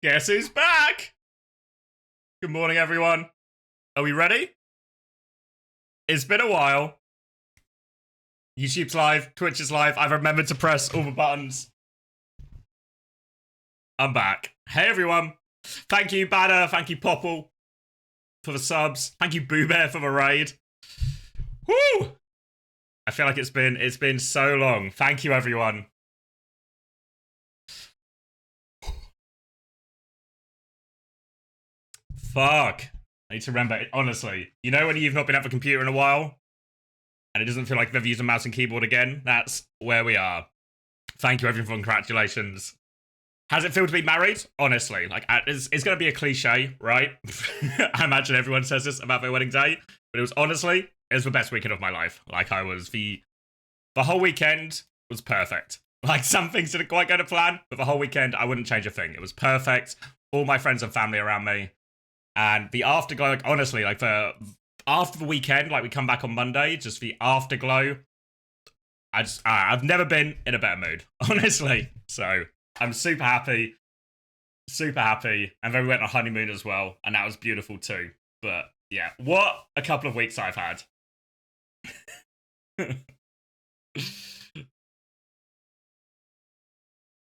Guess who's back? Good morning, everyone. Are we ready? It's been a while. YouTube's live, Twitch is live. I've remembered to press all the buttons. I'm back. Hey, everyone. Thank you, Banner. Thank you, Popple, for the subs. Thank you, Boo Bear, for the raid. Woo! I feel like it's been so long. Thank you, everyone. Fuck. I need to remember it, honestly. You know when you've not been at the computer in a while? And it doesn't feel like they've used a mouse and keyboard again? That's where we are. Thank you, everyone. Congratulations. How's it feel to be married? Honestly, like, it's going to be a cliche, right? I imagine everyone says this about their wedding day. But it was honestly, it was the best weekend of my life. Like, the whole weekend was perfect. Like, some things didn't quite go to plan, but the whole weekend, I wouldn't change a thing. It was perfect. All my friends and family around me. And the afterglow, like, honestly, like, after the weekend, like, we come back on Monday, just the afterglow, I've never been in a better mood, honestly. So, I'm super happy. Super happy. And then we went on a honeymoon as well, and that was beautiful too. But, yeah, what a couple of weeks I've had.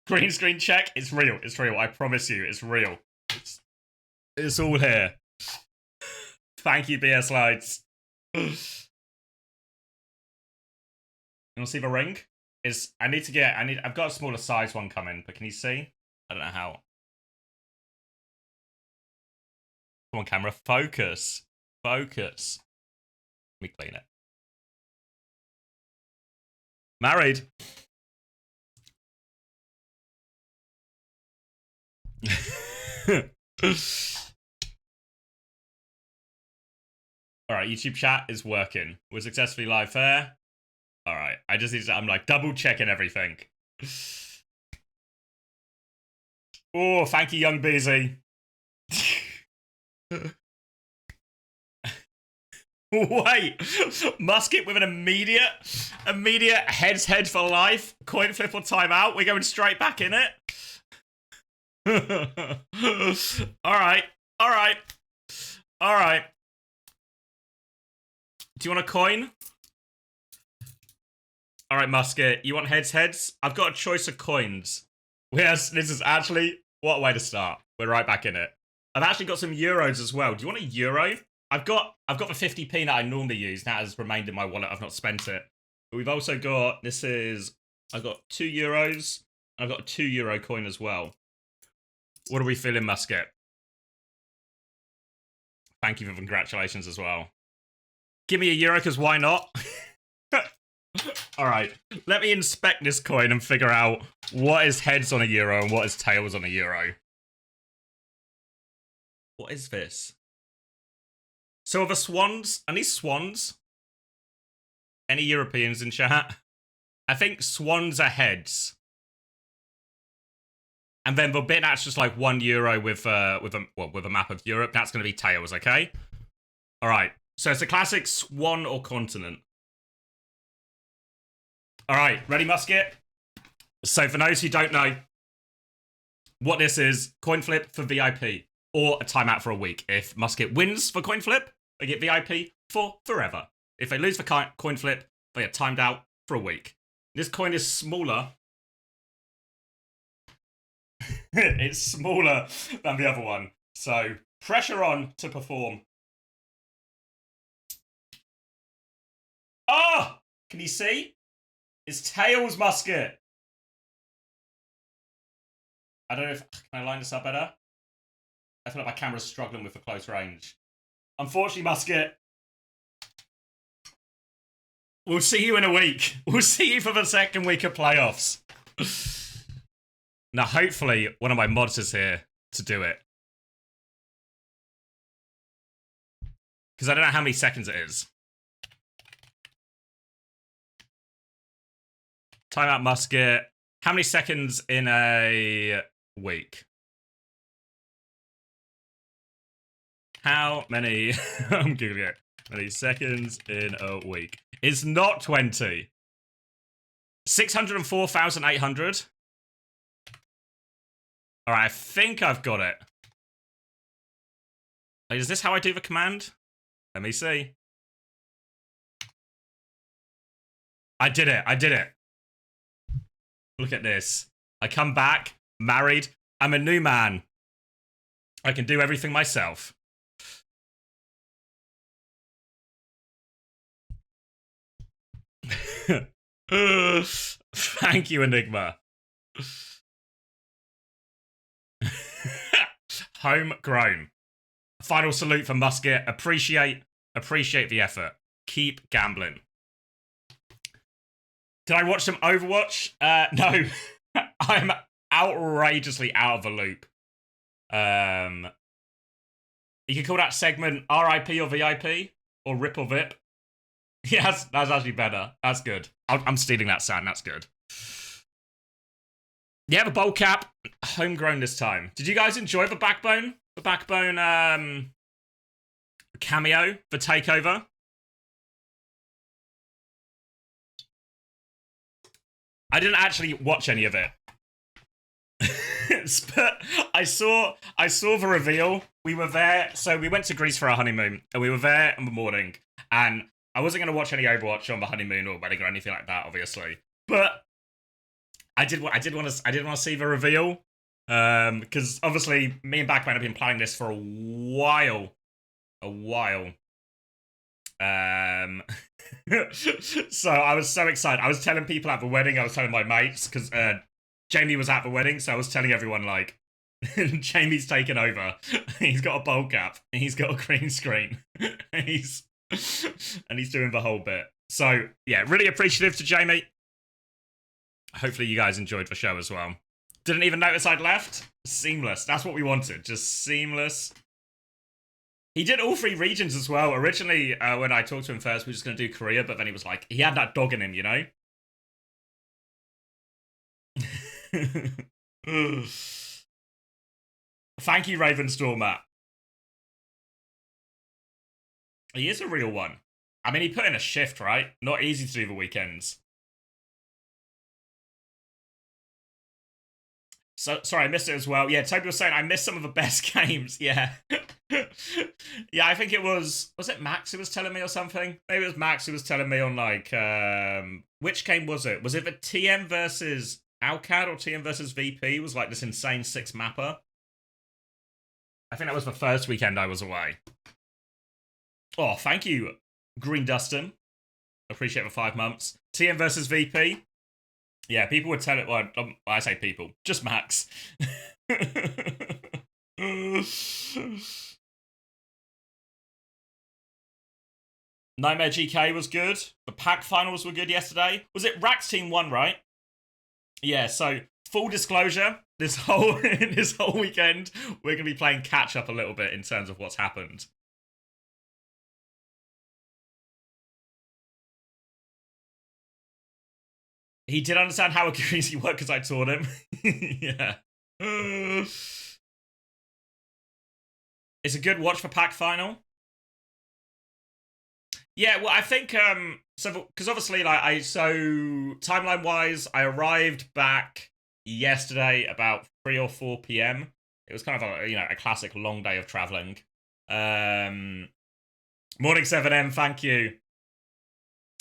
Green screen check, it's real, I promise you, it's real. It's all here. Thank you, BS Lights. You want to see the ring? I've got a smaller size one coming, but can you see? I don't know how. Come on, camera, focus. Focus. Let me clean it. Married. Alright, YouTube chat is working. We're successfully live there. Alright, I'm like double checking everything. Oh, thank you, Young Beezy. Wait, musket with an immediate head for life, coin flip or timeout. We're going straight back in it. Alright. Do you want a coin? Alright, musket. You want heads? I've got a choice of coins. Yes, this is actually, what a way to start. We're right back in it. I've actually got some euros as well. Do you want a euro? I've got the 50p that I normally use. That has remained in my wallet. I've not spent it. But we've also got, I've got 2 euros. I've got a 2 euro coin as well. What are we feeling, musket? Thank you for the congratulations as well. Give me a euro, because why not? Alright, let me inspect this coin and figure out what is heads on a euro and what is tails on a euro. What is this? So are the swans? Are these swans? Any Europeans in chat? I think swans are heads. And then the bit that's just like 1 euro with a map of Europe, that's going to be tails, okay? Alright, so it's a classic swan or continent. Alright, ready, musket? So for those who don't know what this is, coin flip for VIP or a timeout for a week. If musket wins for coin flip, they get VIP for forever. If they lose for coin flip, they are timed out for a week. This coin is smaller. It's smaller than the other one. So pressure on to perform. Oh! Can you see? It's tails, musket. I don't know if... Can I line this up better? I feel like my camera's struggling with the close range. Unfortunately, musket. We'll see you in a week. We'll see you for the second week of playoffs. Now, hopefully, one of my mods is here to do it. Because I don't know how many seconds it is. Timeout, musket. How many seconds in a week? How many... I'm googling it. Many seconds in a week? It's not 20. 604,800. Alright, I think I've got it. Wait, is this how I do the command? Let me see. I did it. I did it. Look at this. I come back, married. I'm a new man. I can do everything myself. Thank you, Enigma. Homegrown. Final salute for Musket. Appreciate the effort. Keep gambling. Did I watch some Overwatch? No. I'm outrageously out of the loop. You can call that segment RIP or VIP or RIP or VIP. Yeah, that's actually better. That's good. I'm stealing that sound. That's good. Yeah, the bowl cap, homegrown this time. Did you guys enjoy the Backbone? The Backbone cameo, the takeover? I didn't actually watch any of it. But I saw the reveal. We were there, so we went to Greece for our honeymoon, and we were there in the morning. And I wasn't going to watch any Overwatch on the honeymoon or wedding or anything like that, obviously. But I did want to see the reveal, because obviously me and Backman have been planning this for a while. So I was so excited. I was telling people at the wedding. I was telling my mates because Jamie was at the wedding, so I was telling everyone like, Jamie's taken over. He's got a bowl cap. He's got a green screen. and he's doing the whole bit. So yeah, really appreciative to Jamie. Hopefully you guys enjoyed the show as well. Didn't even notice I'd left. Seamless. That's what we wanted. Just seamless. He did all 3 regions as well. Originally, when I talked to him first, we were just going to do Korea, but then he was like, he had that dog in him, you know? Thank you, Ravenstormer. He is a real one. I mean, he put in a shift, right? Not easy to do the weekends. So sorry, I missed it as well. Yeah, Toby was saying I missed some of the best games. Yeah. Yeah, I think it was it Max who was telling me or something? Maybe it was Max who was telling me on like which game was it? Was it the TM versus Alcad or TM versus VP? It was like this insane 6-mapper. I think that was the first weekend I was away. Oh, thank you, Green Dustin. Appreciate the 5 months. TM versus VP. Yeah, people would tell it. Well, I say people, just Max. Nightmare GK was good. The pack finals were good yesterday. Was it Rax Team 1, right? Yeah, so full disclosure, this whole weekend, we're going to be playing catch up a little bit in terms of what's happened. He did understand how accuracy worked because I taught him. Yeah. It's a good watch for pack final. Yeah, well, I think so because obviously, like, timeline wise, I arrived back yesterday about 3 or 4 p.m. It was kind of a classic long day of traveling. Morning 7M, thank you.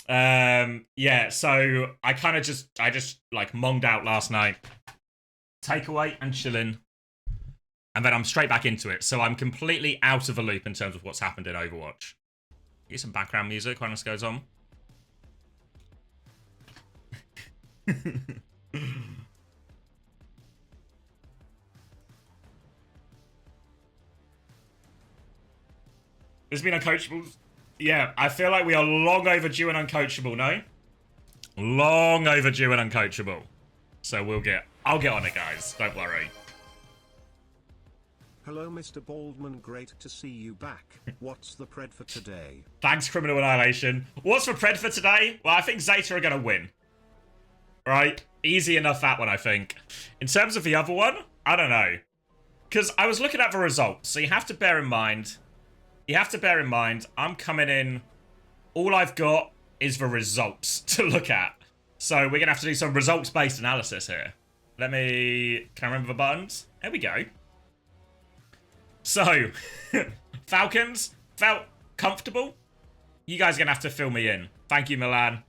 Yeah, so I just like monged out last night, takeaway and chilling, and then I'm straight back into it. So I'm completely out of the loop in terms of what's happened in Overwatch. Get some background music when this goes on. There's been uncoachables. Yeah, I feel like we are long overdue and uncoachable, no? Long overdue and uncoachable. So I'll get on it, guys. Don't worry. Hello, Mr. Baldman. Great to see you back. What's the pred for today? Thanks, Criminal Annihilation. What's the pred for today? Well, I think Zeta are going to win. Right? Easy enough, that one, I think. In terms of the other one, I don't know. Because I was looking at the results, so you have to bear in mind... I'm coming in... All I've got is the results to look at. So we're going to have to do some results-based analysis here. Let me... Can I remember the buttons? There we go. So, Falcons felt comfortable. You guys are going to have to fill me in. Thank you, Milan.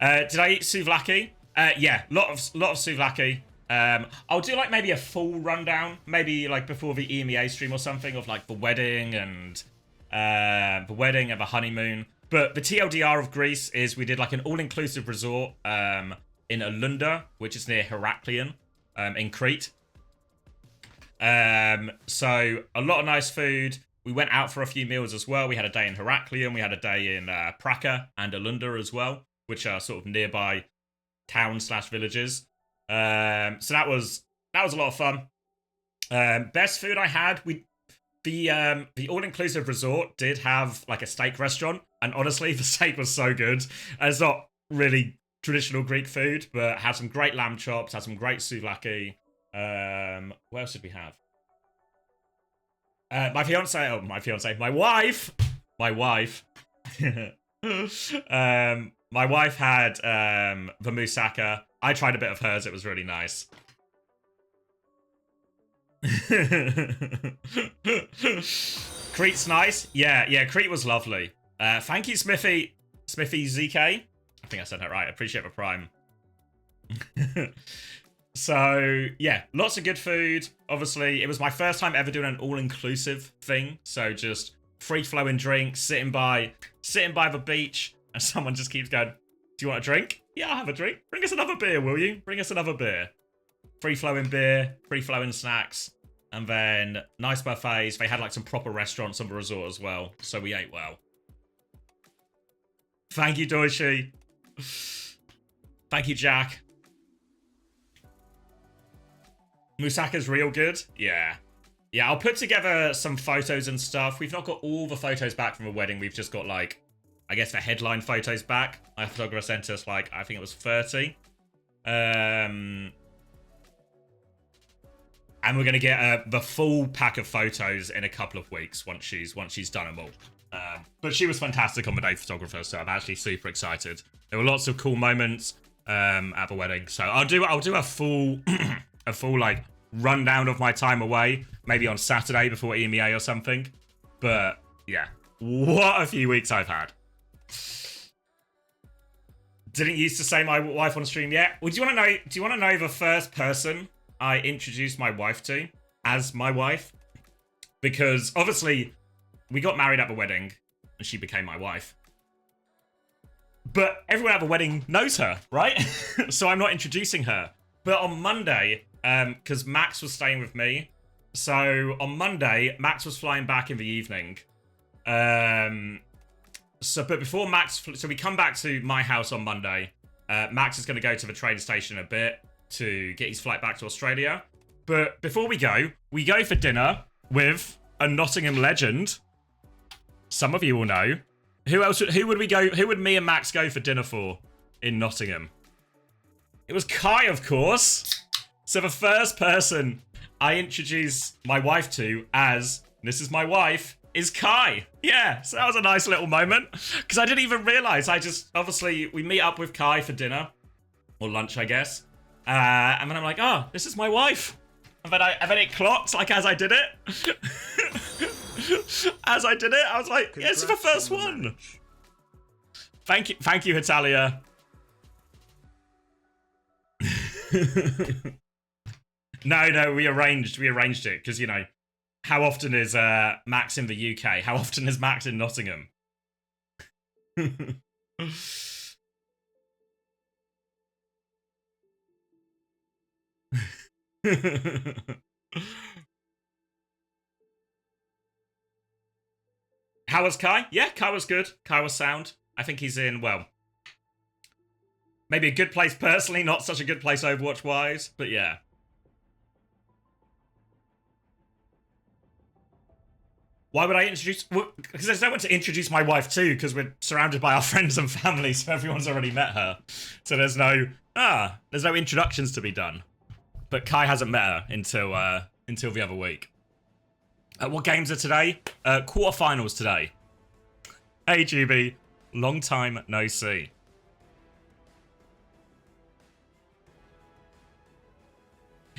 Did I eat souvlaki? Yeah, lot of souvlaki. I'll do like maybe a full rundown, maybe like before the EMEA stream or something of like the wedding and the honeymoon. But the TLDR of Greece is we did like an all-inclusive resort in Alunda, which is near Heraklion in Crete. So a lot of nice food. We went out for a few meals as well. We had a day in Heraklion, we had a day in Praka and Alunda as well, which are sort of nearby towns/villages. So that was a lot of fun. Best food I had, the all-inclusive resort did have like a steak restaurant, and honestly, the steak was so good. It's not really traditional Greek food, but had some great lamb chops, had some great souvlaki. What else did we have? My wife. My wife had the moussaka. I tried a bit of hers. It was really nice. Crete's nice. Yeah, Crete was lovely. Thank you, Smithy ZK. I think I said that right. I appreciate the prime. So, yeah, lots of good food. Obviously, it was my first time ever doing an all-inclusive thing. So just free-flowing drinks, sitting by the beach, and someone just keeps going, do you want a drink? Yeah, I'll have a drink. Bring us another beer, will you? Bring us another beer. Free-flowing beer, free-flowing snacks, and then nice buffets. They had like some proper restaurants on the resort as well, so we ate well. Thank you, Doishi. Thank you, Jack. Moussaka's real good. Yeah, I'll put together some photos and stuff. We've not got all the photos back from the wedding. We've just got like, I guess the headline photos back. My photographer sent us like, I think it was 30. And we're gonna get the full pack of photos in a couple of weeks once she's done them all. But she was fantastic on the day, photographer, so I'm actually super excited. There were lots of cool moments at the wedding, so I'll do a full a full like rundown of my time away, maybe on Saturday before EMEA or something. But yeah, what a few weeks I've had. Didn't used to say my wife on stream yet. Well, do you want to know the first person I introduced my wife to as my wife? Because obviously we got married at the wedding and she became my wife. But everyone at the wedding knows her, right? So I'm not introducing her. But on Monday, because Max was staying with me, so on Monday, Max was flying back in the evening. But before Max, so we come back to my house on Monday. Max is going to go to the train station a bit to get his flight back to Australia. But before we go for dinner with a Nottingham legend. Some of you will know. Who would me and Max go for dinner for in Nottingham? It was Kai, of course. So the first person I introduced my wife to as, this is my wife, is Kai. Yeah, so that was a nice little moment. Because I didn't even realise. Obviously, we meet up with Kai for dinner. Or lunch, I guess. And then I'm like, oh, this is my wife. And then it clocked, like, as I did it. As I did it, I was like, yeah, this is the first one. Thank you, Hitalia. No, we arranged it because, you know, how often is Max in the UK? How often is Max in Nottingham? How was Kai? Yeah, Kai was good. Kai was sound. I think he's in, well, maybe a good place personally, not such a good place Overwatch-wise, but yeah. Why would I introduce... Well, because there's no one to introduce my wife to, because we're surrounded by our friends and family, so everyone's already met her. So there's no introductions to be done. But Kai hasn't met her until the other week. What games are today? Quarterfinals today. Hey, GB. Long time no see.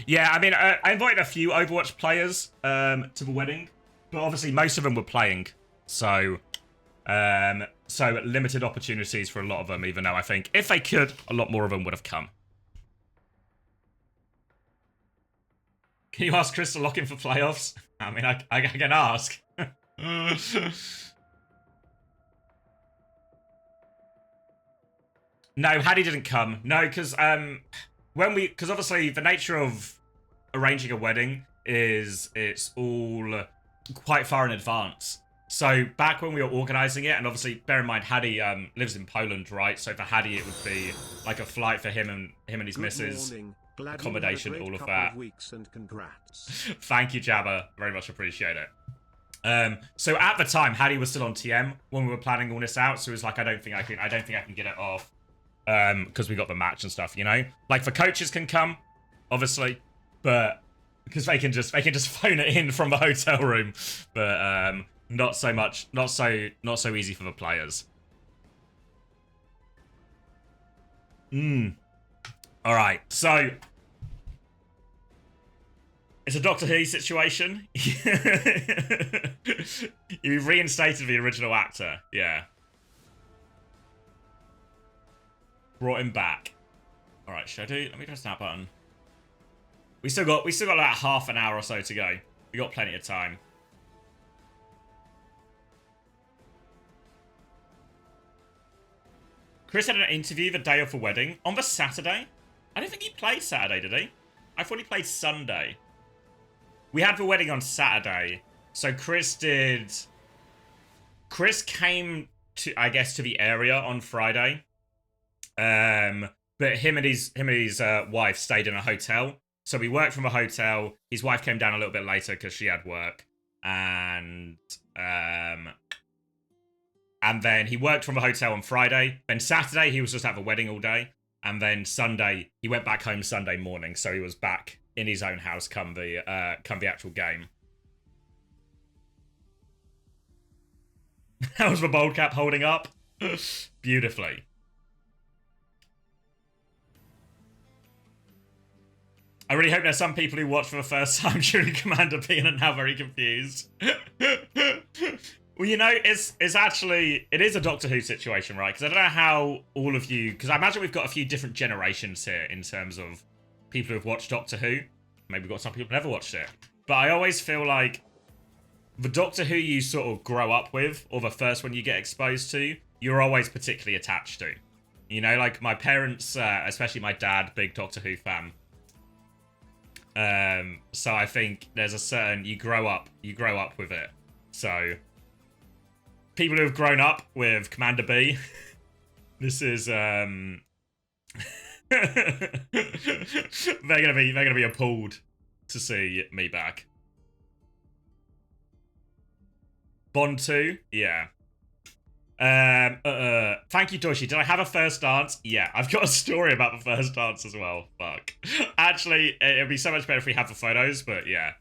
Yeah, I mean, I invited a few Overwatch players to the wedding, but obviously most of them were playing, so so limited opportunities for a lot of them. Even though I think if they could, a lot more of them would have come. Can you ask Chris to lock in for playoffs? I mean, I can ask. No, Hattie didn't come. No, because because obviously the nature of arranging a wedding is it's all quite far in advance. So back when we were organising it, and obviously bear in mind Hattie lives in Poland, right? So for Hattie it would be like a flight for him and his missus, accommodation, all of that. Weeks and congrats. Thank you, Jabba. Very much appreciate it. So at the time, Hattie was still on TM when we were planning all this out. So it was like, I don't think I can get it off. Because we got the match and stuff, you know? Like, the coaches can come, obviously, but because they can just phone it in from the hotel room, but not so easy for the players. All right, so it's a Doctor Who situation. You reinstated the original actor, yeah. Brought him back. All right, should I do? Let me press that button. We still got about half an hour or so to go. We got plenty of time. Chris had an interview the day of the wedding on the Saturday. I don't think he played Saturday, did he? I thought he played Sunday. We had the wedding on Saturday, so Chris came to, I guess, to the area on Friday. But him and his wife stayed in a hotel. So we worked from a hotel. His wife came down a little bit later because she had work, and then he worked from a hotel on Friday. Then Saturday he was just at the wedding all day, and then Sunday he went back home Sunday morning. So he was back in his own house come the actual game. How was the bold cap holding up? Beautifully. I really hope there's some people who watch for the first time during Commander B and are now very confused. Well, you know, it is a Doctor Who situation, right? Because I don't know how all of you, because I imagine we've got a few different generations here in terms of people who've watched Doctor Who. Maybe we've got some people who never watched it. But I always feel like the Doctor Who you sort of grow up with, or the first one you get exposed to, you're always particularly attached to. You know, like my parents, especially my dad, big Doctor Who fan. So I think there's a certain, you grow up with it. So people who have grown up with Commander B, this is they're gonna be appalled to see me back. Bond 2, yeah. Thank you, Doshi. Did I have a first dance? Yeah, I've got a story about the first dance as well. Fuck. Actually, it'd be so much better if we have the photos, but yeah.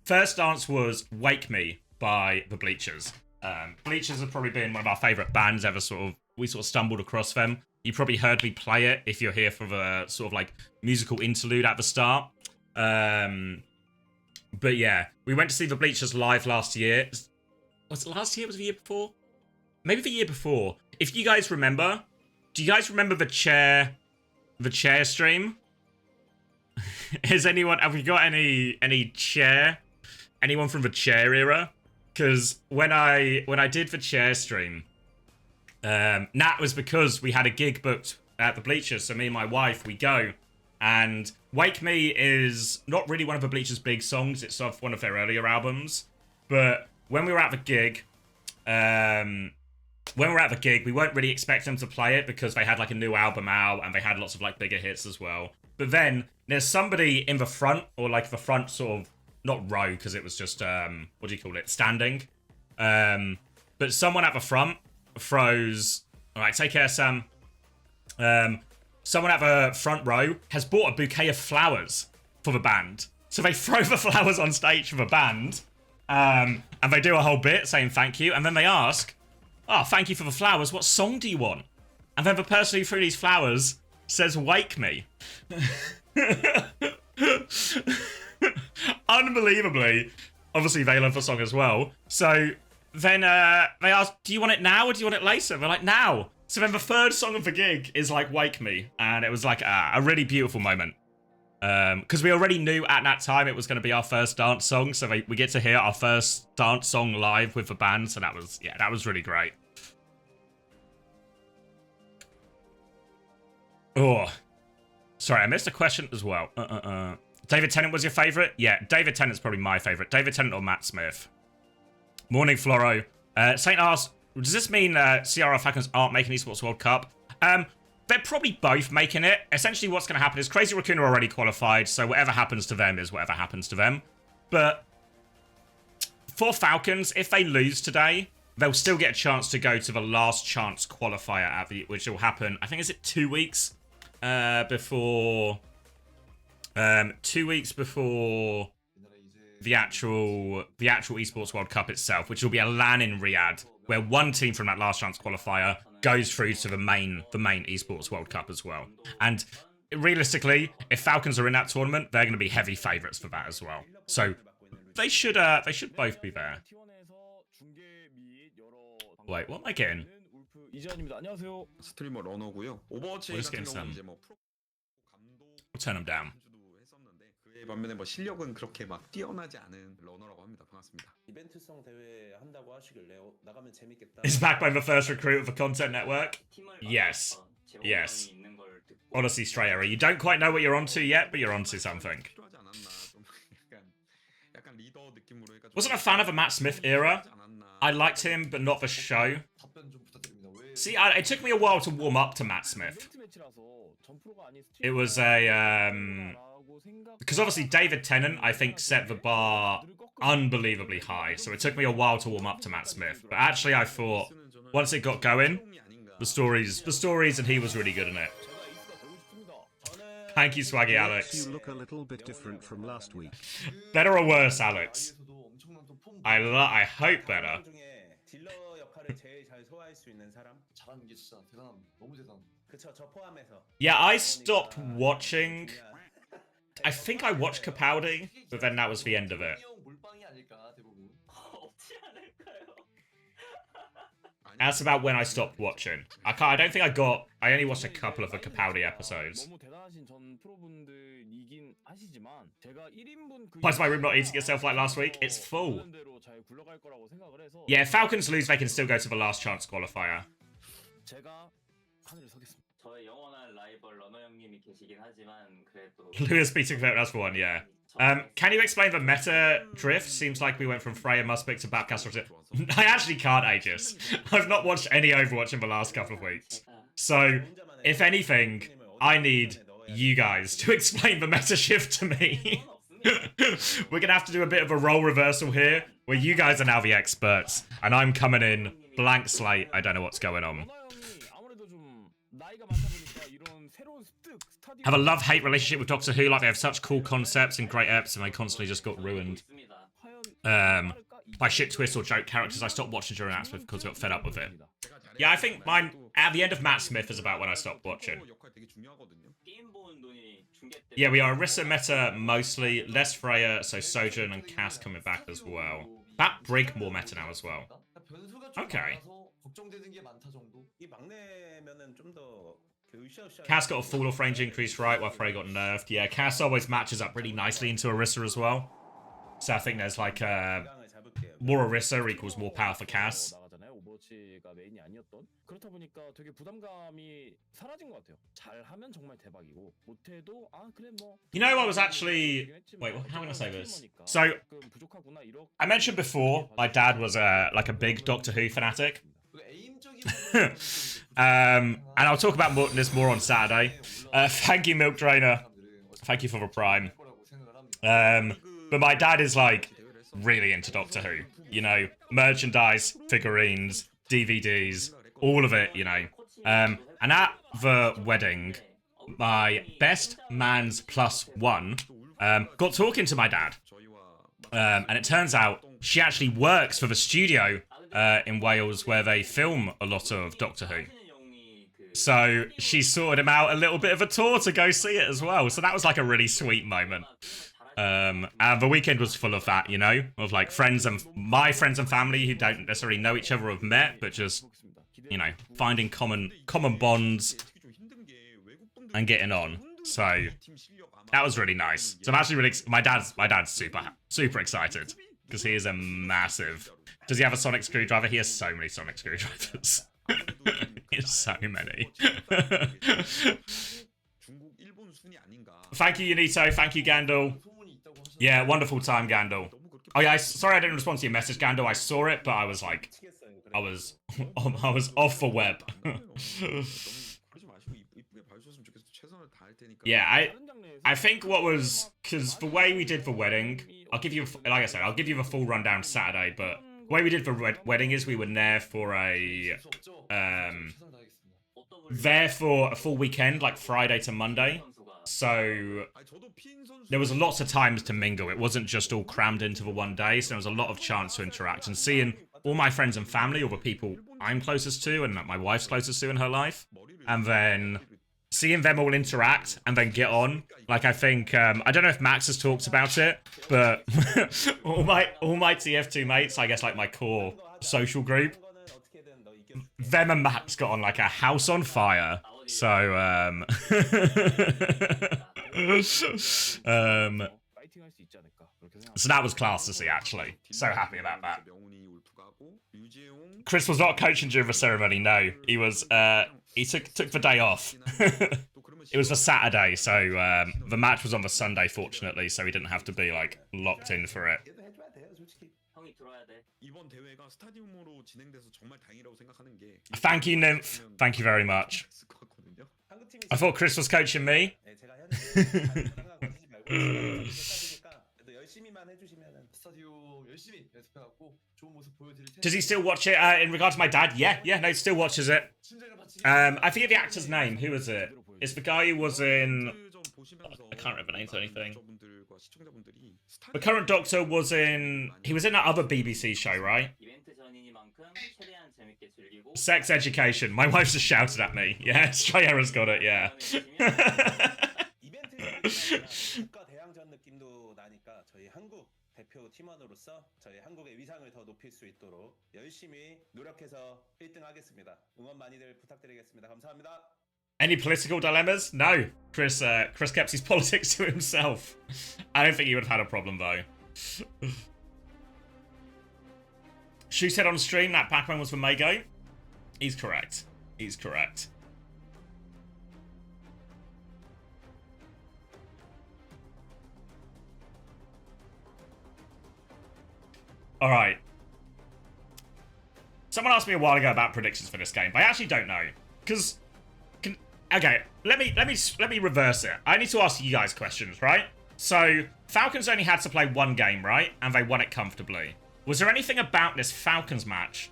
First dance was Wake Me by the Bleachers. Bleachers have probably been one of our favourite bands ever. We sort of stumbled across them. You probably heard me play it if you're here for the sort of like musical interlude at the start. But yeah, we went to see the Bleachers live last year. Was it last year? Was it the year before? Maybe the year before. If you guys remember, do you guys remember the chair stream? Have we got any chair? Anyone from the chair era? Because when I did the chair stream, that was because we had a gig booked at the Bleachers. So me and my wife, we go, and Wake Me is not really one of the Bleachers' big songs. It's off one of their earlier albums. But when we were at the gig, we weren't really expecting them to play it because they had like a new album out and they had lots of like bigger hits as well. But then there's somebody in the front, or like the front sort of, not row because it was just, what do you call it? Standing. But someone at the front throws, all right, take care, Sam. Someone at the front row has bought a bouquet of flowers for the band. So they throw the flowers on stage for the band. And they do a whole bit saying thank you. And then they ask, oh, thank you for the flowers. What song do you want? And then the person who threw these flowers says, Wake Me. unbelievably, obviously they love the song as well. So then they asked, do you want it now or do you want it later? We're like, now. So then the third song of the gig is like Wake Me. And it was like a really beautiful moment. Because we already knew at that time it was going to be our first dance song. So we get to hear our first dance song live with the band. So that was really great. Oh, sorry, I missed a question as well. David Tennant was your favourite? Yeah, David Tennant's probably my favourite. David Tennant or Matt Smith? Morning, Floro. Saint asks, does this mean CRR Falcons aren't making Esports World Cup? They're probably both making it. Essentially, what's going to happen is Crazy Raccoon are already qualified, so whatever happens to them is whatever happens to them. But for Falcons, if they lose today, they'll still get a chance to go to the last chance qualifier, which will happen, I think, is it 2 weeks before... 2 weeks before the actual Esports World Cup itself, which will be a LAN in Riyadh, where one team from that last chance qualifier goes through to the main Esports World Cup as well. And realistically, if Falcons are in that tournament, they're going to be heavy favourites for that as well. So they should both be there. Wait, what am I getting? 스트리머 러너고요. 오버워치 We're just 같은 getting 경우는 some. 이제 뭐 We'll turn them down. 감독도 했었는데 그에 반면에 뭐 실력은 그렇게 막 뛰어나지 않은 러너라고 합니다. 반갑습니다. 이벤트성 대회 한다고 하시길래 나가면 재밌겠다. Is backed by the first recruit of the Content Network? Yes. Yes. Honestly, Stray Area, you don't quite know what you're onto yet, but you're onto something. 필요하지 않았나 좀 약간 리더 느낌으로 해가지고 Wasn't a fan of the Matt Smith era. I liked him, but not the show. See, it took me a while to warm up to Matt Smith. It was because obviously David Tennant, I think, set the bar unbelievably high, so it took me a while to warm up to Matt Smith. But actually, I thought once it got going, the stories, and he was really good in it. Thank you, Swaggy Alex. You look a little bit different from last week. Better or worse, Alex? I hope better. 딜러 역할을 제일 잘 소화할 수 있는 사람? 잘하는 게 진짜 대단합니다. 너무 대단합니다. 그쵸, 저 포함해서. Yeah, I stopped watching. I think I watched Capaldi, but then that was the end of it. 몰빵이 아닐까 대부분. 없지 않을까요? That's about when I stopped watching. I don't think I only watched a couple of the Capaldi episodes. Why is my room not eating itself like last week? It's full. Yeah, if Falcons lose, they can still go to the last chance qualifier. 저의 영원한 라이벌 러너 형님이 계시긴 하지만 그래도 Lewis beating That's for one, yeah. Can you explain the meta drift? Seems like we went from Freya Muspic to Bapcaster to... I actually can't, Aegis. I've not watched any Overwatch in the last couple of weeks. So, if anything, I need you guys to explain the meta shift to me. We're gonna have to do a bit of a role reversal here, where you guys are now the experts, and I'm coming in blank slate. I don't know what's going on. Have a love-hate relationship with Doctor Who, like they have such cool concepts and great eps, and they constantly just got ruined by shit twist or joke characters. I stopped watching during Matt Smith because I got fed up with it. Yeah, I think mine at the end of Matt Smith is about when I stopped watching. Yeah, we are Orisa meta mostly, less Freya, so Sojourn and Cass coming back as well. That Brig more meta now as well. Okay. Cass got a fall off range increase, right, while Frey got nerfed. Yeah, Cass always matches up really nicely into Orisa as well. So I think there's like more Orisa equals more power for Cass. You know, I was actually... Wait, how can I say this? So, I mentioned before, my dad was like a big Doctor Who fanatic. And I'll talk about this more on Saturday. Thank you, Milk Drainer. Thank you for the Prime. But my dad is like really into Doctor Who. You know, merchandise, figurines, DVDs, all of it, you know. And at the wedding, my best man's +1 got talking to my dad. And it turns out she actually works for the studio in Wales where they film a lot of Doctor Who. So she sorted him out a little bit of a tour to go see it as well. So that was like a really sweet moment. And the weekend was full of that, you know, of like my friends and family who don't necessarily know each other or have met, but just, you know, finding common bonds and getting on. So that was really nice. So I'm actually really my dad's super excited because he is a massive. Does he have a sonic screwdriver? He has so many sonic screwdrivers. He has so many. Thank you, Unito. Thank you, Gandalf. Yeah, wonderful time, Gandalf. Oh yeah, sorry I didn't respond to your message, Gandalf. I saw it, but I was like, I was off the web. Yeah, I think what was, because the way we did the wedding, I'll give you, like I said, I'll give you the full rundown Saturday, but the way we did the wedding is we were there for a full weekend, like Friday to Monday. So there was lots of times to mingle. It wasn't just all crammed into the one day, so there was a lot of chance to interact. And seeing all my friends and family, all the people I'm closest to and that my wife's closest to in her life, and then seeing them all interact and then get on. Like, I think, I don't know if Max has talked about it, but all my TF2 mates, I guess like my core social group, them and Max got on like a house on fire. So, so that was class to see, actually. So happy about that. Chris was not coaching during the ceremony, no. He was, he took the day off. It was a Saturday, so the match was on the Sunday, fortunately, so he didn't have to be, like, locked in for it. Thank you, Nymph. Thank you very much. I thought Chris was coaching me. Does he still watch it? In regard to my dad, yeah, no, he still watches it. I forget the actor's name. Who is it? It's the guy who was in. I can't remember names or anything. The current Doctor was in. He was in that other BBC show, right? Sex Education. My wife just shouted at me. Yeah, Strayera's got it. Yeah. 대표 팀원으로서 저희 한국의 위상을 더 높일 수 있도록 열심히 노력해서 1등 하겠습니다. 응원 많이들 부탁드리겠습니다. 감사합니다. Any political dilemmas? No. Chris kept his politics to himself. I don't think he would have had a problem though. Shu said on stream that Pac-Man was for Mago. He's correct. He's correct. Alright. Someone asked me a while ago about predictions for this game, but I actually don't know. Because okay, let me reverse it. I need to ask you guys questions, right? So, Falcons only had to play one game, right? And they won it comfortably. Was there anything about this Falcons match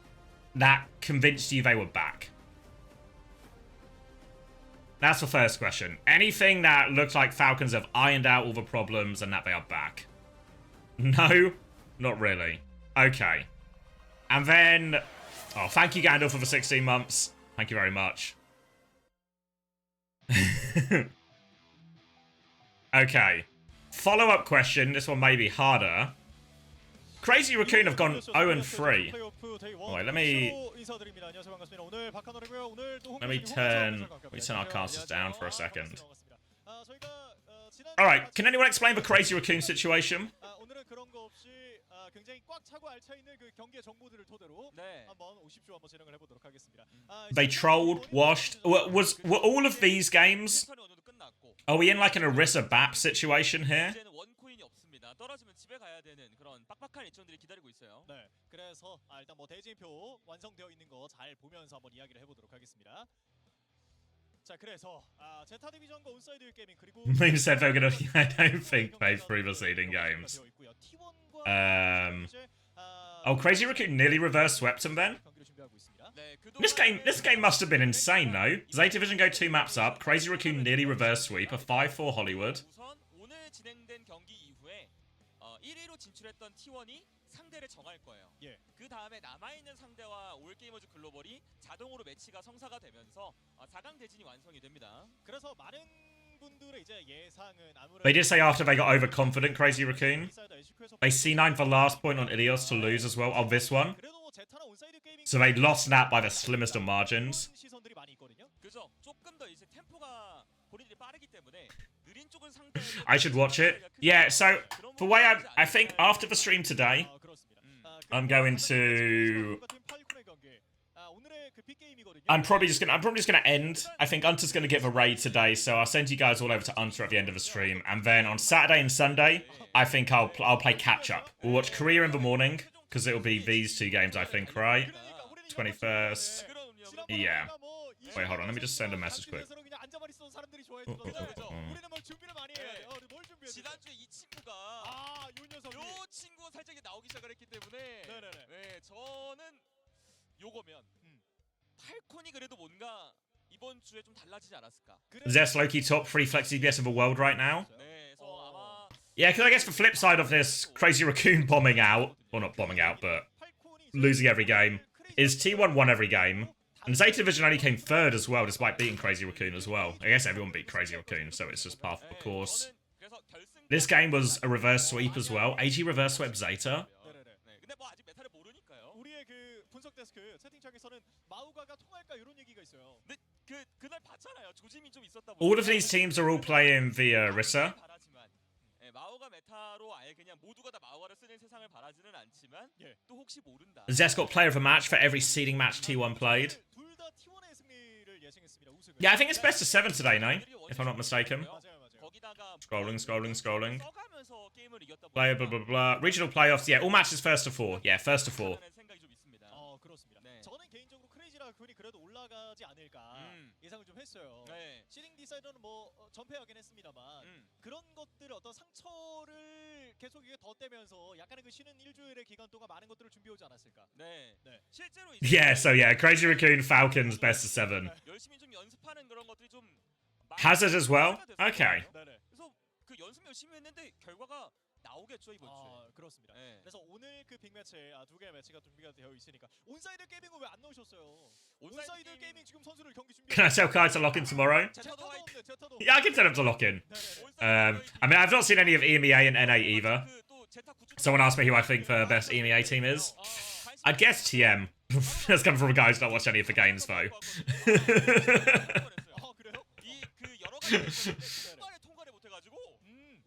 that convinced you they were back? That's the first question. Anything that looks like Falcons have ironed out all the problems and that they are back? No? Not really. Okay. And then... Oh, thank you, Gandalf, for the 16 months. Thank you very much. Okay. Follow-up question. This one may be harder. Crazy Raccoon have gone 0-3. Wait, let me turn our casters down for a second. Alright, can anyone explain the Crazy Raccoon situation? They trolled, washed. Were all of these games? Are we in like an Orisa BAP situation here? 떨어지면 집에 가야 되는 그런 빡빡한 일정들이 기다리고 있어요. 네, 그래서 일단 뭐 대진표 완성되어 있는 거 잘 보면서 한번 이야기를 해보도록 하겠습니다. 자, 그래서 제타 디비전과 온사이드 게이밍 그리고 Moon said they're gonna. I don't think they've preceding games. Oh, Crazy Raccoon nearly reverse swept him then. This game must have been insane though. Zeta Division go 2 maps up. Crazy Raccoon nearly reverse sweep a 5-4 Hollywood. 1위로 진출했던 T1이 상대를 정할 거예요. 예. 그 다음에 남아있는 상대와 올게이머즈 글로벌이 자동으로 매치가 성사가 되면서 4강 대진이 완성이 됩니다. 그래서 많은 They did say after they got overconfident, Crazy Raccoon, they C9 for last point on Ilios to lose as well on this one. So they lost that by the slimmest of margins. I should watch it. Yeah, so the way I think after the stream today, I'm going to. I'm probably just gonna end. I think Unter's gonna get the raid today, so I'll send you guys all over to Unter at the end of the stream, and then on Saturday and Sunday, I think I'll play catch up. We'll watch Korea in the morning because it'll be these two games, I think, right? 21st. Yeah. Wait, hold on. Let me just send a message quick. 지난주에 이 친구가 요 친구가 살짝 나오기 시작을 했기 때문에 네, 저는 요거면 팔콘이 그래도 뭔가 이번 주에 좀 달라지지 않았을까. Zest Loki top 3 flex CBS of the world right now. 네, 그래서 아마 Yeah, because I guess the flip side of this Crazy Raccoon bombing out, or not bombing out, but losing every game, is T1 won every game. And Zeta Division only came third as well, despite beating Crazy Raccoon as well. I guess everyone beat Crazy Raccoon, so it's just part of the course. This game was a reverse sweep as well. AG reverse swept Zeta. 근데 뭐 아직 메타를 모르니까요. 우리의 그 분석 데스크 채팅창에서는 마우가가 통할까 이런 얘기가 있어요. 근데 그날 봤잖아요. 조짐이 좀 있었다 보니까. All of these teams are all playing via Rissa. 마우가 메타로 아예 그냥 모두가 다 마우가를 쓰는 세상을 바라지는 않지만 또 혹시 모른다. Zest got player of the match for every seeding match T1 played. 둘 다 T1의 승리를 예상했습니다. 우승을. Yeah, I think it's best of 7 today, no? If I'm not mistaken. 거기다가 Scrolling. 써가면서 게임을 이겼다 Player, blah, blah, blah. Regional playoffs, yeah, all matches first to 4. Yeah, first to 4. 생각이 좀 있습니다. 그렇습니다. 네. 저는 개인적으로 크레이지 라쿤이 그래도 올라가지 않을까 예상을 좀 했어요. 네. 시링 디사이더는 뭐 전패하긴 했습니다만 그런 것들 어떤 상처를 계속 이게 덧대면서 약간의 그 쉬는 일주일의 기간 동안 많은 것들을 준비해 오지 않았을까. 네. 실제로 Yeah, so yeah, Crazy Raccoon, Falcons, best of 7. 열심히 좀 연습하는 그런 것들이 좀 Hazard as well? Okay. 그래서 그 연습 열심히 했는데 결과가 나오겠죠 이번 주에. 그렇습니다. 네. 그래서 오늘 그 빅매치 두 개의 매치가 준비가 되어 있으니까 온사이드 게이밍은 왜 안 넣으셨어요? 온사이드 게이밍 지금 선수를 경기 준비. Can I tell Kai to lock in tomorrow? 제타도 없네. 제타도. Yeah, I can tell him to lock in. I mean, I've not seen any of EMEA and NA either. Someone asked me who I think the best EMEA team is. I'd guess TM. That's coming from a guy who's not watched any of the games, though. 그래요? 이그 여러 가지 통과를 못해가지고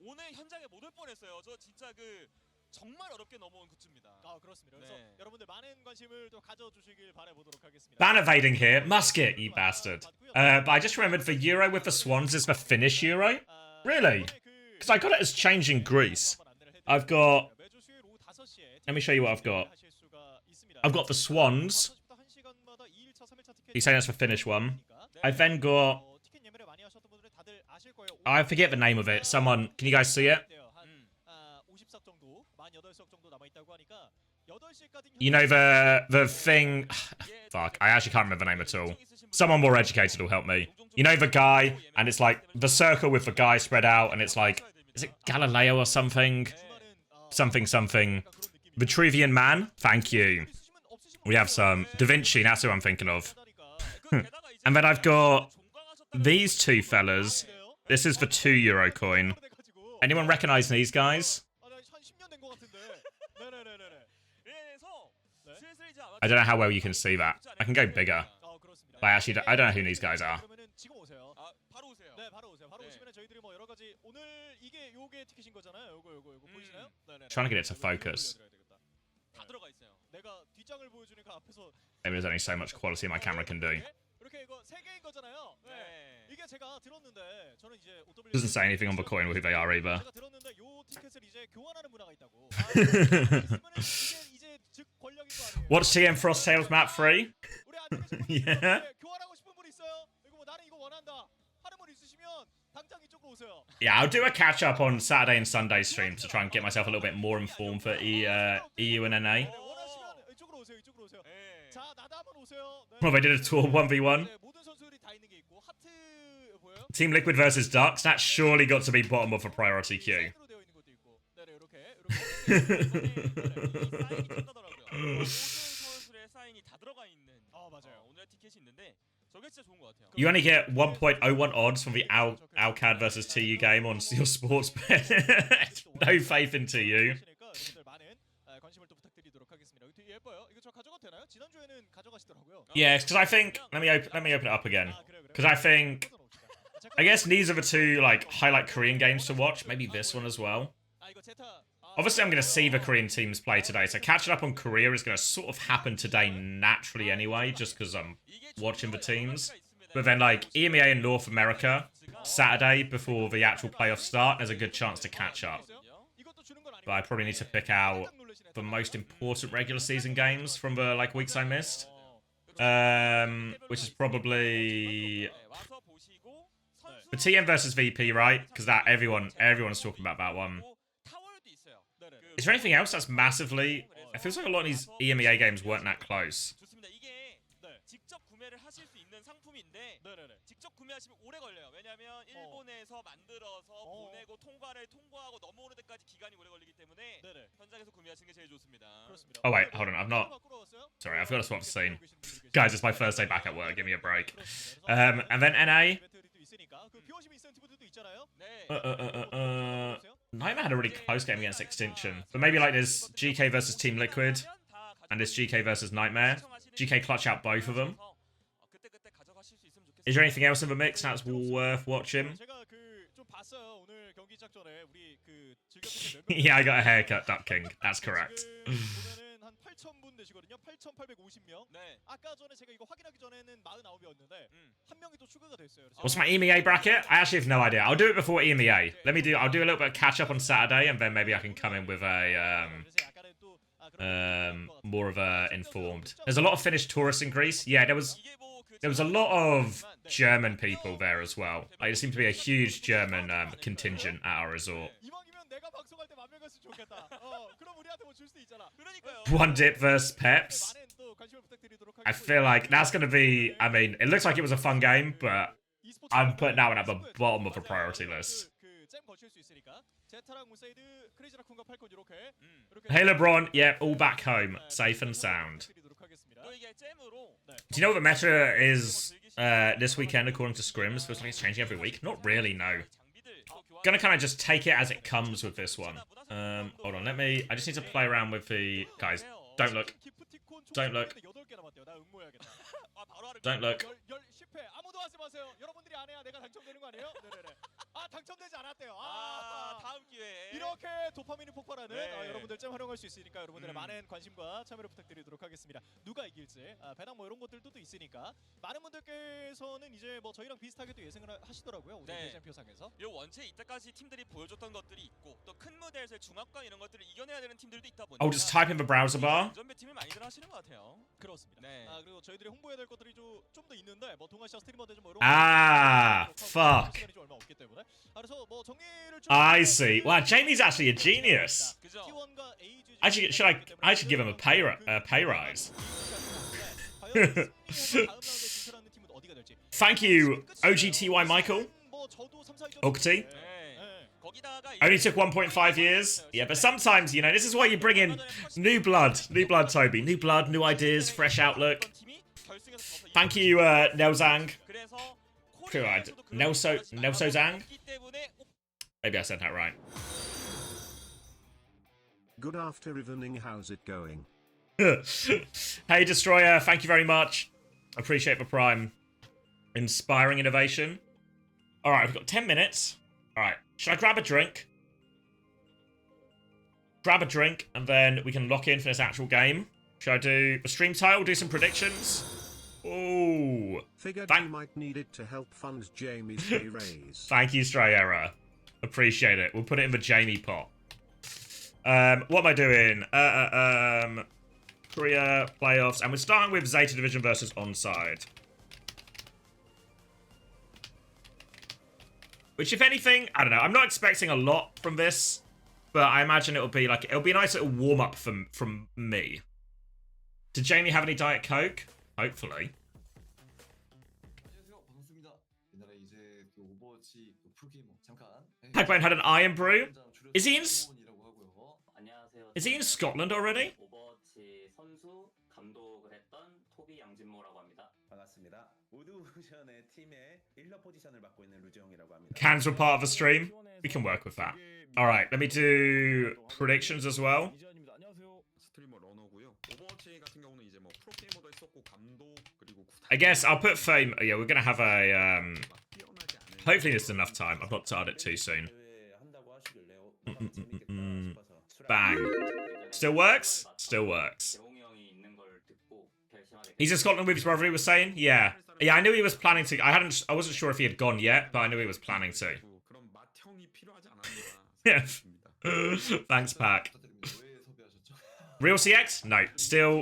오늘 현장에 못 올 뻔했어요. 저 진짜 그 정말 어렵게 넘어온 굿즈입니다. 그렇습니다. 그래서 여러분들 많은 관심을 또 가져주시길 바라보도록 하겠습니다. Ban evading here. Musket, you bastard. But I just remembered the Euro with the Swans is the Finnish Euro? Really? Because I got it as change in Greece. I've got... Let me show you what I've got. I've got the Swans. He's saying that's the Finnish one. I've then got... I forget the name of it. Someone... Can you guys see it? You know the thing... Fuck, I actually can't remember the name at all. Someone more educated will help me. You know the guy, and it's like the circle with the guy spread out, and it's like... Is it Galileo or something? Something. Vitruvian Man? Thank you. We have some. Da Vinci, that's who I'm thinking of. And then I've got these two fellas. This is the €2 coin. Anyone recognize these guys? I don't know how well you can see that. I can go bigger. But I don't know who these guys are. Trying to get it to focus. Maybe there's only so much quality my camera can do. Doesn't say anything on the coin or who they are either. Watch TM Frost Tales map 3? Yeah. Yeah, I'll do a catch up on Saturday and Sunday stream to try and get myself a little bit more informed for EU and NA. Well, they did a tour 1v1. Team Liquid versus Ducks. That's surely got to be bottom of a priority queue. You only get 1.01 odds from the Alcad versus TU game on your sports bet. No faith in TU. Yeah, because I think let me open it up again. Because I guess these are the two like highlight Korean games to watch. Maybe this one as well. Obviously, I'm going to see the Korean teams play today, so catching up on Korea is going to sort of happen today naturally anyway, just because I'm watching the teams. But then, like, EMEA in North America, Saturday, before the actual playoffs start, there's a good chance to catch up. But I probably need to pick out the most important regular season games from the, like, weeks I missed. Which is probably the TM versus VP, right? Because that everyone's talking about that one. Is there anything else that's massively... It feels like a lot of these EMEA games weren't that close. Oh wait, hold on, I've not... Sorry, I've got to swap the scene. Guys, it's my first day back at work, give me a break. And then NA... Nightmare had a really close game against Extinction. But maybe like this GK versus Team Liquid and this GK versus Nightmare. GK clutch out both of them. Is there anything else in the mix that's worth watching? Yeah, I got a haircut, Duck King. That's correct. What's my EMEA bracket? I actually have no idea. I'll do it before EMEA. I'll do a little bit of catch up on Saturday, and then maybe I can come in with a more of a informed. There's a lot of Finnish tourists in Greece. Yeah, there was a lot of German people there as well. Like, there seemed to be a huge German contingent at our resort. One Dip versus Peps. I feel like that's going to be... I mean, it looks like it was a fun game, but I'm putting that one at the bottom of the priority list. Hey LeBron, yeah, all back home, safe and sound. Do you know what the meta is this weekend according to scrims? Feels like it's changing every week. Not really, no. Gonna kind of just take it as it comes with this one. Hold on, I just need to play around with the... Guys, don't look. Don't look. Don't look. 이렇게 도파민이 폭발하는 여러분들 잼 활용할 수 있으니까 여러분들의 많은 관심과 참여를 부탁드리도록 하겠습니다. 누가 이길지 배당 뭐 이런 것들도 또 있으니까 많은 분들께서는 이제 뭐 저희랑 비슷하게 또 예상을 하시더라고요. 오늘 대장표상에서. 요 원체 이때까지 팀들이 보여줬던 것들이 있고 또 큰 무대에서의 중압감 이런 것들을 이겨내야 되는 팀들도 있다 보니까. I'll just type in the browser bar. 전배 팀을 많이들 하시는 것 같아요. 그렇습니다. 네. 그리고 저희들이 홍보해야 될 것들이 좀 더 있는데 뭐 동아시아 스트리머들 좀 이런 fuck. I see. Wow, Jamie's actually a genius. I should give him a pay rise. Thank you, OGTY Michael. Okti. Only took 1.5 years. Yeah, but sometimes, you know, this is why you bring in new blood, Toby. New blood, new ideas, fresh outlook. Thank you, Nelzang. Nelsozang? Maybe I said that right. Good after evening, how's it going? Hey, Destroyer, thank you very much. Appreciate the prime. Inspiring innovation. Alright, we've got 10 minutes. Alright, should I grab a drink? Grab a drink, and then we can lock in for this actual game. Should I do the stream title, do some predictions? Oh, Figured you might need it to help fund Jamie's pay raise. Thank you, Strayera. Appreciate it. We'll put it in the Jamie pot. What am I doing? Korea playoffs, and we're starting with Zeta Division versus Onside. Which, if anything, I don't know. I'm not expecting a lot from this, but I imagine it'll be a nice little warm up from me. Did Jamie have any Diet Coke? Hopefully. Pac-Man had an Iron Brew. Is he in Scotland already? 오버워치 선수 감독을 했던 토비 양진모라고 합니다. 반갑습니다. 오드오션의 팀의 1러 포지션을 맡고 있는 루지형이라고 합니다. Cancel part of the stream. We can work with that. All right, let me do predictions as well. 스트리머 러너고요. 오버워치 같은 경우는 이제 뭐 프로게이머도 했었고 감독 그리고 I guess I'll put fame. Yeah, we're gonna have a. 막 뛰어나지 않은 Hopefully, it's enough time. I've not started it too soon. 대회 한다고 하시길래 너무 재밌겠다 싶어서 Bang. Still works. Still works. 재홍이 형이 있는 걸 듣고 결심하게 He's in Scotland with his brother. He was saying, yeah, yeah. I knew he was planning to. I wasn't sure if he had gone yet, but I knew he was planning to. 그런 맏형이 필요하지 않았나 Yeah. 생각했습니다. Thanks, Pack. 왜 섭외하셨죠? Real CX? No,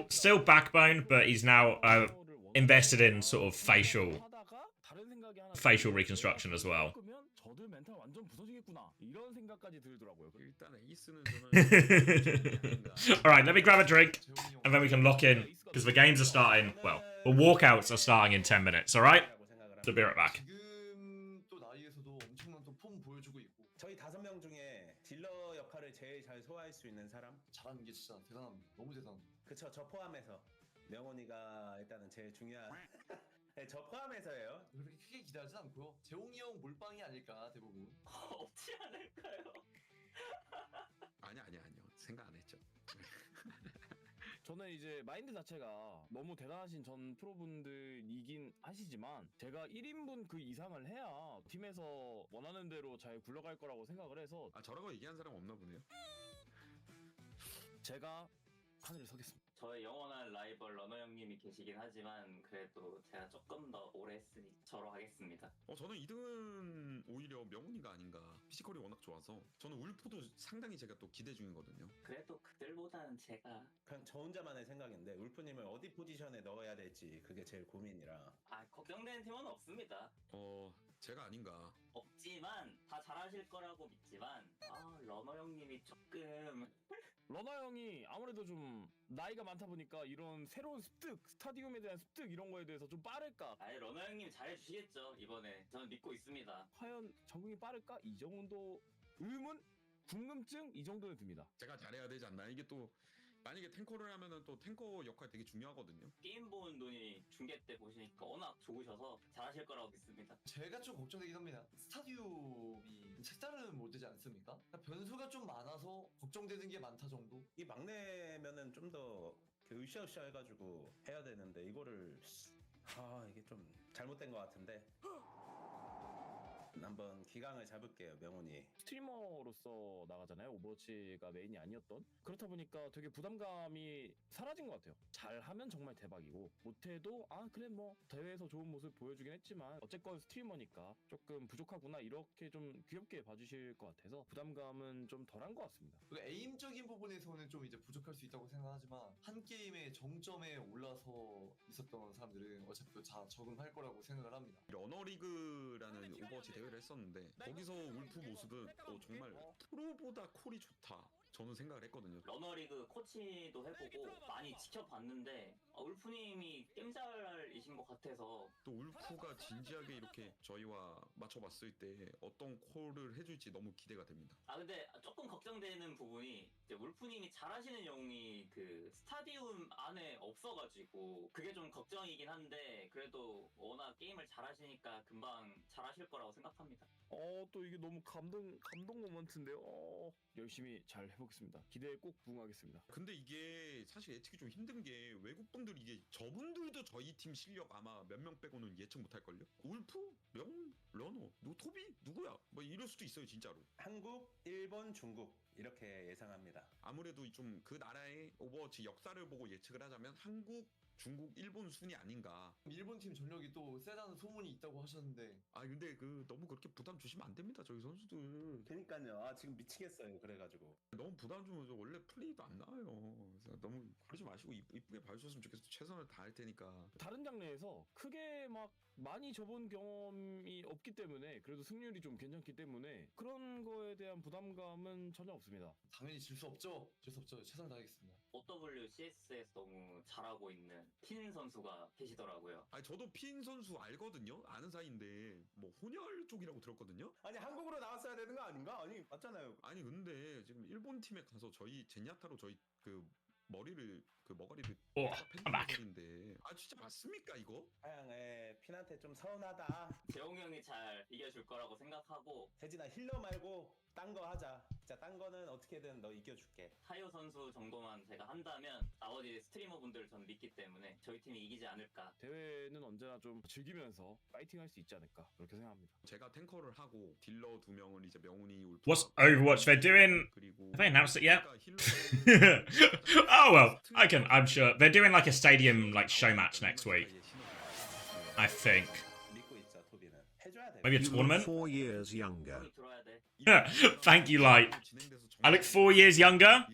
still backbone, but he's now invested in sort of facial reconstruction as well. 저도 멘탈 완전 부서지겠구나 이런 생각까지 들더라고요. 일단 에이스는 저는 All right, let me grab a drink, and then we can lock in because the games are starting. Well, the walkouts are starting in 10 minutes. All right, so be right back. 지금 또 나이에서도 엄청난 또 폼 보여주고 있고 저희 5명 중에 딜러 역할을 제일 잘 소화할 수 있는 사람? 잘하는 게 진짜 대단합니다. 너무 대단합니다. 그쵸, 저 포함해서 명훈이가 일단은 제일 중요한 네, 저 포함해서예요. 그렇게 크게 기대하진 않고요. 재홍이 형 몰빵이 아닐까 대부분. 없지 않을까요? 아니요 생각 안 했죠. 저는 이제 마인드 자체가 너무 대단하신 전 프로분들이긴 하시지만 제가 1인분 그 이상을 해야 팀에서 원하는 대로 잘 굴러갈 거라고 생각을 해서 아 저라고 얘기한 사람 없나 보네요. 제가 하늘에 서겠습니다. 저의 영원한 라이벌 러너 형님이 계시긴 하지만 그래도 제가 조금 더 오래 했으니 저로 하겠습니다. 저는 2등은 오히려 명훈이가 아닌가. 피지컬이 워낙 좋아서 저는 울프도 상당히 제가 또 기대 중이거든요. 그래도 그들보다는 제가 그냥 저 혼자만의 생각인데 울프님을 어디 포지션에 넣어야 될지 그게 제일 고민이라. 걱정되는 팀은 없습니다. 제가 아닌가. 없지만 다 잘하실 거라고 믿지만 러너 형님이 조금 러너 형이 아무래도 좀 나이가 많다 보니까 이런 새로운 습득, 스타디움에 대한 습득 이런 거에 대해서 좀 빠를까? 러너 형님 잘해주시겠죠 이번에. 저는 믿고 있습니다. 과연 적응이 빠를까? 이 정도 의문? 궁금증? 이 정도는 듭니다. 제가 잘해야 되지 않나. 이게 또 만약에 탱커를 하면은 또 탱커 역할 되게 중요하거든요. 게임 보는 눈이 중계 때 보시니까 워낙 좋으셔서 잘하실 거라고 믿습니다. 제가 좀 걱정되긴 합니다. 스타디움이 색다른 모드지 않습니까? 변수가 좀 많아서 걱정되는 게 많다 정도? 이 막내면은 좀 더 으쌰으쌰 해가지고 해야 되는데 이거를 이게 좀 잘못된 것 같은데 한번 기강을 잡을게요. 명훈이 스트리머로서 나가잖아요. 오버워치가 메인이 아니었던. 그렇다 보니까 되게 부담감이 사라진 것 같아요. 잘하면 정말 대박이고 못해도 그래 뭐 대회에서 좋은 모습 보여주긴 했지만 어쨌건 스트리머니까 조금 부족하구나 이렇게 좀 귀엽게 봐주실 것 같아서 부담감은 좀 덜한 것 같습니다. 그리고 에임적인 부분에서는 좀 이제 부족할 수 있다고 생각하지만 한 게임의 정점에 올라서 있었던 사람들은 어차피 또 다 적응할 거라고 생각을 합니다. 러너리그라는 오버워치 대회를 했었는데 거기서 울프 모습은 정말 프로보다 콜이 좋다. 저는 생각을 했거든요. 러너리그 코치도 해보고 많이 지켜봤는데 울프님이 게임잘이신 것 같아서 또 울프가 진지하게 이렇게 저희와 맞춰봤을 때 어떤 콜을 해줄지 너무 기대가 됩니다. 근데 조금 걱정되는 부분이 이제 울프님이 잘하시는 영웅이 그 스타디움 안에 없어가지고 그게 좀 걱정이긴 한데 그래도 워낙 게임을 잘하시니까 금방 잘하실 거라고 생각합니다. 또 이게 너무 감동 모먼트인데요. 열심히 잘 해보겠습니다. 기대에 꼭 부응하겠습니다. 근데 이게 사실 예측이 좀 힘든 게 외국분들 이게 저분들도 저희 팀 실력 아마 몇 명 빼고는 예측 못할걸요? 울프? 명훈? 러너? 토비? 누구야? 뭐 이럴 수도 있어요 진짜로. 한국, 일본, 중국 이렇게 예상합니다. 아무래도 좀 그 나라의 오버워치 역사를 보고 예측을 하자면 한국, 중국, 일본 순이 아닌가. 일본 팀 전력이 또 세다는 소문이 있다고 하셨는데 근데 너무 그렇게 부담 주시면 안 됩니다 저희 선수들. 그러니까요. 지금 미치겠어요. 그래가지고 너무 부담 주면 원래 플레이도 안 나와요. 그래서 너무 그러지 마시고 이쁘게 봐주셨으면 좋겠어요. 최선을 다할 테니까. 다른 장르에서 크게 막 많이 접은 경험이 없기 때문에 그래도 승률이 좀 괜찮기 때문에 그런 거에 대한 부담감은 전혀 없습니다. 당연히 질 수 없죠. 최선을 다하겠습니다. OWCS에서 너무 잘하고 있는 핀 선수가 계시더라고요. 저도 핀 선수 알거든요. 아는 사이인데 뭐 혼혈 쪽이라고 들었거든요. 아니 한국으로 나왔어야 되는 거 아닌가? 아니 맞잖아요. 아니 근데 지금 일본 팀에 가서 저희 제냐타로 저희 머리를 그 머가리를 Oh, I'm back. 팬들인데 아 진짜 맞습니까 이거? 하양의 핀한테 좀 서운하다. 재홍이 형이 잘 이겨줄 거라고 생각하고 세진아 힐러 말고 딴 거 하자. 진짜 딴 거는 어떻게든 너 이겨줄게. 타요 선수 정도만 제가 한다면 나머지 스트리머 분들 전 믿기 때문에 저희 팀이 이기지 않을까. 대회는 언제나 좀 즐기면서 파이팅 할 수 있지 않을까 그렇게 생각합니다. 제가 탱커를 하고 딜러 2명은 이제 명훈이 울프. What's Overwatch? They're doing. 그리고 Have they announced it yet? 그러니까 힐러를 Oh well, I'm sure they're doing like a stadium like show match next week. I think 믿고 있자 토비는. 해줘야 돼. maybe a You look tournament. 4 years younger. 형이 들어야 돼. Thank you, Light. I look 4 years younger.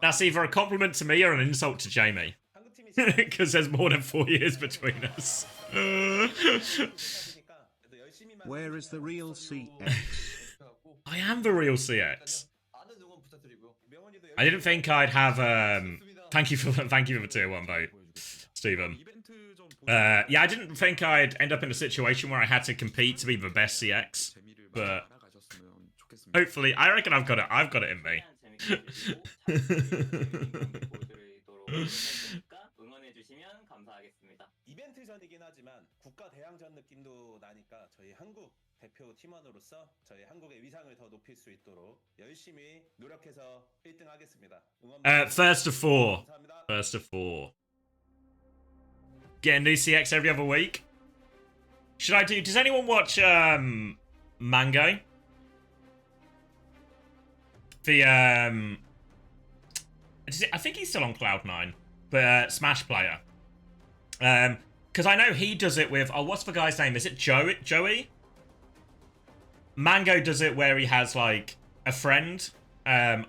That's either a compliment to me or an insult to Jamie, 한국 팀이 because there's more than 4 years between us. 그래도 열심히만 Where is the real CX? 발표하고 I am the real CX. 많은 응원 부탁드리고요. 명훈이도 I didn't think I'd have. Thank you for the tier 1 vote, Stephen. Yeah, I didn't think I'd end up in a situation where I had to compete to be the best CX, but hopefully, I reckon I've got it. I've got it in me. 응원해 주시면 감사하겠습니다. 이벤트 전이긴 하지만 국가 대항전 느낌도 나니까 저희 한국 대표 팀원으로서 저희 한국의 위상을 더 높일 수 있도록 열심히 노력해서 1등 하겠습니다. 응원 First of 4. 감사합니다. First of 4. Get a new CX every other week. Should I do? Does anyone watch Mango? The I think he's still on Cloud9, but Smash player. Because I know he does it with. Oh, what's the guy's name? Is it Joey? Mango does it where he has like a friend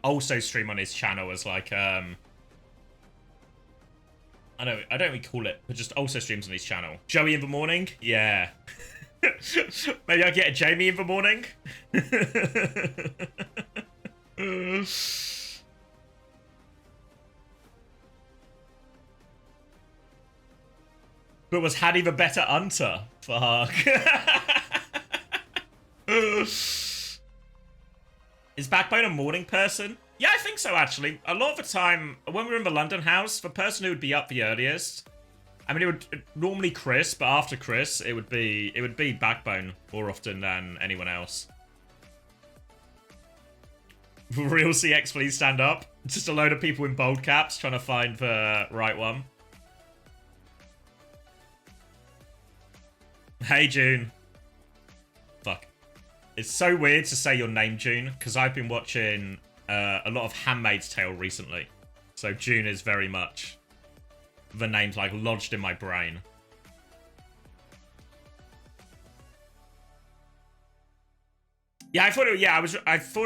also stream on his channel as like I don't really call it, but just also streams on his channel. Joey in the morning? Yeah. Maybe I'll get a Jamie in the morning. But was Hattie the better hunter? Fuck. Is Backbone a morning person? Yeah, I think so, actually. A lot of the time, when we were in the London house, the person who would be up the earliest, I mean, it would normally Chris, but after Chris, it would be Backbone more often than anyone else. Real CX, please stand up. Just a load of people in bold caps trying to find the right one. Hey, June. Fuck. It's so weird to say your name, June, because I've been watching a lot of Handmaid's Tale recently. So June is very much the name's like lodged in my brain. Yeah, I thought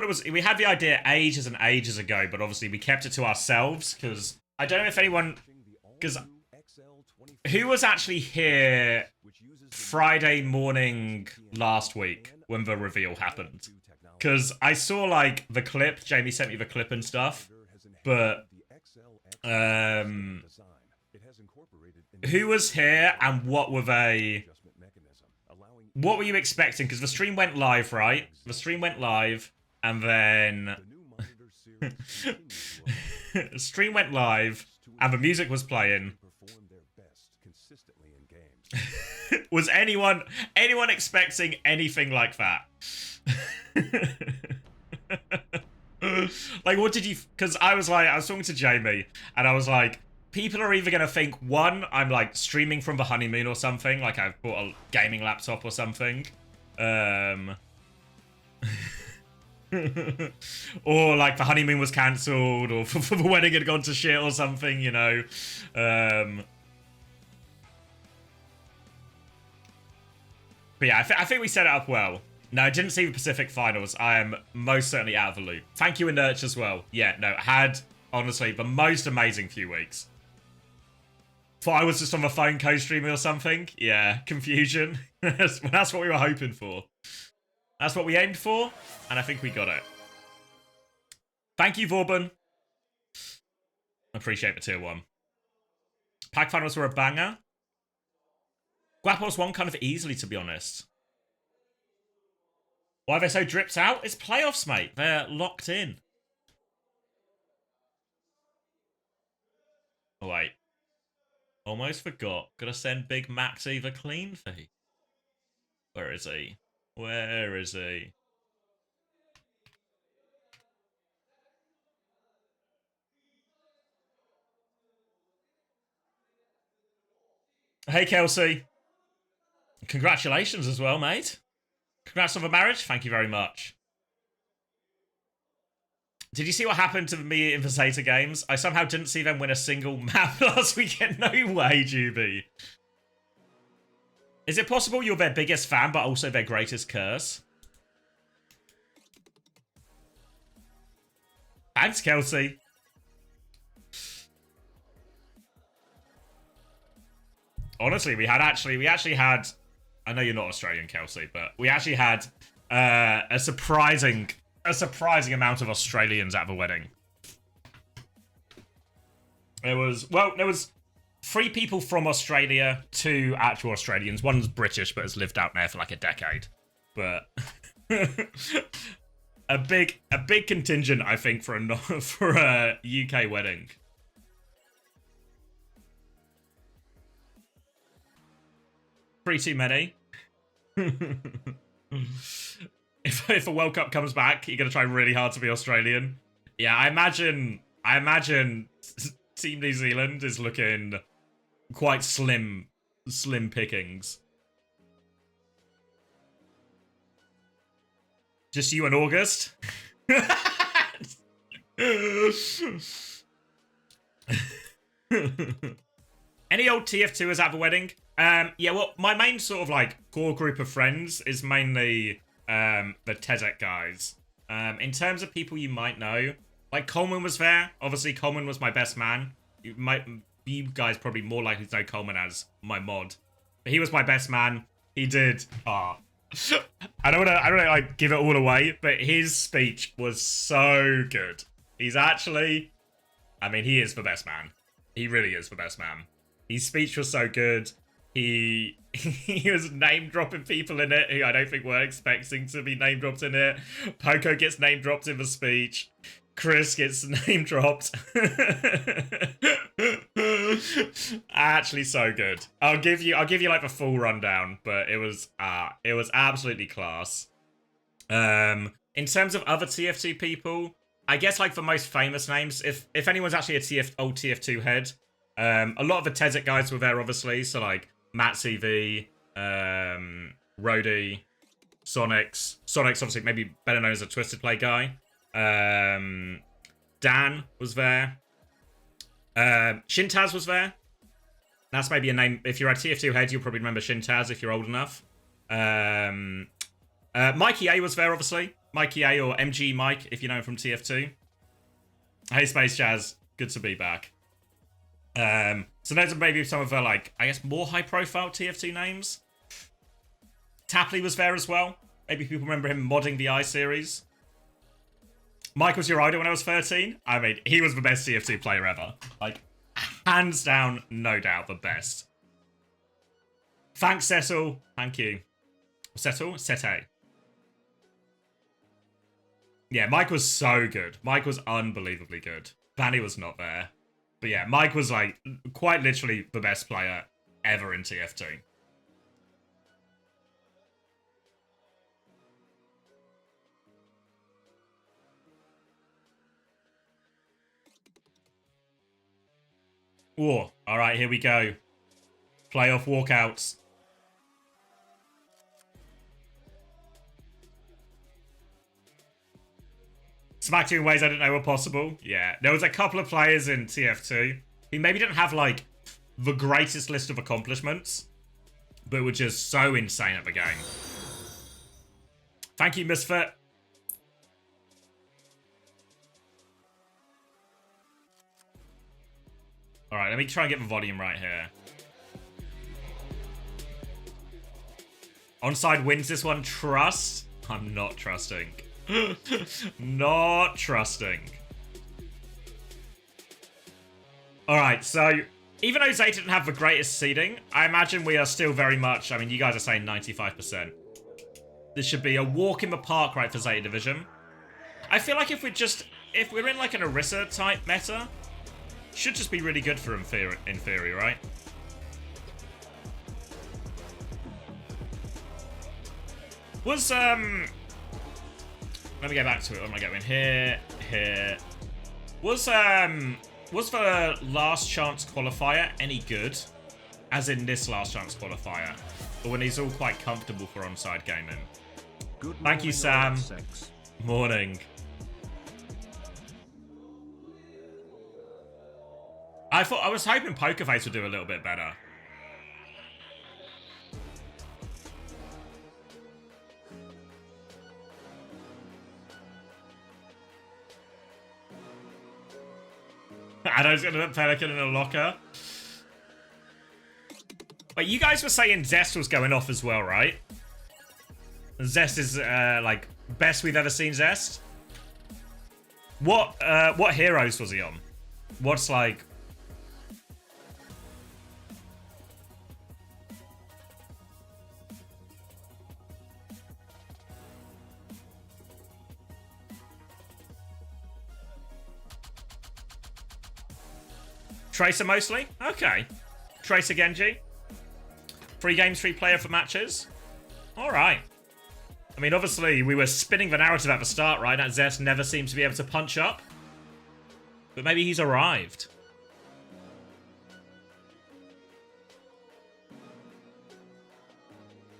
it was we had the idea ages and ages ago, but obviously we kept it to ourselves because I don't know if anyone, because who was actually here Friday morning last week when the reveal happened? Because I saw like the clip, Jamie sent me the clip and stuff, but who was here and what were you expecting? Because the stream went live, right? The stream went live and then the stream went live and the music was playing. Was anyone expecting anything like that? Like, what did you... Because I was talking to Jamie, and I was like, people are either going to think, one, I'm, like, streaming from the honeymoon or something, like I've bought a gaming laptop or something. Or, like, the honeymoon was cancelled, or the wedding had gone to shit or something, you know. But yeah, I think we set it up well. No, I didn't see the Pacific Finals. I am most certainly out of the loop. Thank you, Inerch, as well. Yeah, no, had, honestly, the most amazing few weeks. Thought I was just on the phone co-streaming or something. Yeah, confusion. That's what we were hoping for. That's what we aimed for, and I think we got it. Thank you, Vorben. Appreciate the tier 1. Pack Finals were a banger. Guapos won kind of easily, to be honest. Why are they so dripped out? It's playoffs, mate. They're locked in. Almost forgot. Gotta send Big Max Eva clean fee. Where is he? Where is he? Hey, Kelsey. Congratulations as well, mate. Congrats on the marriage. Thank you very much. Did you see what happened to me in the Zeta games? I somehow didn't see them win a single map last weekend. No way, Juby. Is it possible you're their biggest fan, but also their greatest curse? Thanks, Kelsey. Honestly, we actually had. I know you're not Australian, Kelsey, but we actually had a surprising amount of Australians at the wedding. There was 3 people from Australia, 2 actual Australians. One's British, but has lived out there for like a decade. But a big contingent, I think, for a UK wedding. Pretty too many. If a World Cup comes back, you're gonna try really hard to be Australian. Yeah, I imagine Team New Zealand is looking quite slim pickings. Just you and August. Any old TF2ers at the wedding? Yeah, well, my main sort of like core group of friends is mainly the TEDx guys. In terms of people you might know, like Coleman was there. Obviously, Coleman was my best man. You guys probably more likely to know Coleman as my mod, but he was my best man. He did. I don't want to like give it all away, but his speech was so good. He's actually, I mean, he is the best man. He really is the best man. His speech was so good. He was name dropping people in it who I don't think were expecting to be name dropped in it. Poco gets name dropped in the speech. Chris gets name dropped. Actually, so good. I'll give you like the full rundown, but it was absolutely class. In terms of other TF2 people, I guess like the most famous names, if anyone's actually a old TF2 head, a lot of the TEDx guys were there, obviously. So like Matt CV, Rody, Sonics, obviously maybe better known as a Twisted Play guy. Dan was there. Shintaz was there. That's maybe a name. If you're a TF2 head, you'll probably remember Shintaz if you're old enough. Mikey A was there, obviously. Mikey A or MG Mike, if you know him from TF2. Hey, Space Jazz. Good to be back. So those are maybe some of the, like, I guess, more high-profile TF2 names. Tapley was there as well. Maybe people remember him modding the I series. Mike was your idol when I was 13. I mean, he was the best TF2 player ever. Like, hands down, no doubt, the best. Thanks, Cecil. Thank you. Cecil? Sete. Yeah, Mike was so good. Mike was unbelievably good. Vanny was not there. But yeah, Mike was, like, quite literally the best player ever in TF2. Oh, alright, here we go. Playoff walkouts. Smacked you in ways I didn't know were possible. Yeah, there was a couple of players in TF2 who maybe didn't have, like, the greatest list of accomplishments, but were just so insane at the game. Thank you, Misfit. Alright, let me try and get the volume right here. Onside wins this one. Trust? I'm not trusting. Not trusting. Alright, so even though Zeta didn't have the greatest seeding, I imagine we are still very much, I mean, you guys are saying 95%. This should be a walk in the park, right, for Zeta Division. I feel like if we're in like an Orisa type meta, should just be really good for in theory, right? Was let me go back to it. What am I going here? Here. Was the last chance qualifier any good? As in this last chance qualifier? Or when he's all quite comfortable for onside gaming? Good Thank you, Sam. OWCS. Morning. I was hoping Pokerface would do a little bit better. Adam's gonna put Pelican in a locker. But you guys were saying Zest was going off as well, right? Zest is like best we've ever seen Zest. What heroes was he on? What's like? Tracer mostly? Okay. Tracer Genji. 3 games, 3 player for matches. Alright. I mean, obviously, we were spinning the narrative at the start, right? That Zest never seems to be able to punch up. But maybe he's arrived.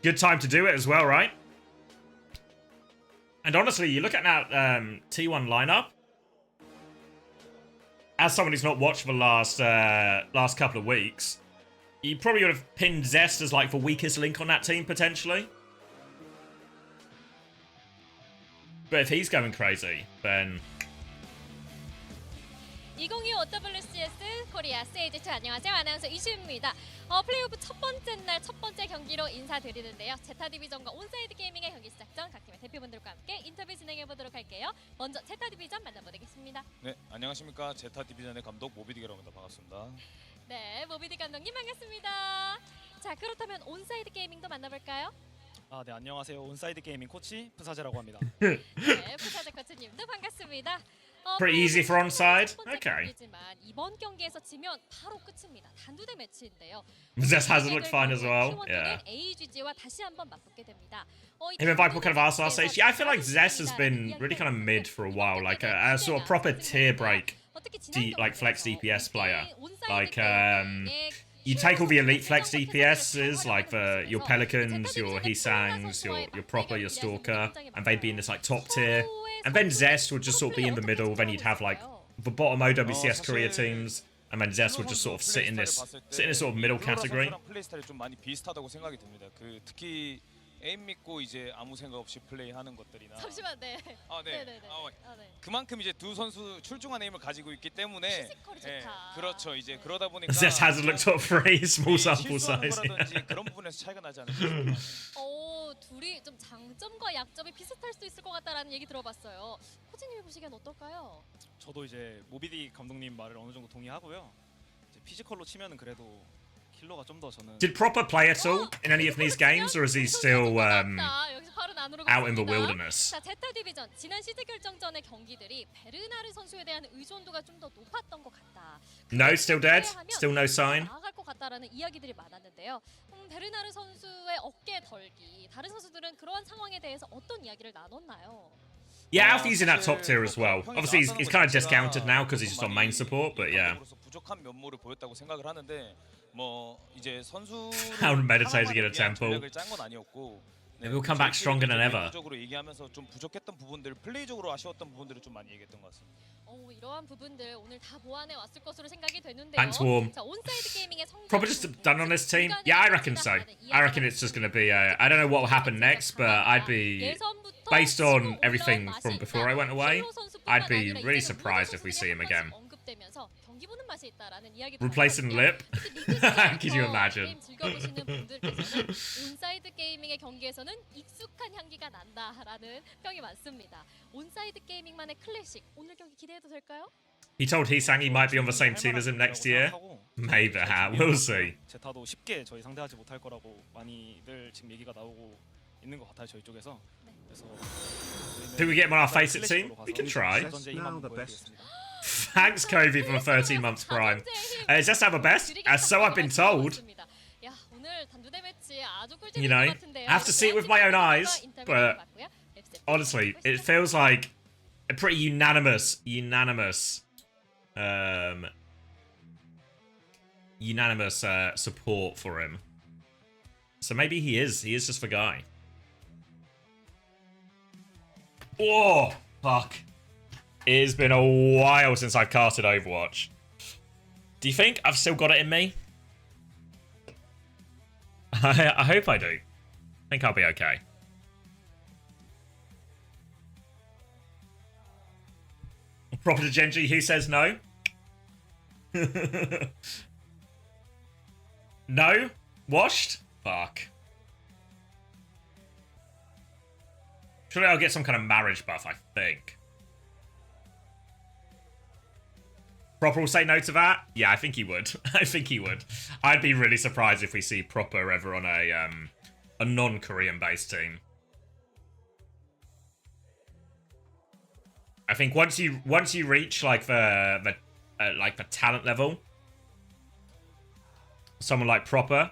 Good time to do it as well, right? And honestly, you look at that T1 lineup. As someone who's not watched the last couple of weeks, you probably would have pinned Zest as like the weakest link on that team, potentially. But if he's going crazy, then... 2025 OWCS 코리아 스테이지 2 안녕하세요. 아나운서 이시우입니다. 플레이오프 첫 번째 날 첫 번째 경기로 인사드리는데요. 제타 디비전과 온사이드 게이밍의 경기 시작 전 각 팀의 대표분들과 함께 인터뷰 진행해 보도록 할게요. 먼저 제타 디비전 만나보겠습니다. 네, 안녕하십니까. 제타 디비전의 감독 모비디게로입니다. 반갑습니다. 네, 모비디 감독님 반갑습니다. 자, 그렇다면 온사이드 게이밍도 만나볼까요? 아, 네, 안녕하세요. 온사이드 게이밍 코치 푸사제라고 합니다. 네, 푸사제 코치님도 반갑습니다. Pretty easy for onside. Okay. 이번 경기에서 지면 바로 끝입니다. 단두대 매치인데요. Zest hasn't looked fine as well. Yeah. AGG와 다시 한번 맞붙게 됩니다. Him and Viper kind of asked last stage. Yeah, I feel like Zest has been really kind of mid for a while. Like a sort of proper tier break, like flex DPS player. Like you take all the elite flex DPSs, like your Pelicans, your Hesangs, your Proper, your Stalker, and they'd be in this like top tier. And then Zest would just sort of be in the middle. Then you'd have like the bottom OWCS Korea teams, and then Zest would just sort of sit in this sort of middle category. 플레이 스타일이 좀 많이 비슷하다고 생각이 듭니다. 그 특히 에임 믿고 이제 아무 생각 없이 플레이하는 것들이나. 잠시만, 네. 아, 네. 네. 그만큼 이제 두 선수 출중한 에임을 가지고 있기 때문에. 네, 그렇죠. 이제 그러다 보니까. Zest hasn't looked top 3, small sample size. 그런 부분에서 차이가 나지 않을까 싶습니다. 둘이 좀 장점과 약점이 비슷할 수도 있을 것 같다라는 얘기 들어봤어요. 코치님이 보시기엔 어떨까요? 저도 이제 모비디 감독님 말을 어느 정도 동의하고요. 이제 피지컬로 치면은 그래도 킬러가 좀 더 저는. Did Proper play at all in any of these games, or is he still out in the wilderness? 자, 제타 디비전 지난 시드 결정전의 경기들이 베르나르 선수에 대한 의존도가 좀 더 높았던 것 같다. No, still dead. Still no sign. 나아갈 것 같다라는 이야기들이 많았는데요. 베르나르 선수의 어깨 덜기. 다른 선수들은 그러한 상황에 대해서 어떤 이야기를 나눴나요? Yeah, Alfie's in that top tier as well. Obviously, he's kind of discounted now because he's just on main support, but yeah. 부족한 면모를 보였다고 생각을 하는데 뭐 이제 선수 Found meditating in a temple. 짠건 아니었고. Maybe we'll come back stronger than ever. 적으로 얘기하면서 좀 부족했던 부분들, 플레이적으로 아쉬웠던 부분들을 좀 많이 얘기했던 것 같습니다. 이러한 부분들 오늘 다 보완해 왔을 것으로 생각이 되는데요. Thanks, Warm. 자, 온사이드 게이밍의 성적 Probably just done on this team. Yeah, I reckon so. I reckon it's just going to be. I don't know what will happen next, but I'd be, based on everything from before I went away, I'd be really surprised if we see him again. Replacing Lip? Could you imagine? 온사이드 게이밍의 경기에서는 익숙한 향기가 난다라는 평이 많습니다. 온사이드 게이밍만의 클래식 오늘 경기 기대해도 될까요? He told Heesang he might be on the same team as him next year. Maybe, we'll see. 제타도 쉽게 저희 상대하지 못할 거라고 많이들 지금 얘기가 나오고 있는 것 같아요 저희 쪽에서. 그래서 Do we get him on our face-it team? We can try. Thanks, Kobe, for 13 months prime. Just have a best, so I've been told. 야, 오늘 단두대 매치 아주 You know, I have to see it with my own eyes, but honestly, it feels like a pretty unanimous support for him. So maybe he is just the guy. Oh, fuck. It has been a while since I've casted Overwatch. Do you think I've still got it in me? I hope I do. I think I'll be okay. Proper to Genji, who says no? No? Washed? Fuck. Surely I'll get some kind of marriage buff, I think. Proper will say no to that? Yeah, I think he would. I think he would. I'd be really surprised if we see Proper ever on a non-Korean based team. I think once you reach like the talent level, someone like Proper,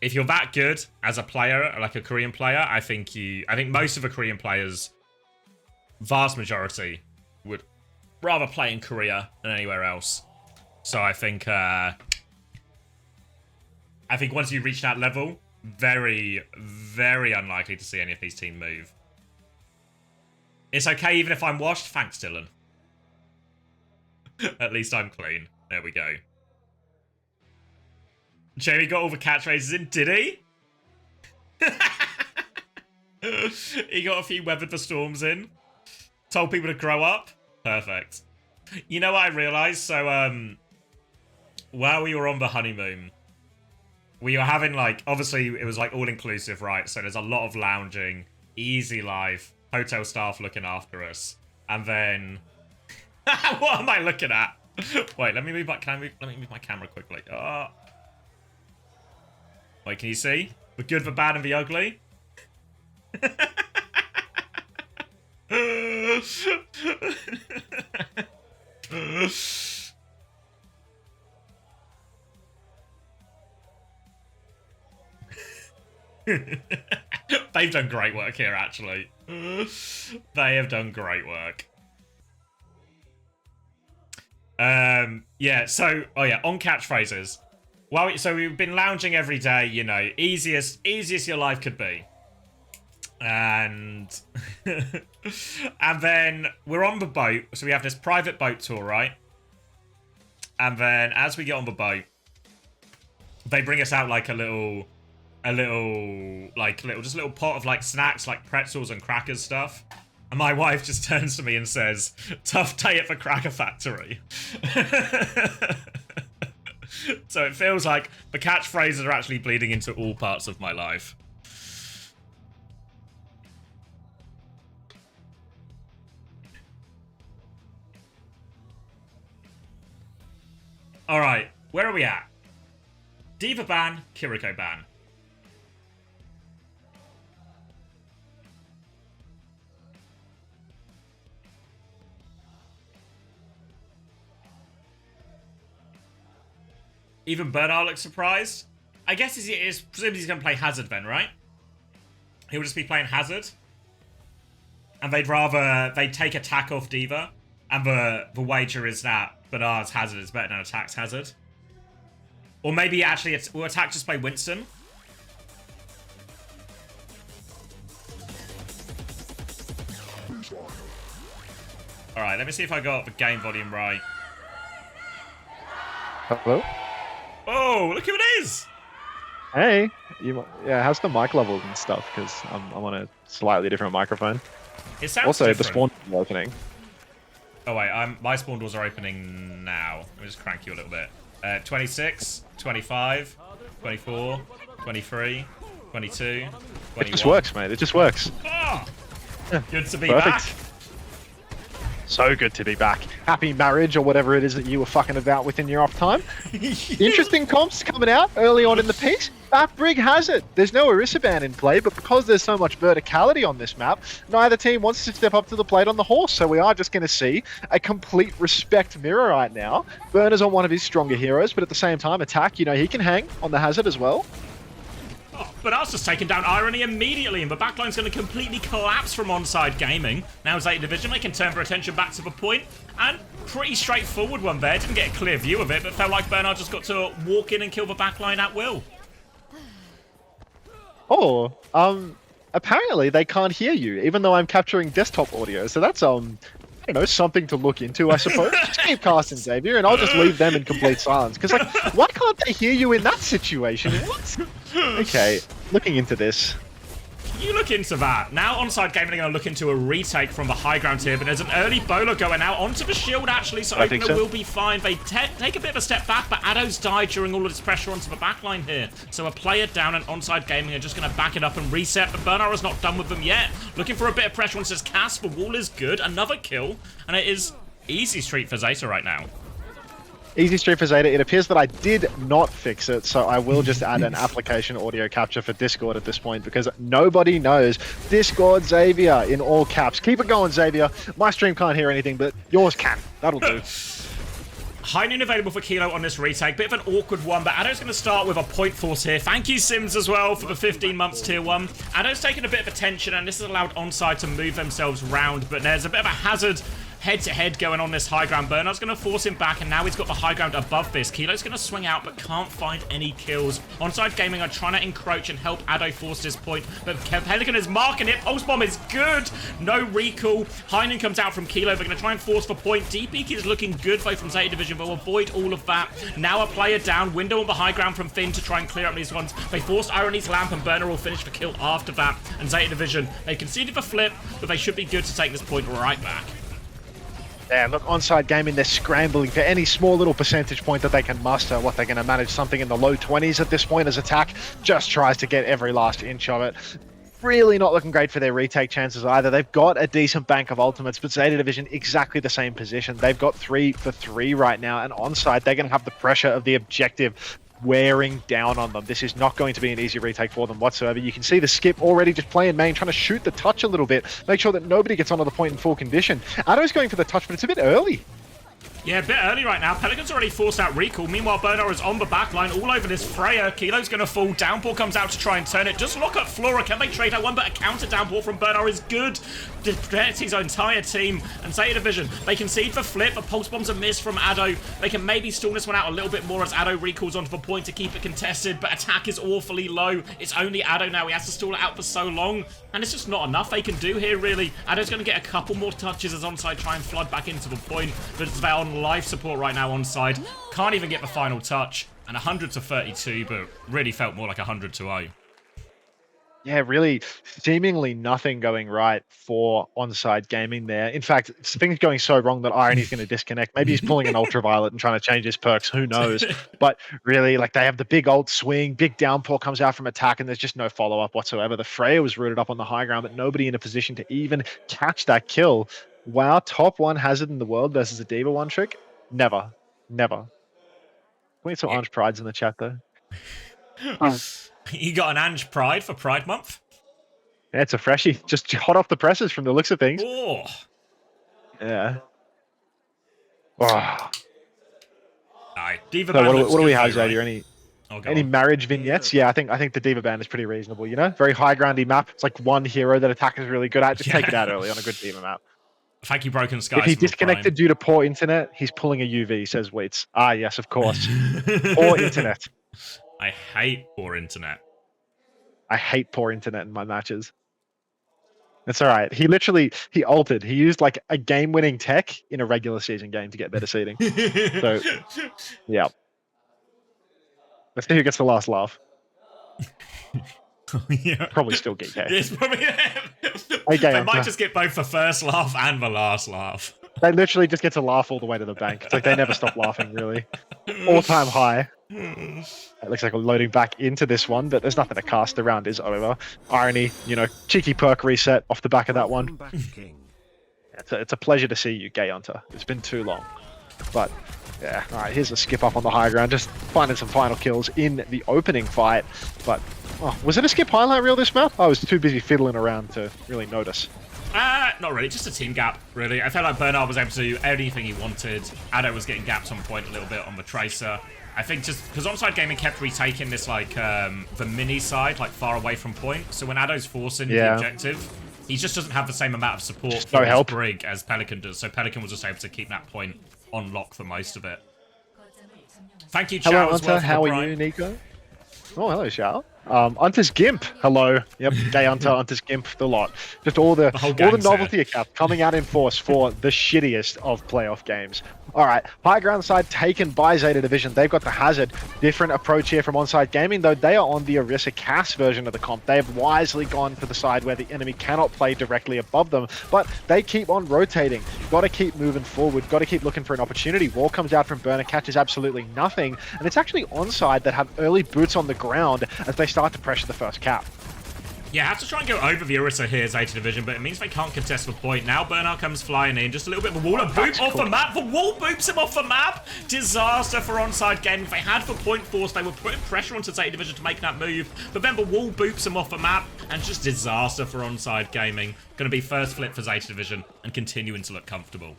if you're that good as a player, like a Korean player, I think most of the Korean players, vast majority, would rather play in Korea than anywhere else. So I think once you reach that level, very, very unlikely to see any of these teams move. It's okay even if I'm washed. Thanks, Dylan. At least I'm clean. There we go. Jamie got all the catchphrases in, did he? He got a few Weathered the Storms in. Told people to grow up. Perfect. You know what I realised? So, while we were on the honeymoon, we were having, like, obviously, it was, like, all-inclusive, right? So there's a lot of lounging, easy life, hotel staff looking after us. And then... what am I looking at? Wait, let me move my camera quickly. Oh. Wait, can you see? The good, the bad, and the ugly? They've done great work here, actually. They have done great work. Yeah, so, oh yeah, on catchphrases. Well, so we've been lounging every day, you know, easiest your life could be. And and then we're on the boat, so we have this private boat tour, right? And then as we get on the boat, they bring us out like a little pot of like snacks, like pretzels and crackers stuff. And my wife just turns to me and says, "Tough day at the cracker factory." So it feels like the catchphrases are actually bleeding into all parts of my life. Alright, where are we at? Diva ban, Kiriko ban. Even Bernard looks surprised. I guess presumably he's going to play Hazard then, right? He'll just be playing Hazard. And they'd take attack off Diva. And the wager is that Bernard's Hazard is better than attack's Hazard. Or maybe actually will attack just play Winston. Alright, let me see if I got the game volume right. Hello? Oh, look who it is! Hey, yeah, how's the mic levels and stuff? Because I'm on a slightly different microphone. It sounds also, different. the spawn is opening. Oh wait, my spawn doors are opening now. Let me just crank you a little bit. 26, 25, 24, 23, 22, 21. It just works, mate. It just works. Oh, good to be Perfect. back. So good to be back. Happy marriage or whatever it is that you were fucking about with in your off time. Interesting comps coming out early on in the piece. Brig has it. There's no Orisa ban in play, but because there's so much verticality on this map, neither team wants to step up to the plate on the horse, so we are just going to see a complete respect mirror right now. Burner's on one of his stronger heroes, but at the same time, Attack, you know, he can hang on the Hazard as well. Oh, but that's just taken down Irony immediately, and the backline's going to completely collapse from Onside Gaming. Now Zeta Division, they can turn their attention back to the point, and pretty straightforward one there. Didn't get a clear view of it, but felt like Bernard just got to walk in and kill the backline at will. Oh, apparently they can't hear you, even though I'm capturing desktop audio. So that's, I don't know, something to look into, I suppose. Just keep casting, Xavier, and I'll just leave them in complete silence. Because, like, why can't they hear you in that situation? What? Okay, looking into this. You look into that. Now Onside Gaming are going to look into a retake from the high ground here, but there's an early bowler going out onto the shield, actually, so Opener will be fine. They take a bit of a step back, but Addo's died during all of this pressure onto the backline here. So a player down and Onside Gaming are just going to back it up and reset, but Bernard is not done with them yet. Looking for a bit of pressure once this cast. The wall is good. Another kill, and it is easy street for Zeta right now. Easy stream for Zeta. It appears that I did not fix it, so I will just add an application audio capture for Discord at this point because nobody knows. Discord Xavier in all caps. Keep it going, Xavier. My stream can't hear anything, but yours can. That'll do. High noon available for Kilo on this retake. Bit of an awkward one, but Addo's going to start with a point force here. Thank you, Sims, as well, for the 15 months tier 1. Addo's taken a bit of attention, and this has allowed Onside to move themselves round, but there's a bit of a hazard head-to-head going on this high ground. Bernard's going to force him back, and now he's got the high ground above this. Kilo's going to swing out, but can't find any kills. Onside Gaming are trying to encroach and help Addo force this point, but Pelican is marking it. Pulse Bomb is good. No recall. Heinen comes out from Kilo. They're going to try and force the point. DP is looking good, though, from Zeta Division, but will avoid all of that. Now a player down. Window on the high ground from Finn to try and clear up these ones. They forced Irony's lamp, and Burner will finish the kill after that. And Zeta Division, they conceded the flip, but they should be good to take this point right back. Yeah, look, Onside Gaming, they're scrambling for any small little percentage point that they can muster. What, they're going to manage something in the low 20s at this point as attack just tries to get every last inch of it. Really not looking great for their retake chances either. They've got a decent bank of ultimates, but Zeta Division exactly the same position. They've got 3 for 3 right now, and Onside, they're going to have the pressure of the objective wearing down on them. This is not going to be an easy retake for them whatsoever. You can see the skip already just playing main, trying to shoot the touch a little bit, make sure that nobody gets onto the point in full condition. Addo's going for the touch, but it's a bit early. Yeah, a bit early right now. Pelican's already forced out recall. Meanwhile, Bernard is on the backline, all over this Freya. Kilo's going to fall. Downpour comes out to try and turn it. Just look at Flora. Can they trade that one? But a counter downpour from Bernard is good. Protects his entire team. And Zeta Division, they concede for flip. But Pulse Bomb's a miss from Addo. They can maybe stall this one out a little bit more as Addo recalls onto the point to keep it contested. But attack is awfully low. It's only Addo now. He has to stall it out for so long. And it's just not enough they can do here, really. Addo's going to get a couple more touches as Onside try and flood back into the point. But they're on life support right now Onside. Can't even get the final touch. And 100 to 32, but really felt more like 100 to 0. Yeah, really seemingly nothing going right for Onside Gaming there. In fact, things going so wrong that Irony's going to disconnect. Maybe he's pulling an ultraviolet and trying to change his perks. Who knows? But really, like, they have the big ult swing, big downpour comes out from attack, and there's just no follow-up whatsoever. The Freya was rooted up on the high ground, but nobody in a position to even catch that kill. Wow, top 1 hazard in the world versus a D.Va one trick? Never. Never. We need some Orange Prides in the chat, though. You got an Ange Pride for Pride Month? Yeah, it's a freshie. Just hot off the presses from the looks of things. Oh. Yeah. Oh. Alright, D.Va So band what do we have, right? Xavier? Any marriage vignettes? Yeah, I think the D.Va band is pretty reasonable, you know? Very high groundy map. It's like one hero that attack is really good at. Just take it out early on a good D.Va map. Thank you, Broken Skies. If he disconnected due to poor internet, he's pulling a UV, says Weets. Ah, yes, of course. Poor internet. I hate poor internet. I hate poor internet in my matches. It's all right. He ulted. He used like a game-winning tech in a regular season game to get better seeding. So, yeah. Let's see who gets the last laugh. Yeah. Probably still GK. It's probably They might just get both the first laugh and the last laugh. They literally just get to laugh all the way to the bank. It's like they never stop laughing, really. All-time high. It looks like we're loading back into this one, but there's nothing to cast. The round is over. Irony, you know, cheeky perk reset off the back of that one. It's a pleasure to see you, Gay Hunter. It's been too long. But, yeah. All right, here's a skip up on the high ground. Just finding some final kills in the opening fight. But, oh, was it a skip highlight reel this map? I was too busy fiddling around to really notice. Not really, just a team gap, really. I felt like Bernard was able to do anything he wanted. Addo was getting gapped on point a little bit on the Tracer. I think just because Onside Gaming kept retaking this, like, the mini side, like, far away from point. So when Addo's forcing the objective, he just doesn't have the same amount of support for his Brig as Pelican does. So Pelican was just able to keep that point on lock for most of it. Thank you, Chow, hello, as well. Hunter. How are you, Nico? Oh, hello, Chow. Hunter's Gimp. Hello. Yep, Gay Hunter, Hunter's Gimp, the lot. Just all the novelty accounts coming out in force for the shittiest of playoff games. All right, high ground side taken by Zeta Division. They've got the Hazard. Different approach here from Onside Gaming, though they are on the Orisa Cass version of the comp. They have wisely gone for the side where the enemy cannot play directly above them, but they keep on rotating. Got to keep moving forward. Got to keep looking for an opportunity. Wall comes out from Burner, catches absolutely nothing, and it's actually Onside that have early boots on the ground as they start to pressure the first cap. Yeah, have to try and go over the Orisa here, Zeta Division, but it means they can't contest the point. Now Bernard comes flying in, just a little bit of a wall, a boop off the map. The wall boops him off the map. Disaster for Onside Gaming. If they had the point force, they were putting pressure onto Zeta Division to make that move, but then the wall boops him off the map, and just disaster for Onside Gaming. Going to be first flip for Zeta Division, and continuing to look comfortable.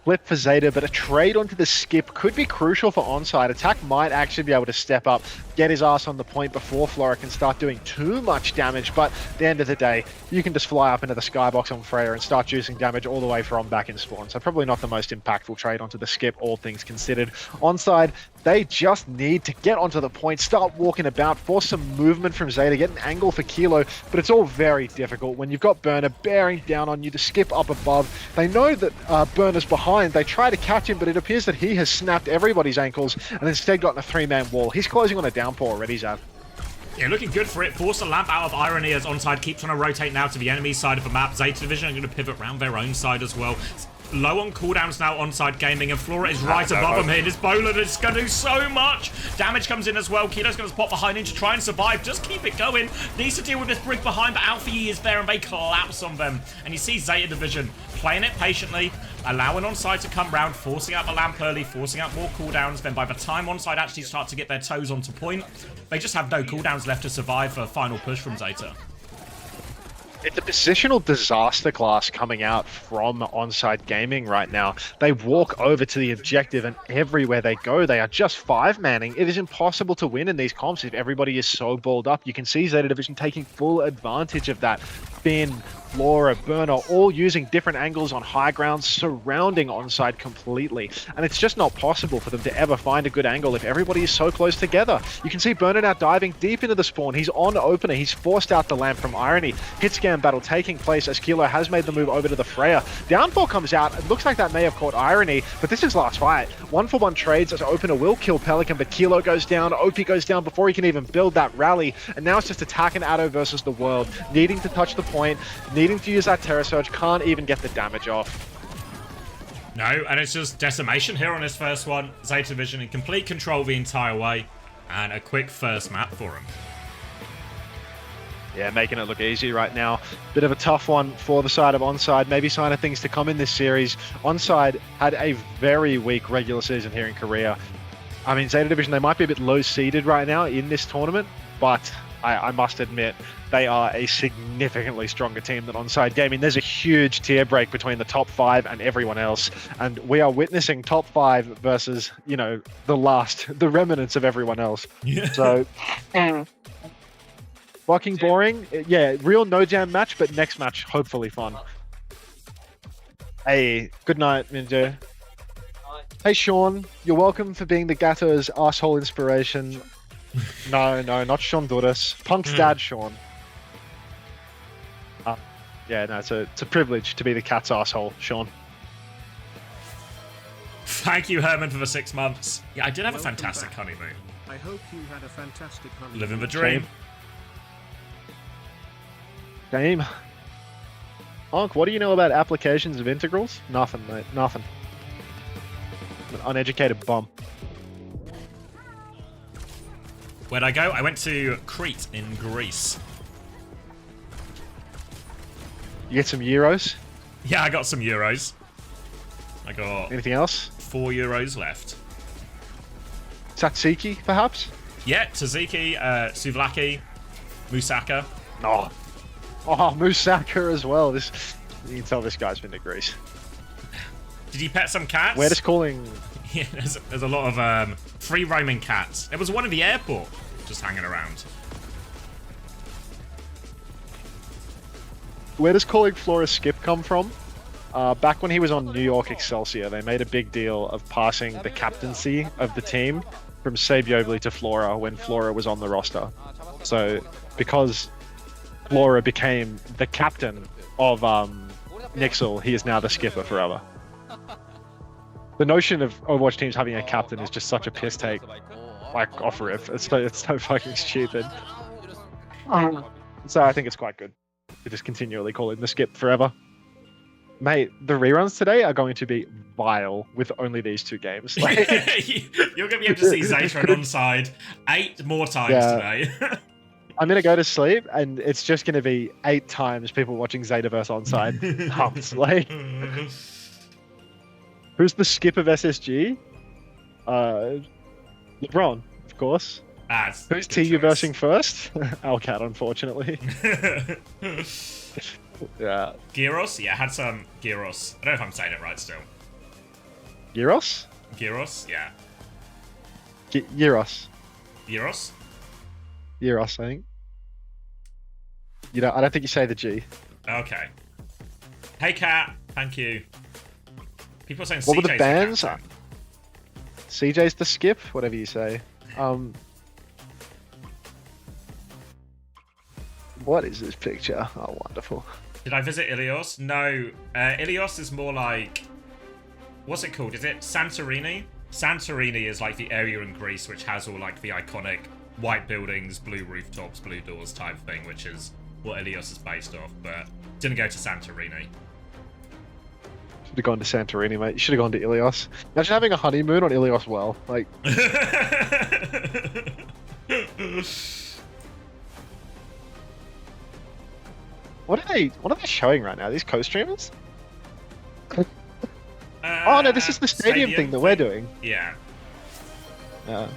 Flip for Zeta, but a trade onto the skip could be crucial for Onside. Attack might actually be able to step up, get his ass on the point before Flora can start doing too much damage, but at the end of the day, you can just fly up into the skybox on Freya and start juicing damage all the way from back in spawn. So probably not the most impactful trade onto the skip, all things considered. Onside, they just need to get onto the point, start walking about, force some movement from Zeta, get an angle for Kilo, but it's all very difficult when you've got Burner bearing down on you to skip up above. They know that Burner's behind. They try to catch him, but it appears that he has snapped everybody's ankles and instead gotten a three-man wall. He's closing on a downpour already, Zav. Yeah, looking good for it. Force a lamp out of Irony as Onside keeps trying to rotate now to the enemy side of the map. Zeta Division are going to pivot around their own side as well. Low on cooldowns now, Onside Gaming, and Flora is right above him here. This Bowler is going to do so much. Damage comes in as well. Kilo's going to pop behind him to try and survive. Just keep it going. Needs to deal with this Brig behind, but Alfie is there and they collapse on them. And you see Zeta Division playing it patiently, allowing Onside to come round, forcing out the lamp early, forcing out more cooldowns. Then by the time Onside actually start to get their toes onto point, they just have no cooldowns left to survive for a final push from Zeta. It's a positional disaster class coming out from Onside Gaming right now. They walk over to the objective and everywhere they go, they are just five-manning. It is impossible to win in these comps if everybody is so balled up. You can see Zeta Division taking full advantage of that. Finn, Flora, Burner, all using different angles on high ground, surrounding Onside completely. And it's just not possible for them to ever find a good angle if everybody is so close together. You can see Burner now diving deep into the spawn. He's on opener. He's forced out the lamp from Irony. Hit scan battle taking place as Kilo has made the move over to the Freya. Downfall comes out. It looks like that may have caught Irony, but this is last fight. 1-for-1 trades as opener will kill Pelican, but Kilo goes down. OP goes down before he can even build that rally. And now it's just attack and Addo versus the world. Needing to touch the point, needing to use that Terror Surge, can't even get the damage off. No, and it's just decimation here on this first one. Zeta Division in complete control the entire way, and a quick first map for him. Yeah, making it look easy right now. Bit of a tough one for the side of Onside. Maybe sign of things to come in this series. Onside had a very weak regular season here in Korea. I mean, Zeta Division, they might be a bit low-seeded right now in this tournament, but I must admit, they are a significantly stronger team than Onside Gaming. There's a huge tier break between the top 5 and everyone else, and we are witnessing top 5 versus, you know, the remnants of everyone else. Yeah. So, fucking boring. Yeah, real no-jam match, but next match, hopefully fun. Hey, good night, Minjo. Hey, Sean, you're welcome for being the Gatto's asshole inspiration. No, not Sean Duras. Punk's dad, Sean. Yeah, no, it's a privilege to be the cat's asshole, Sean. Thank you, Herman, for the 6 months. Yeah, I did have a fantastic honeymoon. I hope you had a fantastic honeymoon. Living the dream. Game. Onk, what do you know about applications of integrals? Nothing, mate. Nothing. I'm an uneducated bum. Where'd I go? I went to Crete in Greece. You get some euros? Yeah, I got some euros. I got... Anything else? 4 euros left. Tzatziki, perhaps? Yeah, tzatziki, souvlaki, moussaka. Oh, moussaka as well. You can tell this guy's been to Greece. Did you pet some cats? We're just calling... Yeah, there's a lot of free roaming cats. There was one in the airport just hanging around. Where does calling Flora Skip come from? Back when he was on New York Excelsior, they made a big deal of passing the captaincy of the team from Sabiobli to Flora when Flora was on the roster. So, because Flora became the captain of Nixel, he is now the skipper forever. The notion of Overwatch teams having a captain is just such a piss take. Like, off riff. It's so fucking stupid. So I think it's quite good to just continually call him the skip forever. Mate, the reruns today are going to be vile with only these 2 games. Like, you're going to be able to see Zeta and Onside 8 more times today. I'm going to go to sleep, and it's just going to be 8 times people watching Zeta versus Onside. Humps, like... Who's the skip of SSG? LeBron, of course. Who's TU versing first? Alcat, unfortunately. Yeah. Gyros? Yeah, I had some Gyros. I don't know if I'm saying it right still. Gyros? Gyros? Yeah. Gyros. Gyros? Gyros, I think. I don't think you say the G. Okay. Hey, Cat. Thank you. People are saying what CJ's were the bands? captain. CJ's the skip, whatever you say. What is this picture? Oh, wonderful. Did I visit Ilios? No. Ilios is more like... What's it called? Is it Santorini? Santorini is like the area in Greece which has all like the iconic white buildings, blue rooftops, blue doors type thing, which is what Ilios is based off, but didn't go to Santorini. Should have gone to Santorini, mate. You should have gone to Ilios. Imagine having a honeymoon on Ilios Well. Like... What are they showing right now? These co-streamers? Oh no, this is the stadium thing that we're doing. Yeah. We're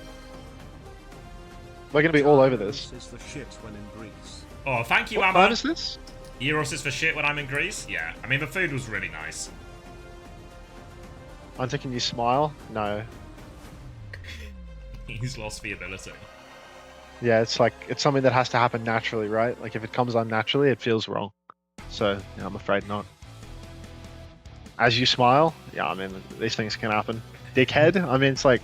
gonna be all over this. Is the shit when in Greece. Oh, thank you, What Amma. time is this? Euros is for shit when I'm in Greece? Yeah. I mean, the food was really nice. Hunter, can you smile? No. He's lost the ability. Yeah, it's like, it's something that has to happen naturally, right? Like, if it comes unnaturally, it feels wrong. So, yeah, I'm afraid not. As you smile, yeah, I mean, these things can happen. Dickhead, I mean, it's like,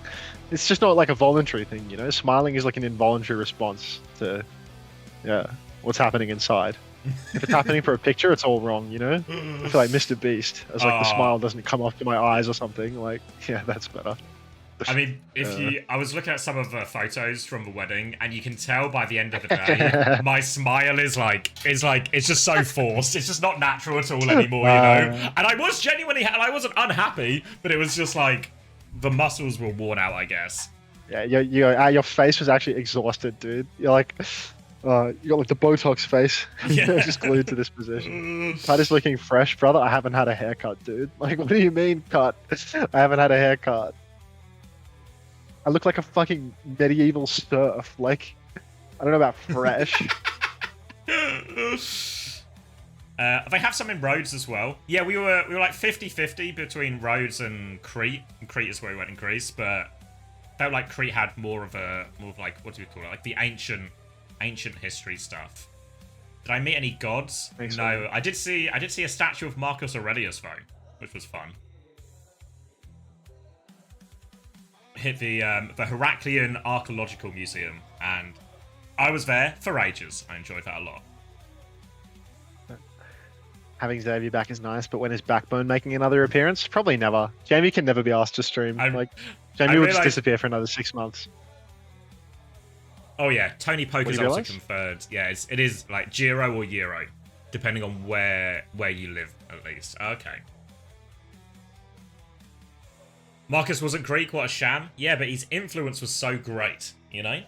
it's just not like a voluntary thing, you know? Smiling is like an involuntary response to, yeah, what's happening inside. If it's happening for a picture, it's all wrong, you know? I feel like Mr. Beast, as like the smile doesn't come up to my eyes or something, like, yeah, that's better. I mean, I was looking at some of the photos from the wedding, and you can tell by the end of the day, my smile is it's just so forced. It's just not natural at all anymore, you know? And I was genuinely, I wasn't unhappy, but it was just like, the muscles were worn out, I guess. Yeah, your face was actually exhausted, dude. You're like, you got like the Botox face. Yeah. You're just glued to this position. Cut is looking fresh, brother. I haven't had a haircut, dude. Like, what do you mean, cut? I haven't had a haircut. I look like a fucking medieval serf. Like, I don't know about fresh. They have some in Rhodes as well. Yeah, we were like 50-50 between Rhodes and Crete. And Crete is where we went in Greece, but felt like Crete had more of like, what do you call it? Like the ancient history stuff. Did I meet any gods? No, I did see a statue of Marcus Aurelius though, which was fun. Hit the Heraclean Archaeological Museum, and I was there for ages. I enjoyed that a lot. Having Xavier back is nice, but when is Backbone making another appearance? Probably never. Jamie can never be asked to stream. Jamie will just disappear for another 6 months. Oh yeah, Tony Poke is also realize? confirmed. Yeah, it is like Giro or Euro, depending on where you live at least. Okay. Marcus wasn't Greek, what a sham. Yeah, but his influence was so great, you know?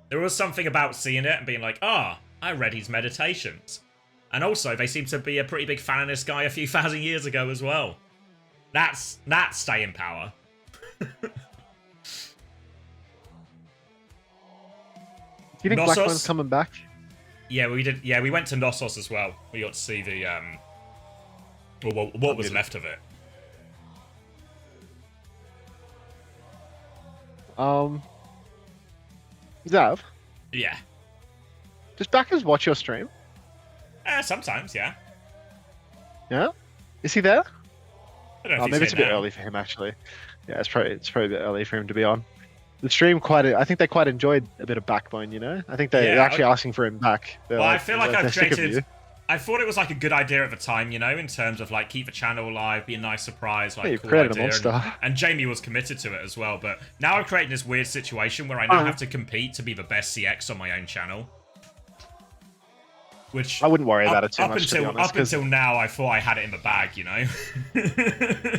There was something about seeing it and being like, I read his meditations. And also, they seem to be a pretty big fan of this guy a few thousand years ago as well. That's staying power. Do you think Knossos? Blackbone's coming back? Yeah, we did. Yeah, we went to Knossos as well. We got to see the what was left of it. Zav, Yeah. does backers watch your stream? Sometimes, yeah. Yeah? Is he there? I don't know Oh, if maybe he's it's a here bit now. early for him actually. Yeah, it's probably a bit early for him to be on. The stream I think they quite enjoyed a bit of backbone, you know? I think they're actually asking for him back. They're Well, I feel like they're I've sick of created. you. I thought it was like a good idea at the time, you know, in terms of like keep the channel alive, be a nice surprise, like Yeah, you cool created a idea. monster. And Jamie was committed to it as well. But now I've created this weird situation where I now have to compete to be the best CX on my own channel. Which I wouldn't worry about it too much, to be honest. Up until now, I thought I had it in the bag, you know.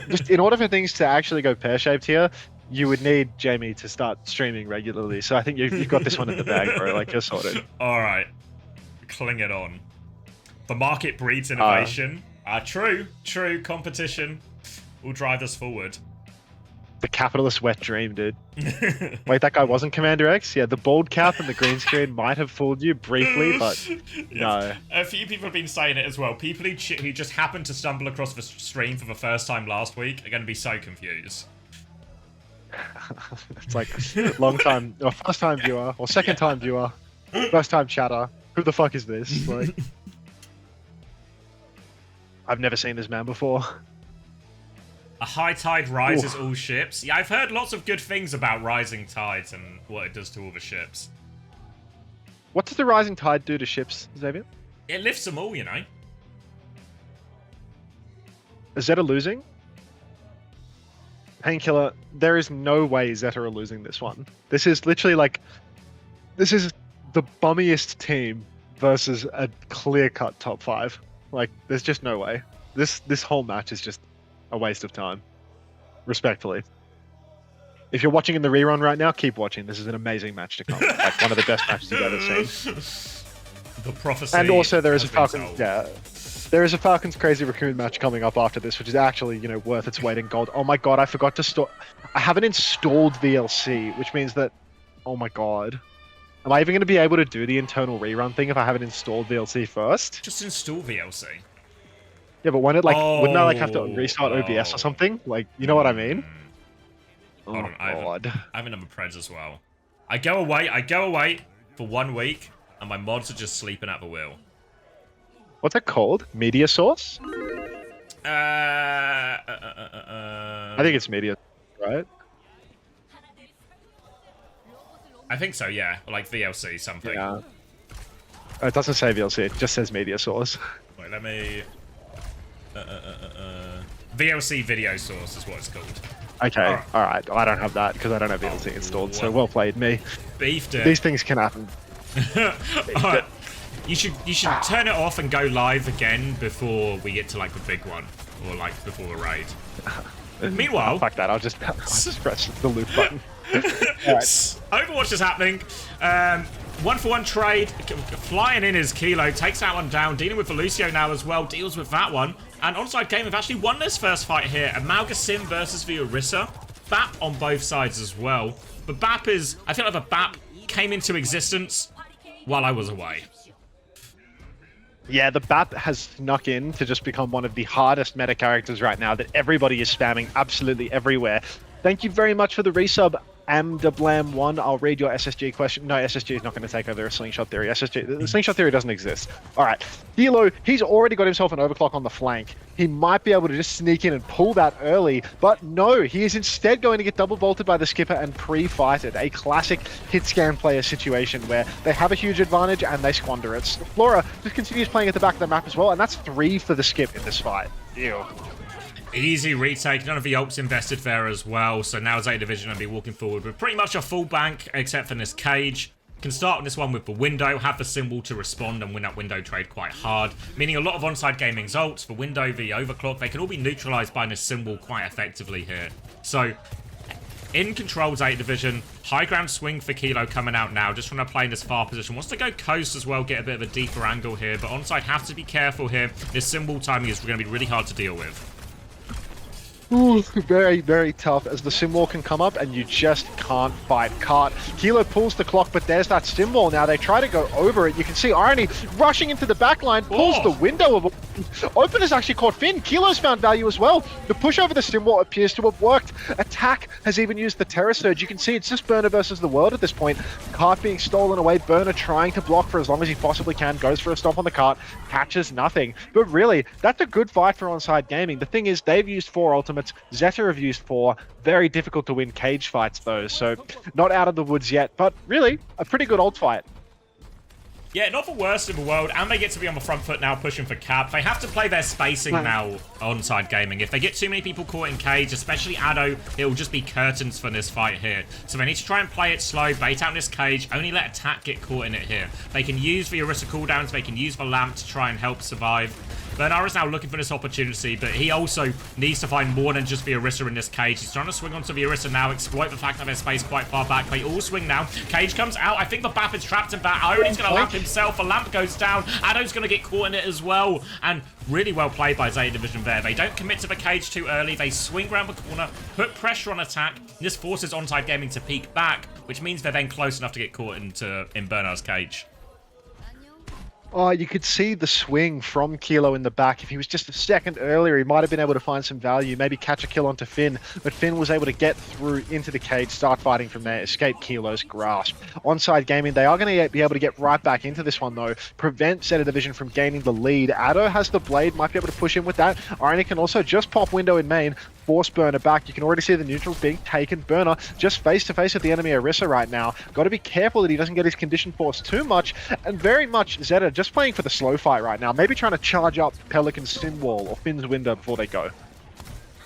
Just in order for things to actually go pear-shaped here, you would need Jamie to start streaming regularly. So I think you've got this one in the bag, bro. Like, you're sorted. All right, cling it on. The market breeds innovation. True. Competition will drive us forward. The capitalist wet dream, dude. Wait, that guy wasn't CommanderX? Yeah, the bald cap and the green screen might have fooled you briefly, but no. A few people have been saying it as well. People who just happened to stumble across the stream for the first time last week are going to be so confused. It's like long time, or first time viewer, or second time viewer, first time chatter. Who the fuck is this? Like, I've never seen this man before. A high tide rises all ships. Yeah, I've heard lots of good things about rising tides and what it does to all the ships. What does the rising tide do to ships, Xavier? It lifts them all, you know. Is Zeta losing? Painkiller, there is no way Zeta are losing this one. This is literally like... This is the bummiest team versus a clear-cut top 5. Like, there's just no way. This whole match is just a waste of time. Respectfully. If you're watching in the rerun right now, keep watching. This is an amazing match to come. Like, one of the best matches you've ever seen. The prophecy. And also there is a has been Falcons... told. Yeah. There is a Falcons Crazy Raccoon match coming up after this, which is actually, you know, worth its weight in gold. Oh my god, I forgot to store... I haven't installed VLC, which means that... Oh my god. Am I even going to be able to do the internal rerun thing if I haven't installed VLC first? Just install VLC. Yeah, but when it, like, wouldn't I, like, have to restart OBS or something? Like, you know what I mean? Hold on, God. I have a number of preds as well. I go away for 1 week, and my mods are just sleeping at the wheel. What's it called? Media source? I think it's media, right? I think so, yeah. Like VLC something. Yeah. It doesn't say VLC, it just says media source. Wait, let me... VLC video source is what it's called. Okay, alright. I don't have that because I don't have VLC installed, so well played me. Beefed it. These things can happen. Alright. You should turn it off and go live again before we get to like the big one. Or like before the raid. Meanwhile... Fuck that, I'll just press the loop button. Overwatch is happening. 1-for-1 trade. Flying in is Kilo. Takes that one down. Dealing with Lucio now as well. Deals with that one. And Onside Game have actually won this first fight here. Amalgasim versus the Orisa. BAP on both sides as well. But BAP is... I feel like the BAP came into existence while I was away. Yeah, the BAP has snuck in to just become one of the hardest meta characters right now that everybody is spamming absolutely everywhere. Thank you very much for the resub, Amdablam1. I'll read your SSG question. No, SSG is not going to take over a Slingshot Theory. The Slingshot Theory doesn't exist. Alright, Hilo, he's already got himself an overclock on the flank. He might be able to just sneak in and pull that early, but no, he is instead going to get double bolted by the skipper and pre-fight it. A classic hit scan player situation where they have a huge advantage and they squander it. Flora just continues playing at the back of the map as well, and that's 3 for the skip in this fight. Ew. Easy retake, none of the ults invested there as well, so now Zeta Division will be walking forward with pretty much a full bank, except for this cage. Can start on this one with the window, have the symbol to respond and win that window trade quite hard, meaning a lot of Onside Gaming's ults, the window, the overclock, they can all be neutralized by this symbol quite effectively here. So, in control Zeta Division, high ground swing for Kilo coming out now, just trying to play in this far position. Wants to go coast as well, get a bit of a deeper angle here, but Onside have to be careful here. This symbol timing is going to be really hard to deal with. Ooh, very, very tough as the Simwall can come up and you just can't fight Cart. Kilo pulls the clock, but there's that Simwall now. They try to go over it. You can see Irony rushing into the backline, pulls the window of Open has actually caught Finn. Kilo's found value as well. The push over the Simwall appears to have worked. Attack has even used the Terror Surge. You can see it's just Burner versus the world at this point. Cart being stolen away. Burner trying to block for as long as he possibly can. Goes for a stomp on the Cart. Catches nothing. But really, that's a good fight for Onside Gaming. The thing is, they've used 4 ultimates. Zeta have used 4. Very difficult to win cage fights though. So not out of the woods yet. But really, a pretty good ult fight. Yeah, not the worst in the world, and they get to be on the front foot now pushing for cap. They have to play their spacing now, Onside Gaming. If they get too many people caught in cage, especially Addo, it will just be curtains for this fight here. So they need to try and play it slow, bait out this cage, only let attack get caught in it here. They can use the Orisa cooldowns, they can use the lamp to try and help survive. Bernard is now looking for this opportunity, but he also needs to find more than just the Orisa in this cage. He's trying to swing onto the Orisa now, exploit the fact that their space quite far back. They all swing now. Cage comes out. I think the Bap is trapped in back. Irony's going to lamp himself. The lamp goes down. Addo's going to get caught in it as well. And really well played by Zeta Division there. They don't commit to the cage too early. They swing around the corner, put pressure on attack. This forces Onside Gaming to peek back, which means they're then close enough to get caught in Bernard's cage. Oh, you could see the swing from Kilo in the back. If he was just a second earlier, he might have been able to find some value, maybe catch a kill onto Finn, but Finn was able to get through into the cage, start fighting from there, escape Kilo's grasp. Onside Gaming, they are going to be able to get right back into this one though, prevent Zeta Division from gaining the lead. Addo has the blade, might be able to push in with that. Irony can also just pop window in main, force Burner back. You can already see the neutrals being taken. Burner just face-to-face with the enemy Orisa right now. Got to be careful that he doesn't get his condition force too much, and very much Zeta just playing for the slow fight right now. Maybe trying to charge up Pelican's Sin Wall or Finn's window before they go.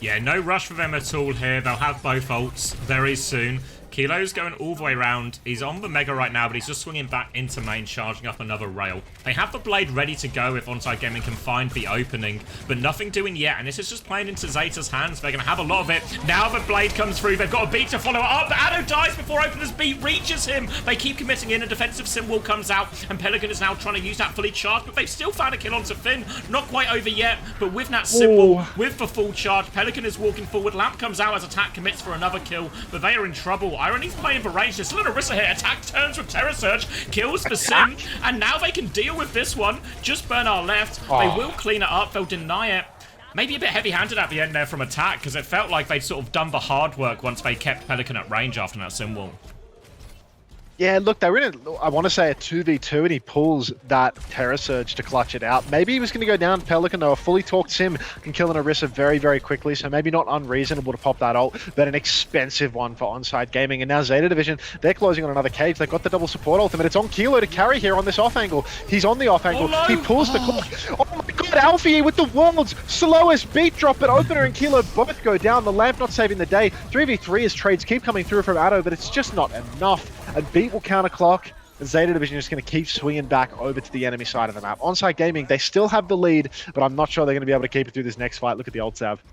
Yeah, no rush for them at all here. They'll have both ults very soon. Kilo's going all the way around. He's on the Mega right now, but he's just swinging back into main, charging up another rail. They have the blade ready to go if Onside Gaming can find the opening, but nothing doing yet, and this is just playing into Zeta's hands. They're going to have a lot of it. Now the blade comes through. They've got a beat to follow it up. Addo dies before Opener's beat reaches him. They keep committing in. A defensive Simwall comes out, and Pelican is now trying to use that fully charged, but they've still found a kill onto Finn. Not quite over yet, but with that Simwall, with the full charge, Pelican is walking forward. Lamp comes out as attack commits for another kill, but they are in trouble. Irony's playing for range. There's still an Orisa here. Attack turns with Terror Surge, kills the Sim, and now they can deal with this one. Just Bernard left. They will clean it up. They'll deny it. Maybe a bit heavy-handed at the end there from attack, because it felt like they'd sort of done the hard work once they kept Pelican at range after that Sim wall. Yeah, look, they were in, I want to say, a 2v2, and he pulls that Terror Surge to clutch it out. Maybe he was going to go down Pelican, though. A fully talked Sim can kill an Orisa very, very quickly, so maybe not unreasonable to pop that ult, but an expensive one for Onside Gaming. And now Zeta Division, they're closing on another cage. They've got the double support ultimate. It's on Kilo to carry here on this off angle. He's on the off angle. Oh, no. He pulls the clock. Oh my god, Alfie with the world's slowest beat drop, but Opener and Kilo both go down. The lamp not saving the day. 3v3 as trades keep coming through from Addo, but it's just not enough. A beat will counterclock. And Zeta Division is going to keep swinging back over to the enemy side of the map. Onside Gaming, they still have the lead, but I'm not sure they're going to be able to keep it through this next fight. Look at the ults have.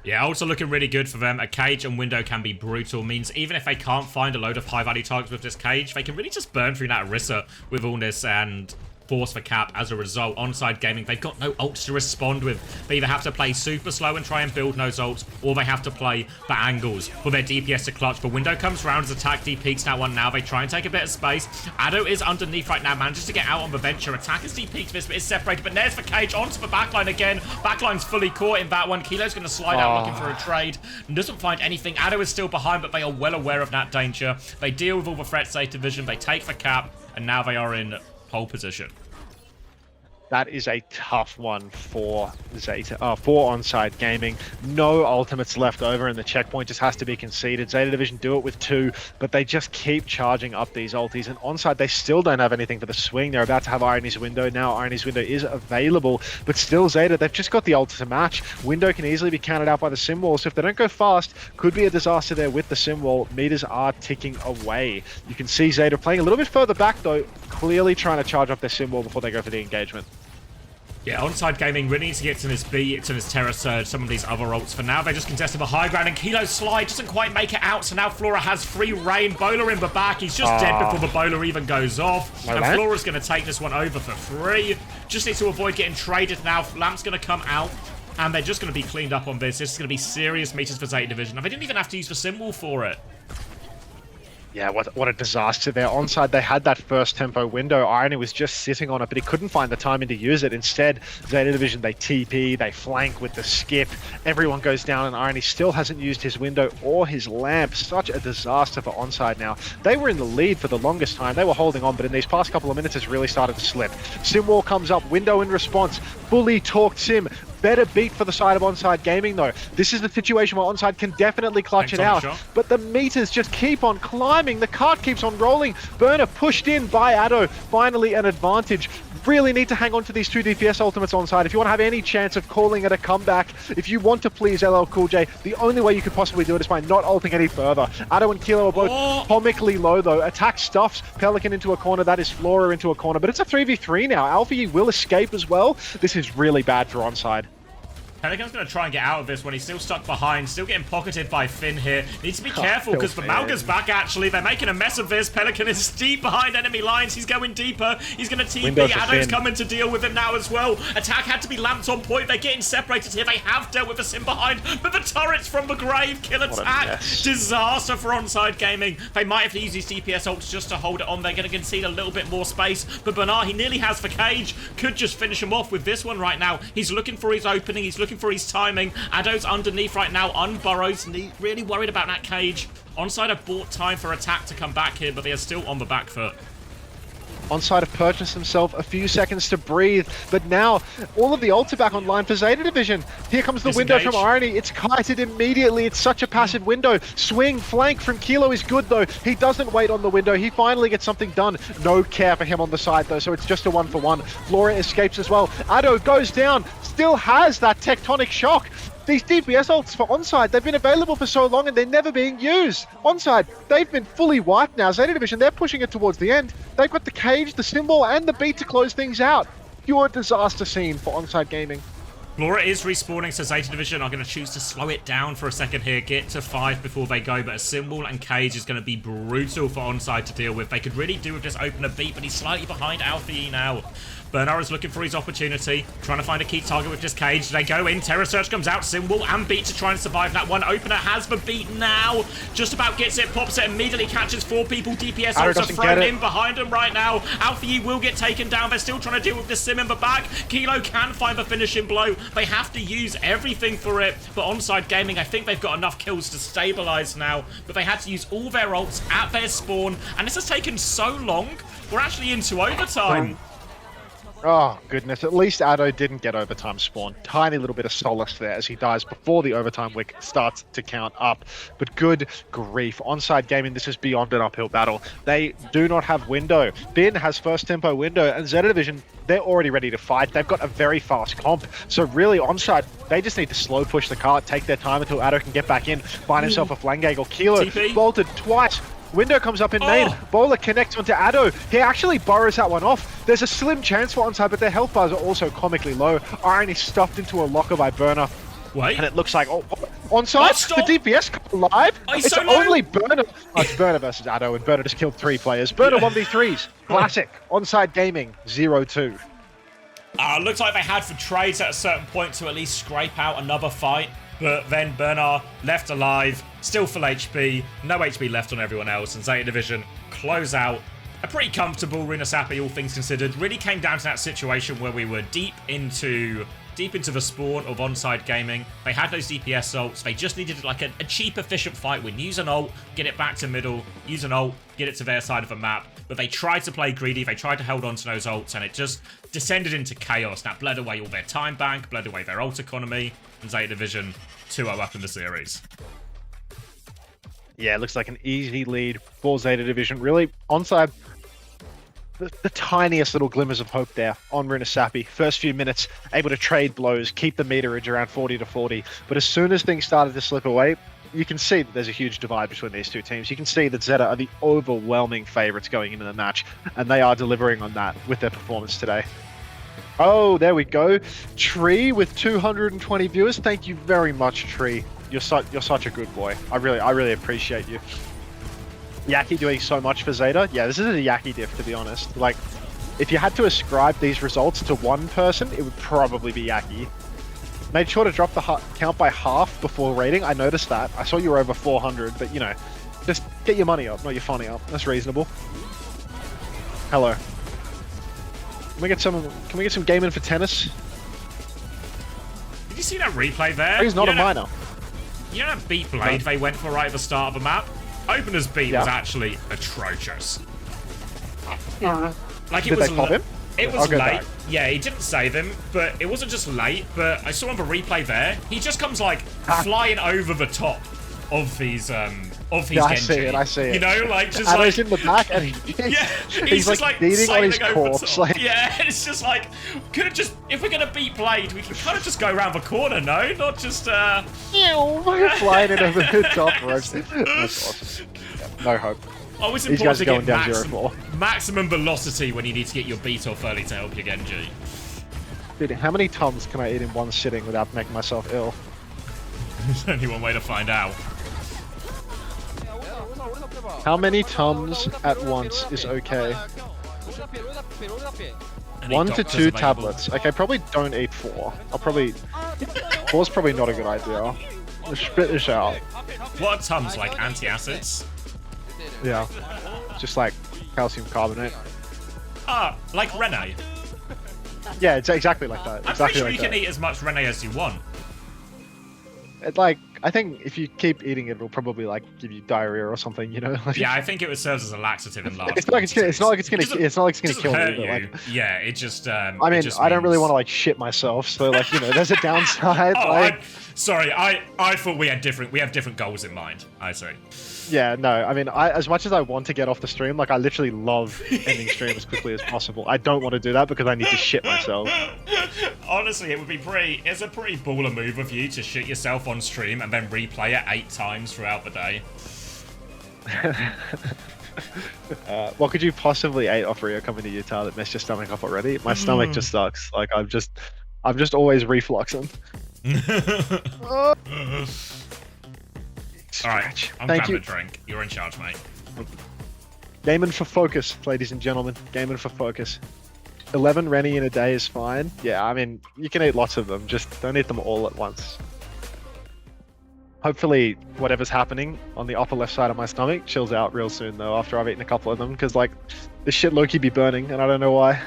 Yeah, also looking really good for them. A cage and window can be brutal. Means even if they can't find a load of high-value targets with this cage, they can really just burn through that Orisa with Allness and force for cap as a result. Onside Gaming, they've got no ults to respond with. They either have to play super slow and try and build those ults, or they have to play the angles for their DPS to clutch. The window comes round as attack de-peaks that one now. They try and take a bit of space. Addo is underneath right now, manages to get out on the venture. Attack is de-peaked this, but is separated. But there's the cage onto the backline again. Backline's fully caught in that one. Kilo's going to slide out looking for a trade. And doesn't find anything. Addo is still behind, but they are well aware of that danger. They deal with all the threats, Zeta Division. They take the cap, and now they are in pole position. That is a tough one for Zeta, for Onside Gaming. No ultimates left over, and the checkpoint just has to be conceded. Zeta Division do it with 2, but they just keep charging up these ultis. And Onside, they still don't have anything for the swing. They're about to have Irony's window. Now Irony's window is available, but still Zeta, they've just got the ult to match. Window can easily be counted out by the Sim wall, so if they don't go fast, could be a disaster there with the Sim wall. Meters are ticking away. You can see Zeta playing a little bit further back, though, clearly trying to charge up their Sim wall before they go for the engagement. Yeah, Onside Gaming really needs to get to this beat, to this Terror Surge, some of these other ults. For now, they just contested the high ground, and Kilo's slide doesn't quite make it out, so now Flora has free reign. Bowler in the back, he's just dead before the Bowler even goes off. And Flora's going to take this one over for free. Just needs to avoid getting traded now. Lamp's going to come out. and they're just going to be cleaned up on this. This is going to be serious meters for Zeta Division. And they didn't even have to use the symbol for it. Yeah, what a disaster there. Onside, they had that first tempo window. Irony was just sitting on it, but he couldn't find the timing to use it. Instead, Zeta Division, they TP, they flank with the skip. Everyone goes down, and Irony still hasn't used his window or his lamp. Such a disaster for Onside now. They were in the lead for the longest time. They were holding on, but in these past couple of minutes, it's really started to slip. Simwall comes up, window in response. Fully talked Sim. Better beat for the side of Onside Gaming, though. This is the situation where Onside can definitely clutch it out. But the meters just keep on climbing. The cart keeps on rolling. Burner pushed in by Addo. Finally an advantage. Really need to hang on to these 2 DPS ultimates Onside. If you want to have any chance of calling it a comeback, if you want to please LL Cool J, the only way you could possibly do it is by not ulting any further. Addo and Kilo are both comically low, though. Attack stuffs Pelican into a corner. That is Flora into a corner. But it's a 3v3 now. Alfie will escape as well. This is really bad for Onside. Pelican's going to try and get out of this when he's still stuck behind, still getting pocketed by Finn here. Needs to be careful because the Malga's back, actually. They're making a mess of this. Pelican is deep behind enemy lines. He's going deeper. He's going to TP. Addo's coming to deal with him now as well. Attack had to be lamped on point. They're getting separated here. They have dealt with the Sim behind, but the turrets from the grave kill Attack. Disaster for Onside Gaming. They might have to use these DPS ults just to hold it on. They're going to concede a little bit more space, but Bernard, he nearly has the cage. Could just finish him off with this one right now. He's looking for his opening. He's looking for his timing. Addo's underneath right now, unburrows, really worried about that cage. Onside have bought time for Attack to come back here, but they are still on the back foot. Onside have purchased himself a few seconds to breathe, but now all of the ults are back online for Zeta Division. Here comes the window from Irony. It's kited immediately. It's such a passive window. Swing flank from Kilo is good, though. He doesn't wait on the window. He finally gets something done. No care for him on the side, though, so it's just a 1-for-1. Flora escapes as well. Addo goes down, still has that tectonic shock. These DPS ults for Onside, they've been available for so long and they're never being used. Onside, they've been fully wiped now. Zeta Division, they're pushing it towards the end. They've got the cage, the symbol, and the beat to close things out. Pure disaster scene for Onside Gaming. Flora is respawning, so Zeta Division are going to choose to slow it down for a second here, get to 5 before they go, but a symbol and cage is going to be brutal for Onside to deal with. They could really do with just open a beat, but he's slightly behind Alfie now. Bernard is looking for his opportunity, trying to find a key target with just cage. They go in, Terror Search comes out, symbol and beat to try and survive that one. Opener has the beat now, just about gets it, pops it, immediately catches 4 people. DPS ults are thrown in behind him right now. Alfie will get taken down. They're still trying to deal with the Sim in the back. Kilo can find the finishing blow. They have to use everything for it, but Onside Gaming, I think they've got enough kills to stabilize now, but they had to use all their ults at their spawn, and this has taken so long. We're actually into overtime. Oh, goodness. At least Addo didn't get overtime spawn. Tiny little bit of solace there as he dies before the overtime wick starts to count up. But good grief. Onside Gaming, this is beyond an uphill battle. They do not have window. Bin has first tempo window, and Zeta Division, they're already ready to fight. They've got a very fast comp. So really, Onside, they just need to slow push the cart, take their time until Addo can get back in, find himself a flank angle. Kilo bolted twice. Window comes up in main. Bowler connects onto Addo. He actually burrows that one off. There's a slim chance for Onside, but their health bars are also comically low. Iron is stuffed into a locker by Burner. Wait. And it looks like Onside, the DPS alive. It's so only Burner. Oh, it's Burner versus Addo, and Burner just killed 3 players. Burner 1v3s. Classic. Onside Gaming 0-2. Looks like they had for trades at a certain point to at least scrape out another fight. But then Bernard left alive, still full HP, no HP left on everyone else, and Zeta Division close out a pretty comfortable Runa Sappy, all things considered. Really came down to that situation where we were deep into the spawn of Onside Gaming. They had those DPS ults. They just needed like a cheap, efficient fight win. Use an ult, get it back to middle. Use an ult, get it to their side of the map. But they tried to play greedy. They tried to hold on to those ults, and it just descended into chaos. That bled away all their time bank, bled away their ult economy, and Zeta Division 2-0 up in the series. Yeah, it looks like an easy lead for Zeta Division. Really, Onside, the tiniest little glimmers of hope there on Runa Sappy. First few minutes, able to trade blows, keep the meterage around 40-40. But as soon as things started to slip away, you can see that there's a huge divide between these two teams. You can see that Zeta are the overwhelming favorites going into the match, and they are delivering on that with their performance today. Oh, there we go. Tree with 220 viewers. Thank you very much, Tree. You're such a good boy. I really appreciate you. Yaki doing so much for Zeta. Yeah, this is a Yaki diff, to be honest. Like, if you had to ascribe these results to one person, it would probably be Yaki. Made sure to drop the count by half before raiding. I noticed that. I saw you were over 400, but you know, just get your money up, not your funny up. That's reasonable. Hello. Can we get some gaming for tennis? Did you see that replay there? He's not a minor. You know that beat blade they went for right at the start of the map? Opener's beat was actually atrocious. Like it Did was they pop him? It was late. Yeah, he didn't save him, but it wasn't just late, but I saw on the replay there, he just comes like flying over the top of these Yeah, I see it, I see it. You know, like just and like he's in the back and he's just like beating on his sailing over corpse. top. Like, Yeah, it's just like could have just if we're gonna beat Blade, we can kind of just go around the corner, no? Not just flying it over the top ropes. That's awesome. Yeah, no hope. Always These important guys are to going get down 0-4. maximum velocity when you need to get your beat off early to help your Genji. Dude, how many tums can I eat in one sitting without making myself ill? There's only one way to find out. How many tums at once is okay? 1 to 2 tablets. Okay, probably don't eat 4. I'll probably... 4's probably not a good idea. I'll spit this out. What are tums, like antacids? Yeah. Just like calcium carbonate. Ah, like Rene. Yeah, it's exactly like that. I'm pretty sure you can eat as much Rene as you want. It, like, I think if you keep eating it, it'll probably like give you diarrhea or something, you know? Yeah, I think it serves as a laxative in large. It's not like it's gonna kill hurt you. But, you. like, Yeah, it just. I mean, I don't really want to like shit myself, so like you know, there's a downside. Like, sorry, I thought we have different goals in mind. I see. Yeah, no, I mean, as much as I want to get off the stream, like I literally love ending stream as quickly as possible. I don't want to do that because I need to shit myself. Honestly, it's a pretty baller move of you to shit yourself on stream and then replay it 8 times throughout the day. What could you possibly eat off Rio coming to Utah that messed your stomach up already? My stomach just sucks. Like I'm just always refluxing. Alright, I'm grabbing a drink. You're in charge, mate. Gaming for focus, ladies and gentlemen. Gaming for focus. 11 Rennie in a day is fine. Yeah, I mean, you can eat lots of them. Just don't eat them all at once. Hopefully, whatever's happening on the upper left side of my stomach chills out real soon, though, after I've eaten a couple of them. Because, like, this shit low-key be burning, and I don't know why.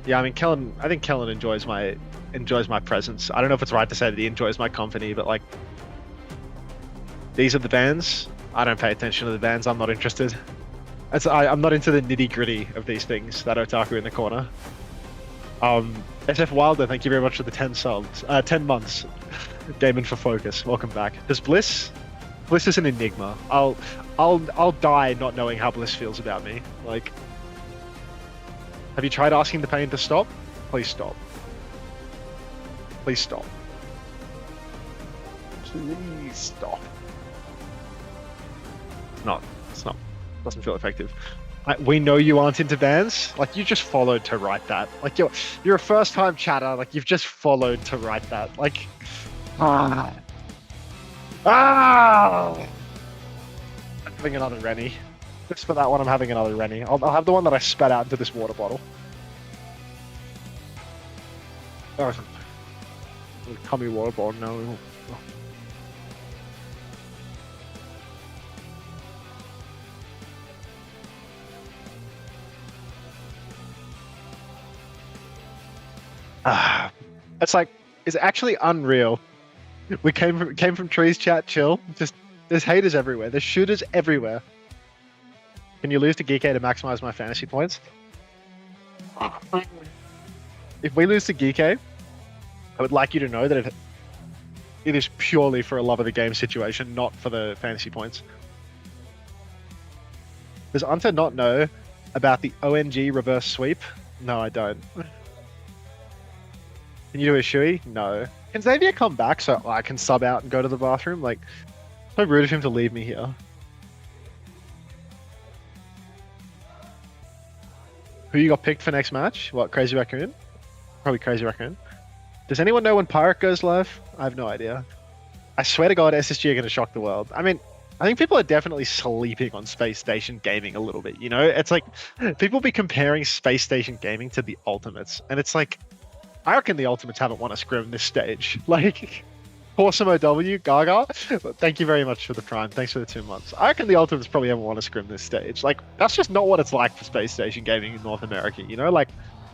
Yeah, I mean, I think Kellen enjoys my presence. I don't know if it's right to say that he enjoys my company, but like, these are the bands. I don't pay attention to the bands. I'm not interested. I'm not into the nitty gritty of these things. That otaku in the corner. SF Wilder, thank you very much for the 10 subs, 10 months. Gaming for focus. Welcome back. Does Bliss is an enigma. I'll die not knowing how Bliss feels about me. Like, have you tried asking the pain to stop? Please stop. Please stop. Please stop. It's not. Doesn't feel effective. We know you aren't into bands. Like, you just followed to write that. Like, you're a first-time chatter. Like, you've just followed to write that. Like, I'm having another Rennie. Just for that one, I'm having another Rennie. I'll have the one that I spat out into this water bottle. Oh, Cummy water bottle, no. It's like, it's actually unreal. We came from Trees Chat Chill. Just, there's haters everywhere. There's shooters everywhere. Can you lose to Geek to maximize my fantasy points? If we lose to Geek, I would like you to know that it is purely for a love of the game situation, not for the fantasy points. Does Unta not know about the ONG reverse sweep? No, I don't. Can you do a Shui? No. Can Xavier come back so I can sub out and go to the bathroom? Like, so rude of him to leave me here. Who you got picked for next match? What, Crazy Raccoon? Probably Crazy Raccoon. Does anyone know when Pirate goes live? I have no idea. I swear to God, SSG are going to shock the world. I mean, I think people are definitely sleeping on Space Station Gaming a little bit, you know? It's like, people be comparing Space Station Gaming to the Ultimates, and it's like, I reckon the Ultimates haven't won a scrim this stage. Like, Awesome OW, Gaga, thank you very much for the Prime. Thanks for the 2 months. I reckon the Ultimates probably haven't won a scrim this stage. Like, that's just not what it's like for Space Station Gaming in North America, you know? Like,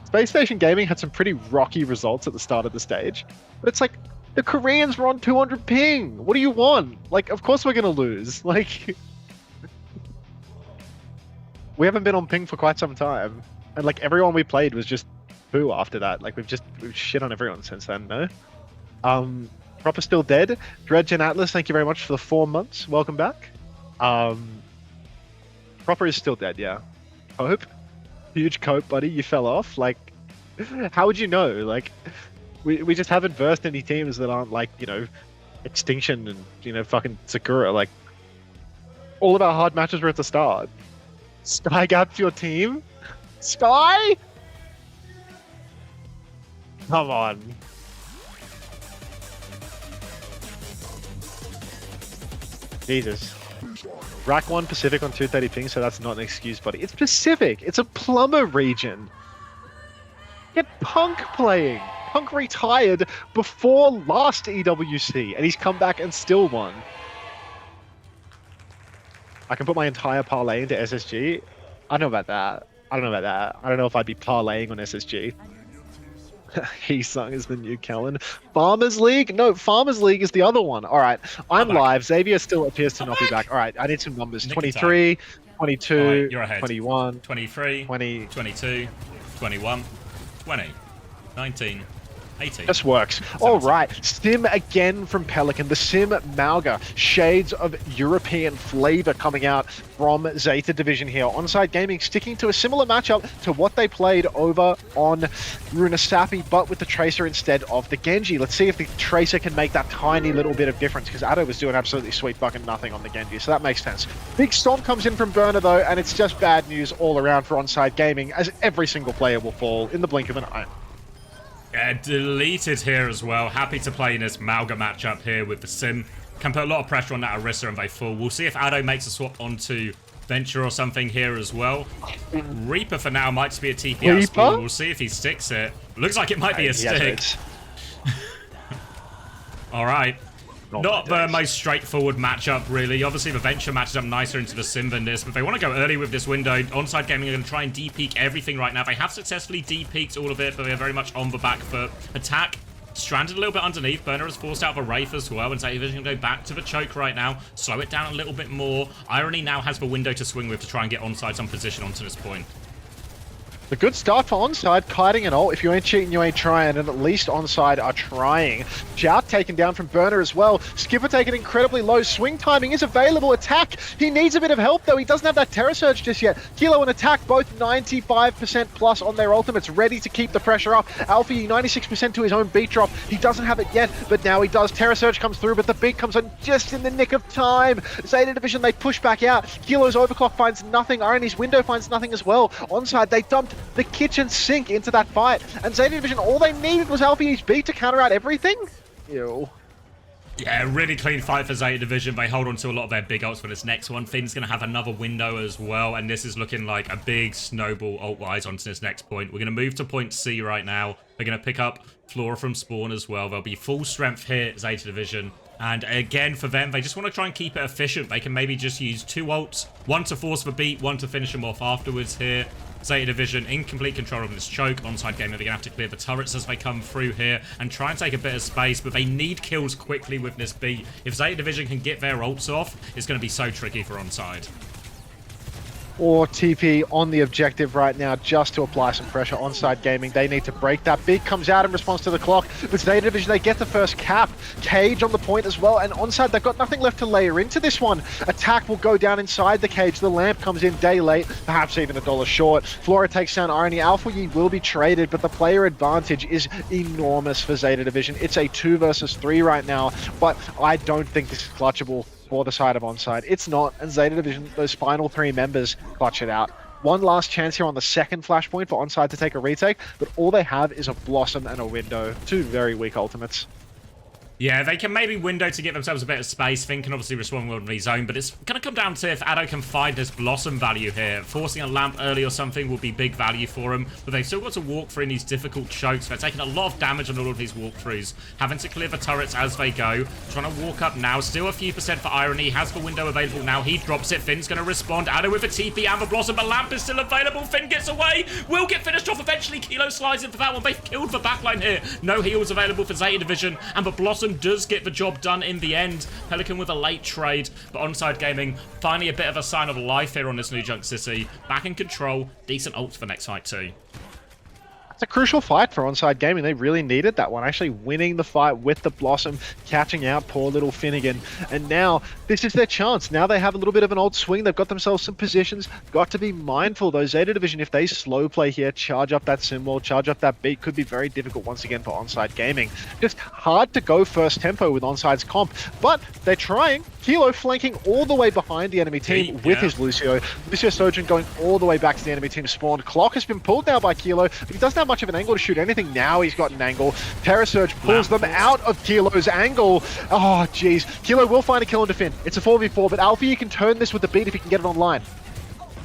Space Station Gaming had some pretty rocky results at the start of the stage, but it's like, the Koreans were on 200 ping. What do you want? Like, of course we're gonna lose. Like, we haven't been on ping for quite some time, and like everyone we played was just boo after that. Like we've shit on everyone since then. No, Proper still dead. Dredgen Atlas, thank you very much for the 4 months. Welcome back. Proper is still dead. Yeah. Cope, huge cope, buddy. You fell off. Like, how would you know? Like, we just haven't versed any teams that aren't like, you know, Extinction and, you know, fucking Sakura. Like, all of our hard matches were at the start. Sky gapped your team? Sky? Come on. Jesus. Rack 1 Pacific on 230 ping, so that's not an excuse, buddy. It's Pacific. It's a plumber region. Get Punk playing. Punk retired before last EWC, and he's come back and still won. I can put my entire parlay into SSG. I don't know about that. I don't know if I'd be parlaying on SSG. Heesung is the new Kellen. Farmers League? No, Farmers League is the other one. All right, I'm live. Xavier still appears to not be back. All right, I need some numbers. 23, 22, you're ahead. 21, 23, 20, 22, 21, 20, 19, 18. This works. All right, Sim again from Pelican. The Sim Malga. Shades of European flavor coming out from Zeta Division here. Onside Gaming sticking to a similar matchup to what they played over on Runasapi, but with the Tracer instead of the Genji. Let's see if the Tracer can make that tiny little bit of difference, because Addo was doing absolutely sweet fucking nothing on the Genji, so that makes sense. Big Storm comes in from Burner though, and it's just bad news all around for Onside Gaming, as every single player will fall in the blink of an eye. Yeah, deleted here as well. Happy to play in this Malga matchup here with the Sim. Can put a lot of pressure on that Orisa and they fall. We'll see if Addo makes a swap onto Venture or something here as well. Reaper for now might just be a TP out spawn. We'll see if he sticks it. Looks like it might be a stick. Alright. Not the most straightforward matchup, really. Obviously, the Venture matches up nicer into the Sim than this, but they want to go early with this window. Onside Gaming are going to try and de-peak everything right now. They have successfully de-peaked all of it, but they're very much on the back foot. Attack stranded a little bit underneath. Burner is forced out of a Wraith as well, and Zeta Division can go back to the choke right now. Slow it down a little bit more. Irony now has the window to swing with to try and get Onside some position onto this point. The good start for Onside, kiting and all. If you ain't cheating, you ain't trying, and at least Onside are trying. Jout taken down from Burner as well. Skipper taken incredibly low. Swing timing is available. Attack, he needs a bit of help though. He doesn't have that Terror Surge just yet. Kilo and Attack both 95% plus on their ultimates, ready to keep the pressure up. Alfie 96% to his own beat drop. He doesn't have it yet, but now he does. Terror Surge comes through, but the beat comes on just in the nick of time. Zeta Division, they push back out. Kilo's overclock finds nothing. Irony's window finds nothing as well. Onside, they dumped the kitchen sink into that fight, and Zeta Division, all they needed was Alfie's beat to counter out everything. Ew. Yeah, really clean fight for Zeta Division. They hold on to a lot of their big ults for this next one. Finn's going to have another window as well, and this is looking like a big snowball ult-wise onto this next point. We're going to move to point C right now. They're going to pick up Flora from spawn as well. They'll be full strength here, Zeta Division. And again, for them, they just want to try and keep it efficient. They can maybe just use 2 ults, one to force the beat, one to finish them off afterwards here. Zeta Division in complete control of this choke. Onside Gamer, they're going to have to clear the turrets as they come through here and try and take a bit of space, but they need kills quickly with this beat. If Zeta Division can get their ults off, it's going to be so tricky for Onside. Or TP on the objective right now just to apply some pressure. Onside Gaming, they need to break that. Big comes out in response to the clock. With Zeta Division, they get the first cap. Cage on the point as well, and Onside, they've got nothing left to layer into this one. Attack will go down inside the cage. The lamp comes in day late, perhaps even $1 short. Flora takes down Irony. Alpha Yi will be traded, but the player advantage is enormous for Zeta Division. It's a 2 versus 3 right now, but I don't think this is clutchable for the side of Onside. It's not, and Zeta Division, those final 3 members, clutch it out. One last chance here on the second flashpoint for Onside to take a retake, but all they have is a Blossom and a Window. 2 very weak ultimates. Yeah, they can maybe window to give themselves a bit of space. Finn can obviously respond well in his own, but it's going to come down to if Addo can find this Blossom value here. Forcing a lamp early or something will be big value for him, but they've still got to walk through in these difficult chokes. They're taking a lot of damage on all of these walkthroughs, having to clear the turrets as they go. Trying to walk up now. Still a few percent for Irony. Has the window available now. He drops it. Finn's going to respond. Addo with a TP and the Blossom, but lamp is still available. Finn gets away. Will get finished off eventually. Kilo slides in for that one. They've killed the backline here. No heals available for Zeta Division, and the Blossom does get the job done in the end. Pelican with a late trade, but Onside Gaming finally a bit of a sign of life here on this New Junk City. Back in control. Decent ult for the next fight too. It's a crucial fight for Onside Gaming. They really needed that one. Actually winning the fight with the Blossom, catching out poor little Finnegan. And now, this is their chance. Now they have a little bit of an old swing. They've got themselves some positions. Got to be mindful, though. Zeta Division, if they slow play here, charge up that symbol, charge up that beat, could be very difficult once again for Onside Gaming. Just hard to go first tempo with Onside's comp, but they're trying. Kilo flanking all the way behind the enemy team with his Lucio. Lucio Sojourn going all the way back to the enemy team spawn. Clock has been pulled now by Kilo, but he doesn't have much of an angle to shoot anything. Now he's got an angle. Terra Surge pulls them out of Kilo's angle. Oh, jeez. Kilo will find a kill into Finn. It's a 4v4, but Alfie can turn this with the beat if he can get it online.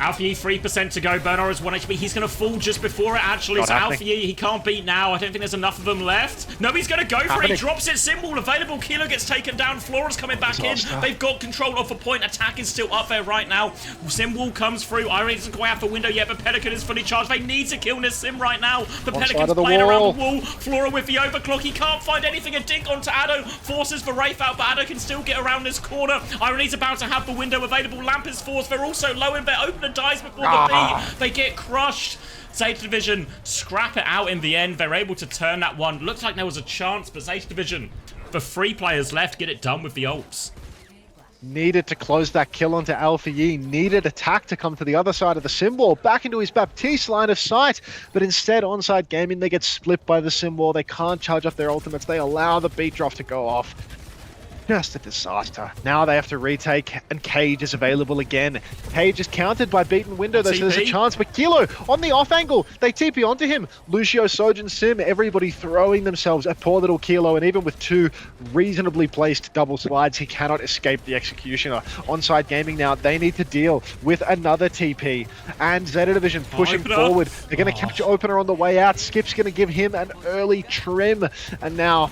Alfie 3% to go. Bernard is 1 HP. He's going to fall just before it, actually. So Alfie, he can't beat now. I don't think there's enough of them left. No, he's going to go for it. He drops it. Symbol available. Kilo gets taken down. Flora's coming back in. They've got control of the point. Attack is still up there right now. Symbol comes through. Irene doesn't go out the window yet, but Pelican is fully charged. They need to kill this Sim right now. The Pelican's playing around the wall. Flora with the overclock. He can't find anything. A dink onto Addo. Forces the Wraith out, but Addo can still get around this corner. Irene's about to have the window available. Lamp is forced. They're also low in their opener dies before the beat. They get crushed. Zeta Division scrap it out in the end. They're able to turn that one. Looks like there was a chance, but Zeta Division, the 3 players left, get it done with the ults. Needed to close that kill onto Alpha Yi. Needed attack to come to the other side of the symbol. Back into his Baptiste line of sight. But instead, Onside Gaming, they get split by the symbol. They can't charge up their ultimates. They allow the beat drop to go off. Just a disaster. Now they have to retake, and Cage is available again. Cage is countered by beaten window, though, so there's a chance for Kilo on the off angle. They TP onto him. Lucio, Sojin, Sim, everybody throwing themselves at poor little Kilo, and even with 2 reasonably placed double slides, he cannot escape the executioner. Onside Gaming now, they need to deal with another TP. And Zeta Division pushing forward. They're going to catch Opener on the way out. Skip's going to give him an early trim. And now,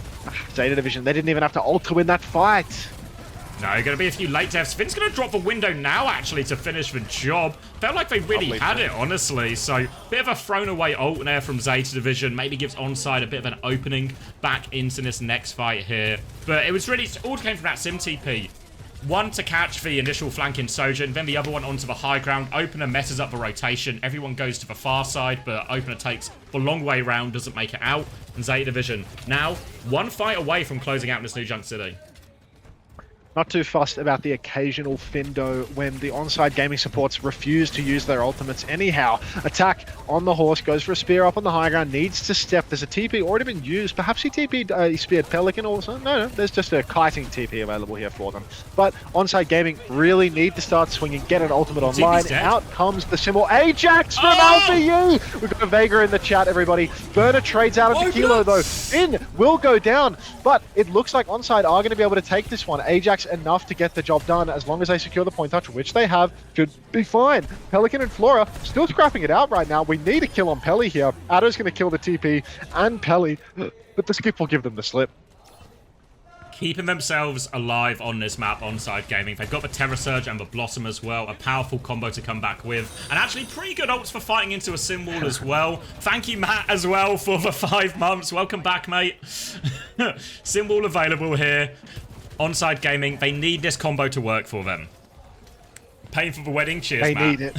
Zeta Division, they didn't even have to ult to win that fight. No, going to be a few late deaths. Finn's going to drop the window now, actually, to finish the job. Felt like they really had it, honestly. So, bit of a thrown away ult there from Zeta Division. Maybe gives Onside a bit of an opening back into this next fight here. But it was really, all came from that Sim TP. One to catch the initial flanking Sojourn, then the other one onto the high ground. Opener messes up the rotation. Everyone goes to the far side, but Opener takes the long way round, doesn't make it out. And Zeta Division now 1 fight away from closing out this New Junk City. Not too fussed about the occasional Findo when the Onside Gaming supports refuse to use their ultimates anyhow. Attack on the horse, goes for a spear up on the high ground, needs to step. There's a TP already been used. Perhaps he TP'd, he speared Pelican also. No, there's just a kiting TP available here for them. But Onside Gaming really need to start swinging, get an ultimate online. Out comes the symbol Ajax from Alpha Yi. We've got a Vega in the chat, everybody. Burner trades out of the Kilo though. Finn will go down, but it looks like Onside are going to be able to take this one. Ajax enough to get the job done as long as they secure the point touch, which they have, should be fine. Pelican and Flora still scrapping it out right now. We need a kill on Pelly here. Addo's going to kill the TP and Pelly, but the skip will give them the slip. Keeping themselves alive on this map, Onside Gaming. They've got the Terra Surge and the Blossom as well. A powerful combo to come back with. And actually pretty good ults for fighting into a sim wall as well. Thank you, Matt, as well, for the 5 months. Welcome back, mate. Sim wall available here. Onside Gaming, they need this combo to work for them. Paying for the wedding, cheers, They Matt. need it.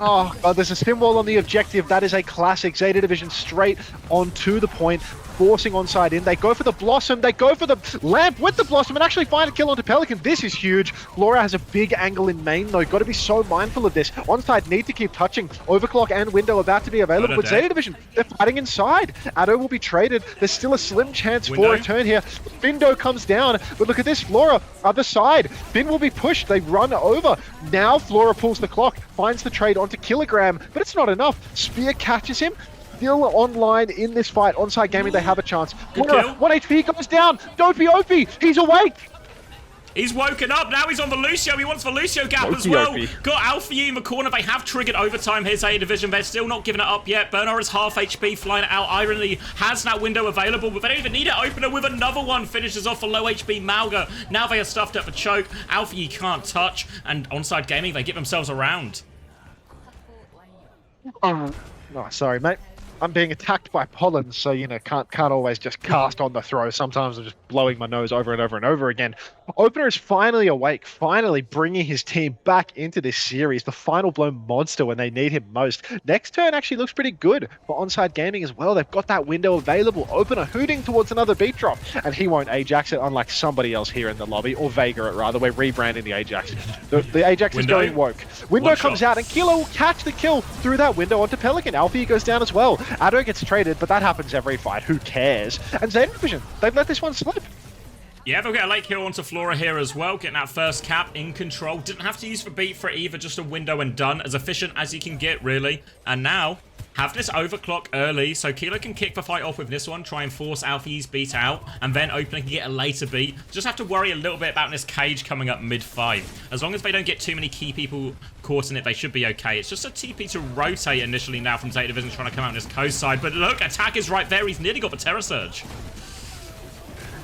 Oh, God, there's a spin wall on the objective. That is a classic. Zeta Division straight onto the point, forcing Onside in. They go for the Blossom. They go for the Lamp with the Blossom and actually find a kill onto Pelican. This is huge. Laura has a big angle in main, though. Got to be so mindful of this. Onside need to keep touching. Overclock and window about to be available. But Zeta Division, they're fighting inside. Addo will be traded. There's still a slim chance for a turn here. Findo comes down. But look at this. Flora, other side. Finn will be pushed. They run over. Now Flora pulls the clock, finds the trade onto Kilogram, but it's not enough. Spear catches him. still online in this fight. Onside Gaming, they have a chance. Good Flora, kill. 1 HP goes down. Dopey Opie, he's awake. He's woken up. Now he's on Lucio. He wants Lucio gap as Opie, well. Opie. Got Alpha in the corner. They have triggered overtime here, Zeta Division. They're still not giving it up yet. Bernard is half HP, flying it out. Irony has that window available, but they don't even need it. Opener with another one. Finishes off for low HP Malga. Now they are stuffed up for choke. Alpha can't touch. And Onside Gaming, they get themselves around. Oh, sorry, mate. I'm being attacked by pollen, so, you know, can't always just cast on the throw. Sometimes I'm just blowing my nose over and over and over again. Opener is finally awake, finally bringing his team back into this series. The final blow monster when they need him most. Next turn actually looks pretty good for Onside Gaming as well. They've got that window available. Opener hooting towards another beat drop, and he won't Ajax it, unlike somebody else here in the lobby, or Vega it rather. We're rebranding the Ajax. The Ajax is going woke. Window comes out, and Kilo will catch the kill through that window onto Pelican. Alfie goes down as well. Addo gets traded, but that happens every fight. Who cares? And Zeta Division, they've let this one slip. Yeah, they'll get a late kill onto Flora here as well, getting that first cap in control. Didn't have to use the beat for it either, just a window and done. As efficient as you can get, really. And now, have this overclock early, so Kilo can kick the fight off with this one, try and force Alfie's beat out, and then Opener can get a later beat. Just have to worry a little bit about this cage coming up mid-fight. As long as they don't get too many key people caught in it, they should be okay. It's just a TP to rotate initially now from Zeta Division trying to come out on this coast side, but look, attack is right there. He's nearly got the Terror Surge.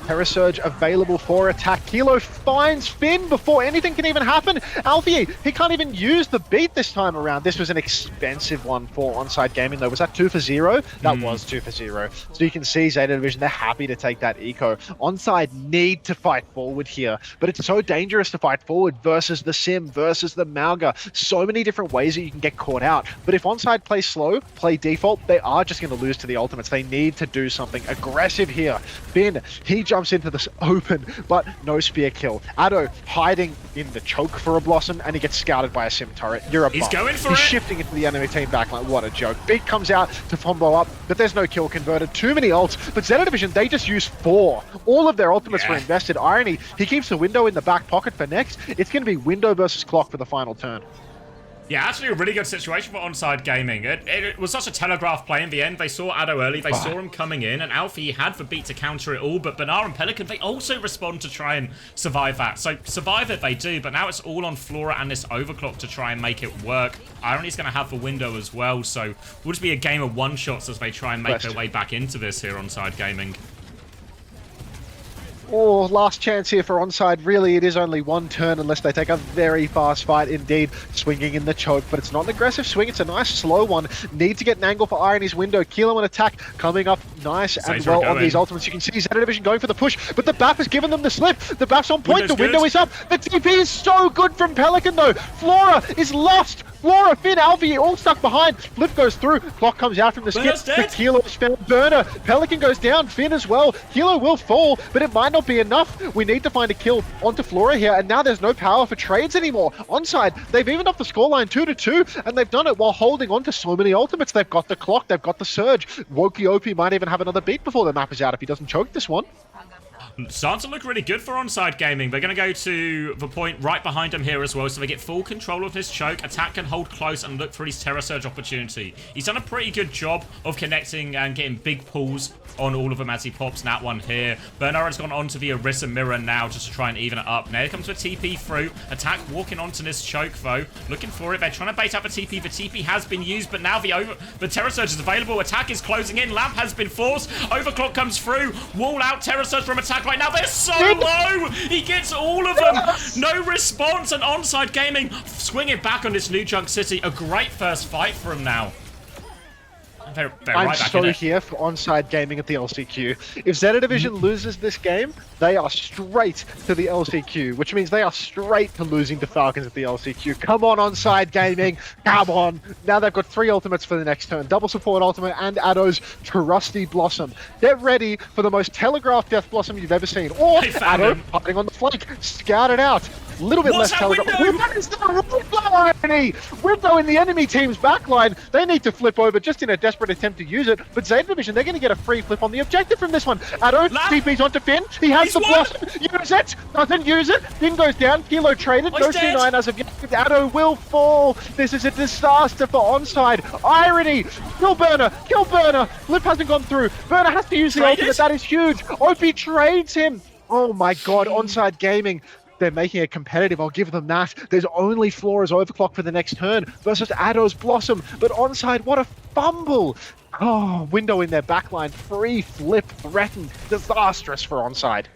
Terror Surge available for attack. Kilo finds Finn before anything can even happen. Alfie, he can't even use the beat this time around. This was an expensive one for Onside Gaming, though. Was that 2 for 0? That was 2 for 0. So you can see Zeta Division, they're happy to take that eco. Onside need to fight forward here, but it's so dangerous to fight forward versus the Sim, versus the Malga. So many different ways that you can get caught out. But if Onside play slow, play default, they are just going to lose to the ultimates. They need to do something aggressive here. Finn, he jumps into this open, but no spear kill. Addo hiding in the choke for a Blossom, and he gets scouted by a Sim turret. You're a He's bum. going for He's it. shifting into the enemy team backline. What a joke. Beat comes out to combo up, but there's no kill converted. Too many ults, but Zeta Division, they just use 4. All of their ultimates were invested. Irony, he keeps the window in the back pocket for next. It's going to be window versus clock for the final turn. Yeah, actually a really good situation for Onside Gaming. It was such a telegraph play in the end. They saw Addo early, they saw him coming in, and Alfie had the beat to counter it all, but Benar and Pelican, they also respond to try and survive that. So survive it they do, but now it's all on Flora and this overclock to try and make it work. Irony's going to have the window as well, so will just be a game of one-shots as they try and make their way back into this here Onside Gaming. Oh, last chance here for Onside. Really, it is only one turn unless they take a very fast fight indeed. Swinging in the choke, but it's not an aggressive swing. It's a nice slow one. Need to get an angle for Irony's window. Kilo and attack coming up nice and well on these ultimates. You can see Zeta Division going for the push, but the BAF has given them the slip. The BAF's on point. The window is up. The TP is so good from Pelican though. Flora is lost. Flora, Finn, Alfie, all stuck behind. Flip goes through. Clock comes out from the skip. But Kilo has found Burner. Pelican goes down. Finn as well. Kilo will fall, but it might not be enough. We need to find a kill onto Flora here, and now there's no power for trades anymore. Onside, they've evened up the scoreline 2-2, and they've done it while holding on to so many ultimates. They've got the clock. They've got the surge. Wokey might even have another beat before the map is out if he doesn't choke this one. Starting to look really good for Onside Gaming. They're going to go to the point right behind him here as well, so they get full control of his choke. Attack can hold close and look for his Terror Surge opportunity. He's done a pretty good job of connecting and getting big pulls on all of them as he pops that one here. Bernard's gone on to the Orisa Mirror now just to try and even it up. Now here comes the TP through. Attack walking onto this choke though. Looking for it. They're trying to bait out the TP. The TP has been used, but now the Terror Surge is available. Attack is closing in. Lamp has been forced. Overclock comes through. Wall out. Terror Surge from Attack right now. They're so low. He gets all of them. No response. And Onside Gaming swinging back on this New Junk City. A great first fight for him now. They're I'm right back so in it. here for Onside Gaming at the LCQ. If Zeta Division loses this game, they are straight to the LCQ, which means they are straight to losing to Falcons at the LCQ. Come on, Onside Gaming. Come on. Now they've got 3 ultimates for the next turn. Double support ultimate and Addo's trusty Blossom. Get ready for the most telegraphed Death Blossom you've ever seen. Or Addo hiding on the flank. Scout it out. A little bit What's less that telegraph. window? What is that irony? Window in the enemy team's backline. They need to flip over just in a desperate attempt to use it. But Zeta Division, they're going to get a free flip on the objective from this one. Addo, TP's onto Finn. He has the blossom. Use it. Doesn't use it. Finn goes down. Kilo traded. No C9 as of yet. Addo will fall. This is a disaster for Onside. Irony. Kill Burner. Kill Burner. Flip hasn't gone through. Burner has to use the ultimate. That is huge. OP trades him. Oh my god, Onside Gaming. They're making it competitive, I'll give them that. There's only Flora's Overclock for the next turn versus Addo's Blossom. But Onside, what a fumble! Oh, window in their backline. Free flip threatened. Disastrous for Onside.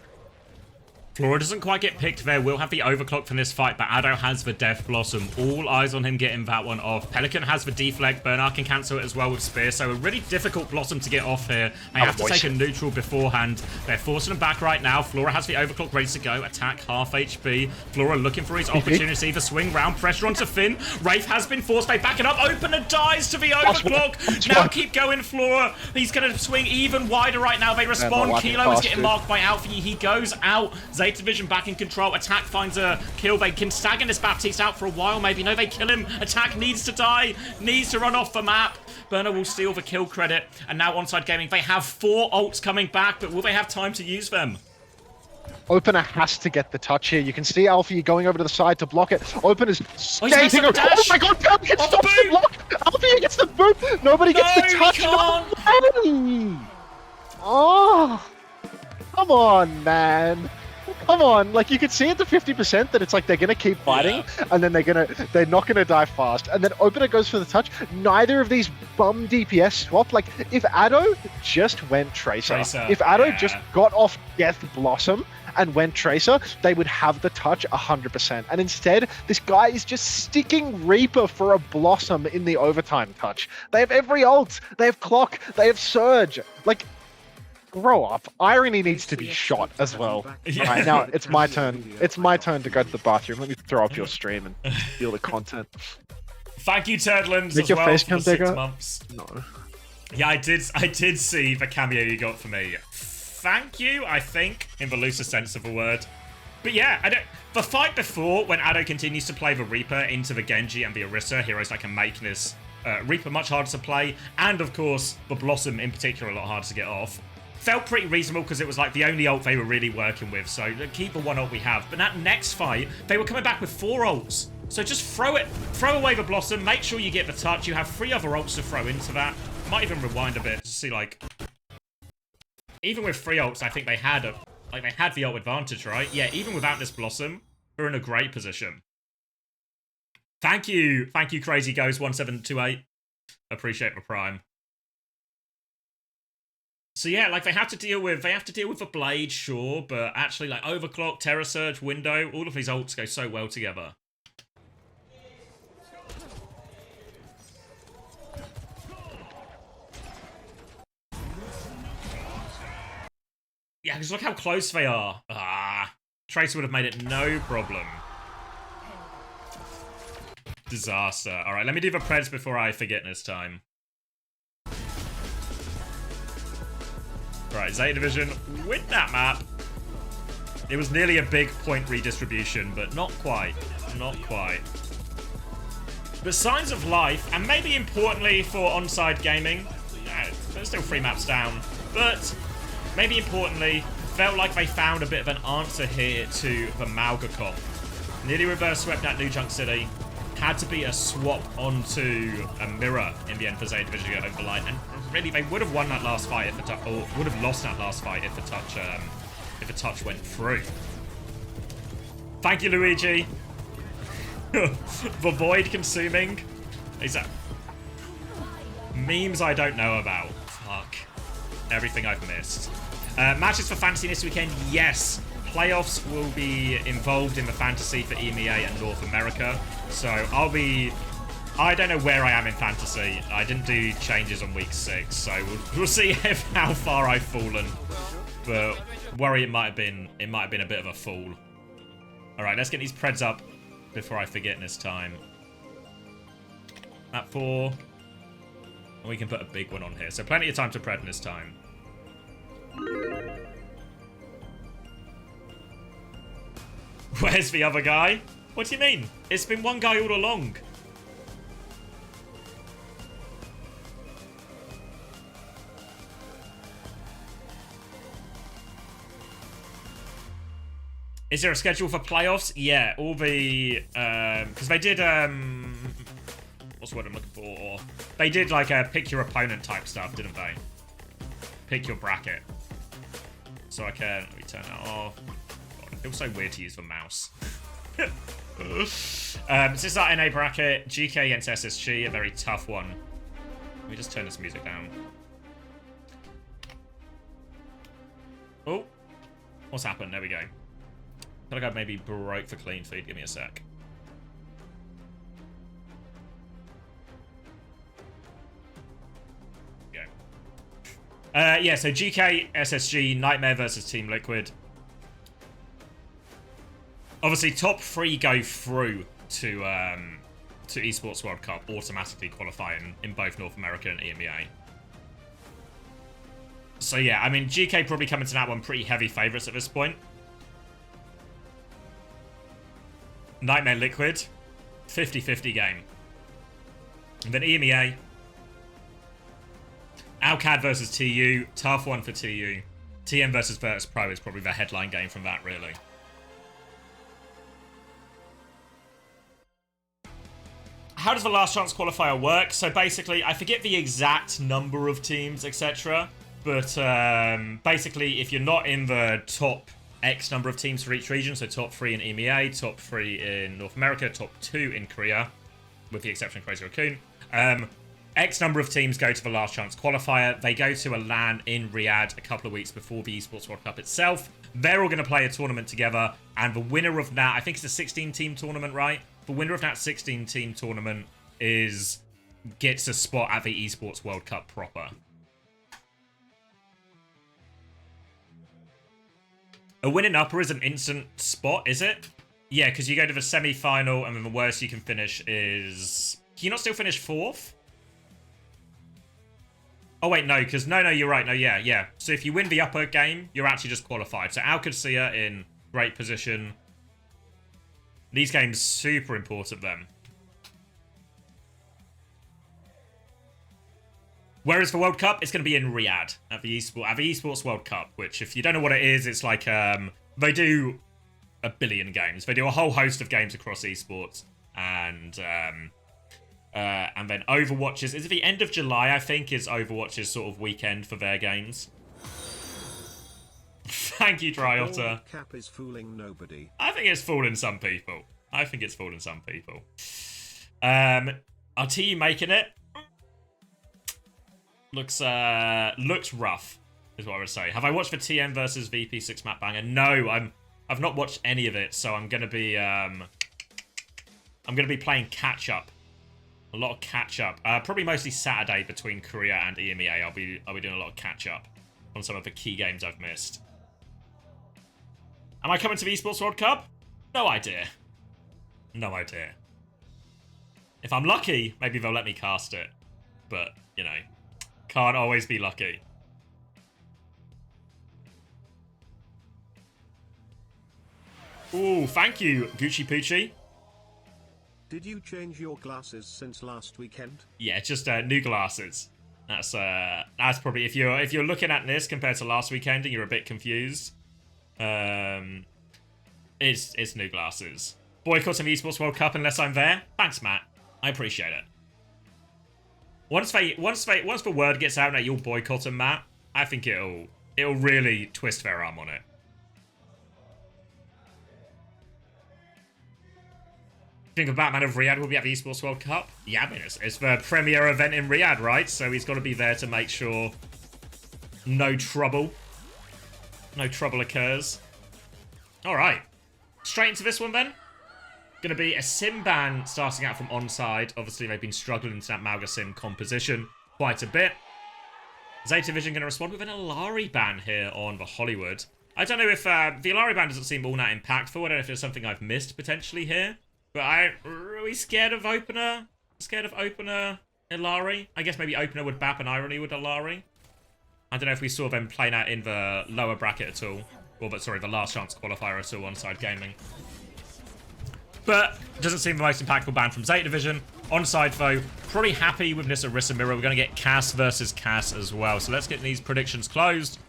Flora doesn't quite get picked there. We'll have the overclock from this fight, but Addo has the Death Blossom. All eyes on him getting that one off. Pelican has the deflect. Bernard can cancel it as well with Spear, so a really difficult Blossom to get off here. They have to take a neutral beforehand. They're forcing him back right now. Flora has the overclock ready to go. Attack half HP. Flora looking for his opportunity for swing round. Pressure onto Finn. Wraith has been forced. They back it up. Opener dies to the overclock. Now keep going, Flora. He's going to swing even wider right now. They respond. Kilo is getting marked by Alfie. He goes out. Zeta Division back in control. Attack finds a kill. They can stagger this Baptiste out for a while, maybe. No, they kill him. Attack needs to die. Needs to run off the map. Burner will steal the kill credit. And now Onside Gaming, they have 4 ults coming back, but will they have time to use them? Opener has to get the touch here. You can see Alfie going over to the side to block it. Opener's skating. Oh my god, Pelican stops the block! Alfie gets the boot! Nobody gets the touch! No! Oh! Come on, man. Come on, like you could see at the 50% that it's like they're gonna keep fighting, and then they're not gonna die fast. And then Opener goes for the touch. Neither of these bum DPS swap. Like if Addo just went Tracer. If Addo just got off Death Blossom and went Tracer, they would have the touch 100%. And instead, this guy is just sticking Reaper for a Blossom in the overtime touch. They have every ult. They have Clock. They have Surge. Like, grow up. Irony needs to be shot as well. Alright, now it's my turn. It's my turn to go to the bathroom. Let me throw up your stream and feel the content. Thank you, Turdlands, as well for the 6 months. No. Yeah, I did see the cameo you got for me. Thank you, I think, in the loosest sense of the word. But yeah, the fight before, when Addo continues to play the Reaper into the Genji and the Orisa, heroes that can make this Reaper much harder to play, and of course, the Blossom in particular a lot harder to get off, felt pretty reasonable because it was like the only ult they were really working with. So keep the 1 ult we have. But that next fight, they were coming back with 4 ults. So just throw away the Blossom, make sure you get the touch. You have 3 other ults to throw into that. Might even rewind a bit to see like, even with 3 ults, I think they had the ult advantage, right? Yeah, even without this Blossom, we're in a great position. Thank you, Crazy Ghost 1728. Appreciate the prime. So yeah, like they have to deal with the Blade, sure, but actually like Overclock, Terror Surge, Window, all of these ults go so well together. Yeah, because look how close they are. Tracer would have made it no problem. Disaster. Alright, let me do the Preds before I forget this time. Right, Zeta Division win that map. It was nearly a big point redistribution, but not quite. Not quite. But signs of life, and maybe importantly for Onside Gaming, there's still 3 maps down, but maybe importantly, felt like they found a bit of an answer here to the Malga comp. Nearly reverse swept at New Junk City. Had to be a swap onto a mirror in the end for Zeta Division to go over the line, and really they would have won that last fight if the touch, or would have lost that last fight if the touch went through. Thank you, Luigi. The void consuming. Is that memes I don't know about? Fuck. Everything I've missed. Matches for Fantasy this weekend, yes. Playoffs will be involved in the Fantasy for EMEA and North America. So I don't know where I am in Fantasy. I didn't do changes on week 6, so we'll see how far I've fallen. But worry it might have been a bit of a fall. Alright, let's get these Preds up before I forget this time. At 4. And we can put a big one on here. So plenty of time to Pred this time. Where's the other guy? What do you mean? It's been one guy all along. Is there a schedule for playoffs? Yeah, all the... Because they did... what's the word I'm looking for? They did like a pick your opponent type stuff, didn't they? Pick your bracket. So I can... Let me turn that off. God, it feels so weird to use the mouse. So this is our NA bracket. GK against SSG, a very tough one. Let me just turn this music down. Oh. What's happened? There we go. I feel like I maybe broke the clean feed. Give me a sec. Go. Yeah, so GK, SSG, Nightmare versus Team Liquid. Obviously, top 3 go through to Esports World Cup, automatically qualifying in both North America and EMEA. So yeah, I mean, GK probably coming to that one pretty heavy favourites at this point. Nightmare Liquid, 50-50 game. And then EMEA. Alcad versus TU, tough one for TU. TM versus Virtus Pro is probably the headline game from that, really. How does the last chance qualifier work? So basically, I forget the exact number of teams, etc. But basically, if you're not in the top X number of teams for each region, so top 3 in EMEA, top 3 in North America, top 2 in Korea, with the exception of Crazy Raccoon. X number of teams go to the last chance qualifier. They go to a LAN in Riyadh a couple of weeks before the Esports World Cup itself. They're all going to play a tournament together, and the winner of that, I think it's a 16-team tournament, right? The winner of that 16-team tournament gets a spot at the Esports World Cup proper. A winning upper is an instant spot, is it? Yeah, because you go to the semi-final, and then the worst you can finish is... Can you not still finish 4th? Oh, wait, no, because... No, you're right. No, yeah. So if you win the upper game, you're actually just qualified. So Alcacia in great position. These games, super important, then. Whereas for World Cup, it's going to be in Riyadh at the Esports World Cup, which, if you don't know what it is, it's like they do a billion games. They do a whole host of games across esports, and then Overwatch is it the end of July? I think is Overwatch's sort of weekend for their games. Thank you, Dry Otter. Cap is fooling nobody. I think it's fooling some people. Are TU making it? Looks rough, is what I would say. Have I watched the TM versus VP6 map banger? No, I've not watched any of it, so I'm gonna be playing catch up. A lot of catch up. Probably mostly Saturday between Korea and EMEA. I'll be doing a lot of catch up on some of the key games I've missed. Am I coming to the Esports World Cup? No idea. No idea. If I'm lucky, maybe they'll let me cast it. But, you know, can't always be lucky. Ooh, thank you, Gucci Poochie. Did you change your glasses since last weekend? Yeah, just new glasses. That's probably if you're looking at this compared to last weekend and you're a bit confused. It's new glasses. Boycotting the Esports World Cup unless I'm there. Thanks, Matt. I appreciate it. Once the word gets out that you'll boycott them, Matt, I think it'll really twist their arm on it. Think the Batman of Riyadh will be at the Esports World Cup? Yeah, I mean, it's the premier event in Riyadh, right? So he's got to be there to make sure no trouble occurs. All right. Straight into this one, then. Going to be a sim ban starting out from Onside. Obviously, they've been struggling into that Malga sim composition quite a bit. Zeta Vision going to respond with an Alari ban here on the Hollywood. I don't know if the Alari ban doesn't seem all that impactful. I don't know if there's something I've missed potentially here. But I'm really scared of opener. Scared of opener Ilari. I guess maybe opener would bap and irony with Ilari. I don't know if we saw them playing out in the lower bracket at all. Or, but sorry, the last chance qualifier at all on Side Gaming. but doesn't seem the most impactful ban from Zeta Division. Onside, though, probably happy with this Orisa mirror. We're going to get Cass versus Cass as well. So let's get these predictions closed.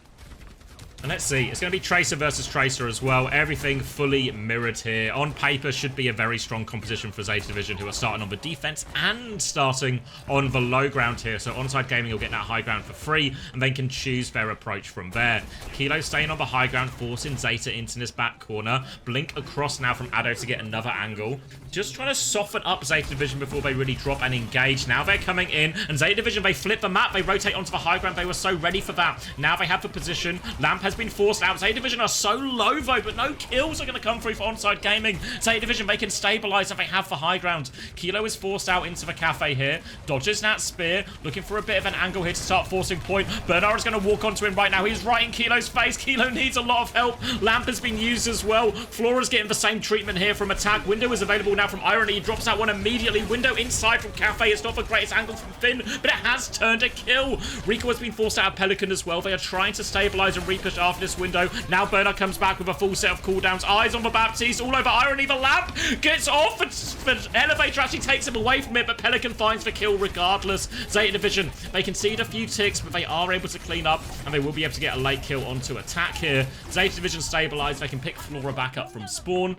And let's see, it's going to be Tracer versus Tracer as well. Everything fully mirrored here. On paper, should be a very strong composition for Zeta Division, who are starting on the defense and starting on the low ground here. So Onside Gaming will get that high ground for free, and they can choose their approach from there. Kilo staying on the high ground, forcing Zeta into this back corner. Blink across now from Addo to get another angle. Just trying to soften up Zeta Division before they really drop and engage. Now they're coming in, and Zeta Division, they flip the map. They rotate onto the high ground. They were so ready for that. Now they have the position. Lamp has been forced out. Zeta Division are so low though, but no kills are going to come through for Onside Gaming. Zeta Division, they can stabilize if they have the high ground. Kilo is forced out into the cafe here. Dodges that spear, looking for a bit of an angle here to start forcing point. Bernard is going to walk onto him right now. He's right in Kilo's face. Kilo needs a lot of help. Lamp has been used as well. Flora's getting the same treatment here from attack. Window is available now from Irony. He drops that one immediately. Window inside from Cafe. It's not the greatest angle from Finn, but it has turned a kill. Rico has been forced out of Pelican as well. They are trying to stabilize and repush after this window. Now Bernard comes back with a full set of cooldowns. Eyes on the Baptiste, all over Irony. The Lamp gets off, but Elevator actually takes him away from it, but Pelican finds the kill regardless. Zeta Division, they concede a few ticks, but they are able to clean up, and they will be able to get a late kill onto attack here. Zeta Division stabilized. They can pick Flora back up from spawn,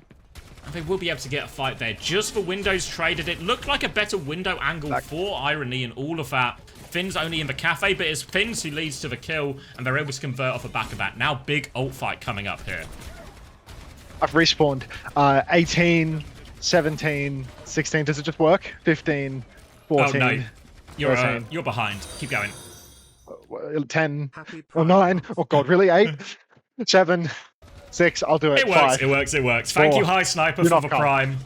and they will be able to get a fight there. Just for Windows traded. It looked like a better window angle for Irony and all of that. Finn's only in the cafe, but it's Finn's who leads to the kill, and they're able to convert off the back of that. Now big ult fight coming up here. I've respawned. 18, 17, 16. Does it just work? 15, 14. Oh, no. You're behind. Keep going. 10, or 9. Oh, God, really? 8, 7, 6. I'll do it. It works, 5, it works, it works. Thank 4. you, High Sniper, for the prime.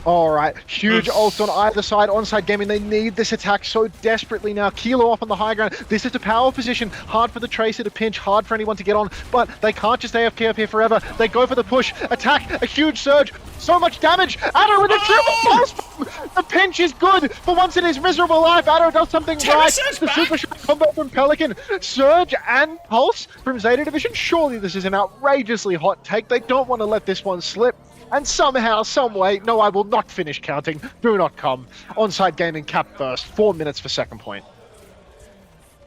All right, huge ults on either side. Onside Gaming, they need this attack so desperately now. Kilo off on the high ground. This is a power position. Hard for the Tracer to pinch, hard for anyone to get on, but they can't just AFK up here forever. They go for the push. Attack, a huge surge. So much damage. Addo with a triple pulse. The pinch is good. For once in his miserable life, Addo does something right. The super shot combo from Pelican. Surge and pulse from Zeta Division. Surely this is an outrageously hot take. They don't want to let this one slip. And somehow, someway, no, I will not finish counting. Do not come. Onside Gaming cap first. 4 minutes for second point.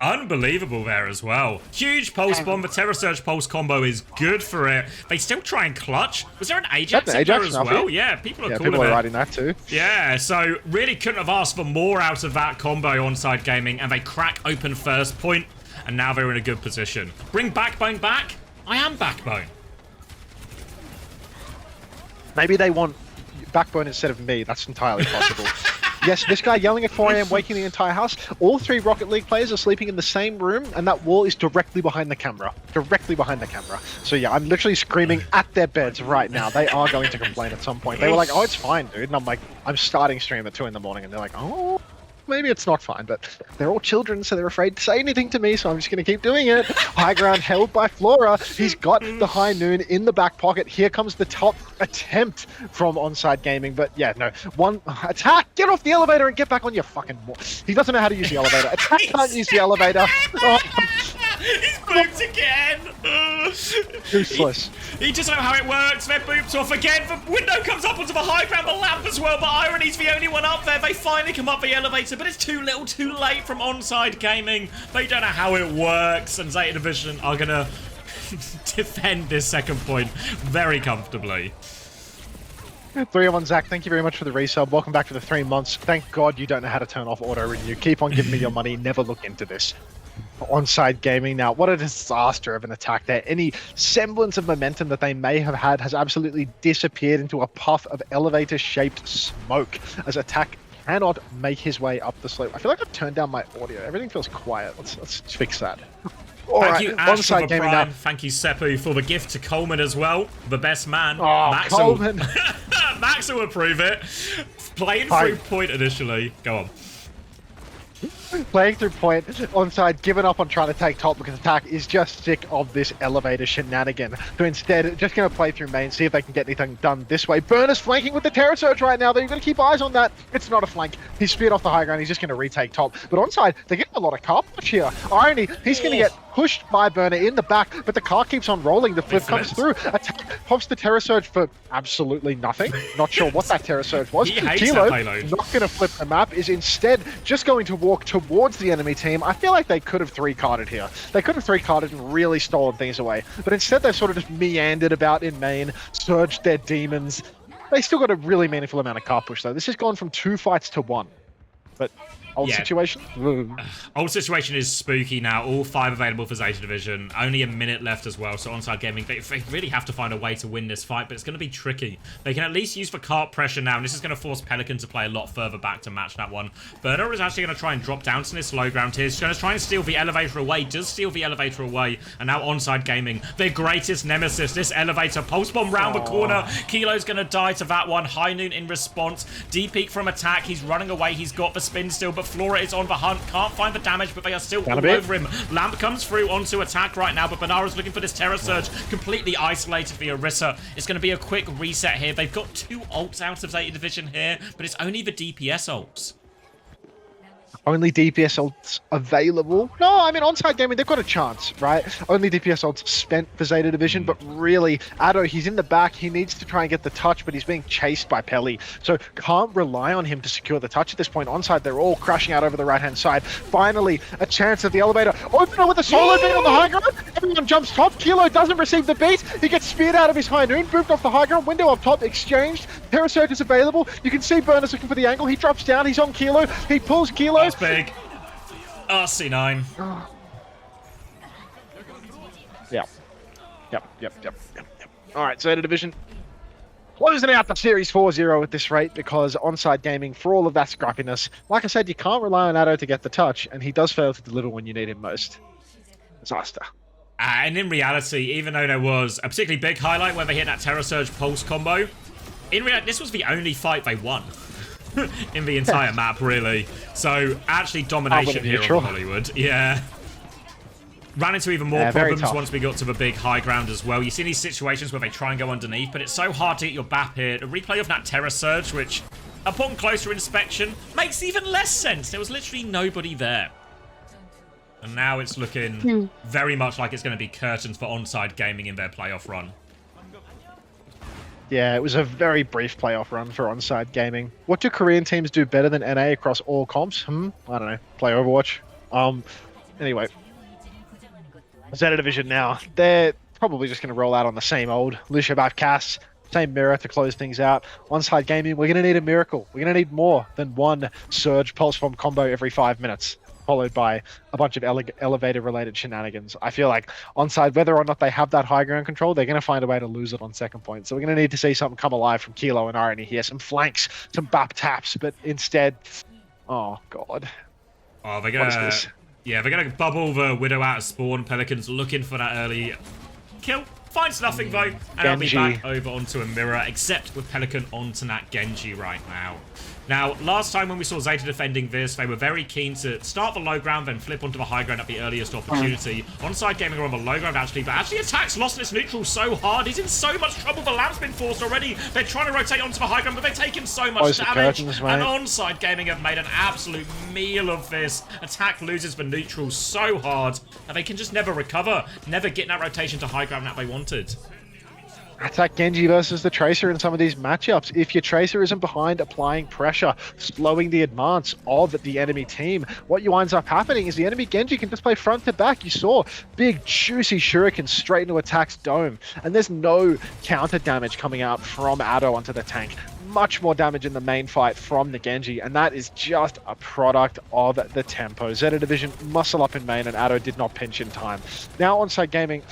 Unbelievable there as well. Huge pulse bomb. The Terror Surge pulse combo is good for it. They still try and clutch. Was there an Ajax in there as well? Yeah, people are calling people are it. writing that too. Yeah, so really couldn't have asked for more out of that combo. Onside Gaming, and they crack open first point, and now they're in a good position. Bring Backbone back. I am Backbone. Maybe they want Backbone instead of me. That's entirely possible. Yes, this guy yelling at 4 AM, waking the entire house. All 3 Rocket League players are sleeping in the same room, and that wall is directly behind the camera. Directly behind the camera. So yeah, I'm literally screaming at their beds right now. They are going to complain at some point. They were like, oh, it's fine, dude. And I'm like, I'm starting stream at 2 in the morning, and they're like, oh, maybe it's not fine, but they're all children, so they're afraid to say anything to me, so I'm just going to keep doing it. High ground held by Flora. He's got the high noon in the back pocket. Here comes the top attempt from Onside Gaming, but yeah, no. One attack! Get off the elevator and get back on your fucking wall. He doesn't know how to use the elevator. Attack can't use the elevator. Oh. He's booped again! Useless. He doesn't know how it works. They're booped off again. The window comes up onto the high ground, the Lamp as well, but Irony's the only one up there. They finally come up the elevator, but it's too little too late from Onside Gaming. They don't know how it works, and Zeta Division are going to defend this second point very comfortably. 3-1 Zach, thank you very much for the resub. Welcome back for the 3 months. Thank God you don't know how to turn off auto renew. Keep on giving me your money. Never look into this. Onside Gaming now, what a disaster of an attack there. Any semblance of momentum that they may have had has absolutely disappeared into a puff of elevator-shaped smoke as attack cannot make his way up the slope. I feel like I've turned down my audio. Everything feels quiet. Let's fix that. Thank you, Ash, for the prime. Thank you, Seppu, for the gift to Coleman as well. The best man. Oh, Max Coleman. Max will approve it. Playing through point initially. Go on. playing through point, Onside giving up on trying to take top because attack is just sick of this elevator shenanigan. So instead, just going to play through main, see if they can get anything done this way. Burner's flanking with the Terror Surge right now, though. You've got to keep eyes on that. It's not a flank. He's speared off the high ground. He's just going to retake top. But Onside, they're getting a lot of car push here. Irony, he's going to get pushed by Burner in the back, but the car keeps on rolling. The flip comes through. Attack pops the Terror Surge for absolutely nothing. Not sure what that Terror Surge was. He hates Kilo, that payload. not going to flip the map, is instead just going to walk towards the enemy team. I feel like they could have three-carded here. They could have three-carded and really stolen things away. But instead, they've sort of just meandered about in main, surged their demons. They still got a really meaningful amount of car push, though. This has gone from 2 fights to 1. But old situation? Old situation is spooky now. All 5 available for Zeta Division. Only a minute left as well. So Onside Gaming, they really have to find a way to win this fight, but it's going to be tricky. They can at least use for cart pressure now, and this is going to force Pelican to play a lot further back to match that one. Burner is actually going to try and drop down to this low ground here. He's going to try and steal the elevator away. Does steal the elevator away. And now Onside Gaming, their greatest nemesis, this elevator. Pulse bomb round the corner. Kilo's going to die to that one. High Noon in response. D-peak from attack. He's running away. He's got the spin still, but Flora is on the hunt. Can't find the damage, but they are still all over him. Lamp comes through onto attack right now, but Banara's looking for this Terror Surge. Completely isolated the Orisa. It's going to be a quick reset here. They've got 2 ults out of Zeta Division here, but it's only the DPS ults. Only DPS ults available. No, I mean, Onside Gaming, they've got a chance, right? Only DPS ults spent for Zeta Division, but really, Addo, he's in the back. He needs to try and get the touch, but he's being chased by Pelly. So can't rely on him to secure the touch at this point. Onside, they're all crashing out over the right-hand side. Finally, a chance at the elevator. Opener with a solo beat on the high ground. Everyone jumps top. Kilo doesn't receive the beat. He gets speared out of his high noon, moved off the high ground. Window up top, exchanged. Terror Surge is available. You can see Burner's looking for the angle. He drops down. He's on Kilo. He pulls Kilo. That's big. RC9. Yep. All right, Zeta Division closing out the series 4-0 at this rate because Onside Gaming, for all of that scrappiness, like I said, you can't rely on Addo to get the touch, and he does fail to deliver when you need him most. Disaster. And in reality, even though there was a particularly big highlight where they hit that Terror Surge Pulse combo, in reality, this was the only fight they won. In the entire map, really. So, actually, domination here on Hollywood. Yeah. Ran into even more problems once we got to the big high ground as well. You see these situations where they try and go underneath, but it's so hard to hit your BAP here. A replay of that Terror Surge, which, upon closer inspection, makes even less sense. There was literally nobody there. And now it's looking very much like it's going to be curtains for Onside Gaming in their playoff run. Yeah, it was a very brief playoff run for Onside Gaming. What do Korean teams do better than NA across all comps? I don't know. Play Overwatch. Anyway. Zeta Division now. They're probably just going to roll out on the same old Lucia Bap Cass, same mirror to close things out. Onside Gaming, we're going to need a miracle. We're going to need more than one Surge Pulse Bomb combo every 5 minutes, followed by a bunch of elevator-related shenanigans. I feel like Onside, whether or not they have that high ground control, they're going to find a way to lose it on second point. So we're going to need to see something come alive from Kilo and Irony here. Some flanks, some BAP taps, but instead... Oh, God. Oh, they're going to... Yeah, they're going to bubble the Widow out of spawn. Pelican's looking for that early kill. Finds nothing, though. And I'll be back over onto a mirror, except with Pelican onto that Genji right now. Now, last time when we saw Zeta defending this, they were very keen to start the low ground, then flip onto the high ground at the earliest opportunity. Onside Gaming are on the low ground, actually, but actually Attack's lost this neutral so hard. He's in so much trouble. The lamp's been forced already. They're trying to rotate onto the high ground, but they're taking so much damage. And Onside Gaming have made an absolute meal of this. Attack loses the neutral so hard, and they can just never recover, never get that rotation to high ground that they wanted. Attack Genji versus the Tracer in some of these matchups. If your Tracer isn't behind applying pressure, slowing the advance of the enemy team, what winds up happening is the enemy Genji can just play front to back. You saw big, juicy shuriken straight into Attack's dome, and there's no counter damage coming out from Addo onto the tank. Much more damage in the main fight from the Genji, and that is just a product of the tempo. Zeta Division muscle up in main, and Addo did not pinch in time. Now Onside Gaming,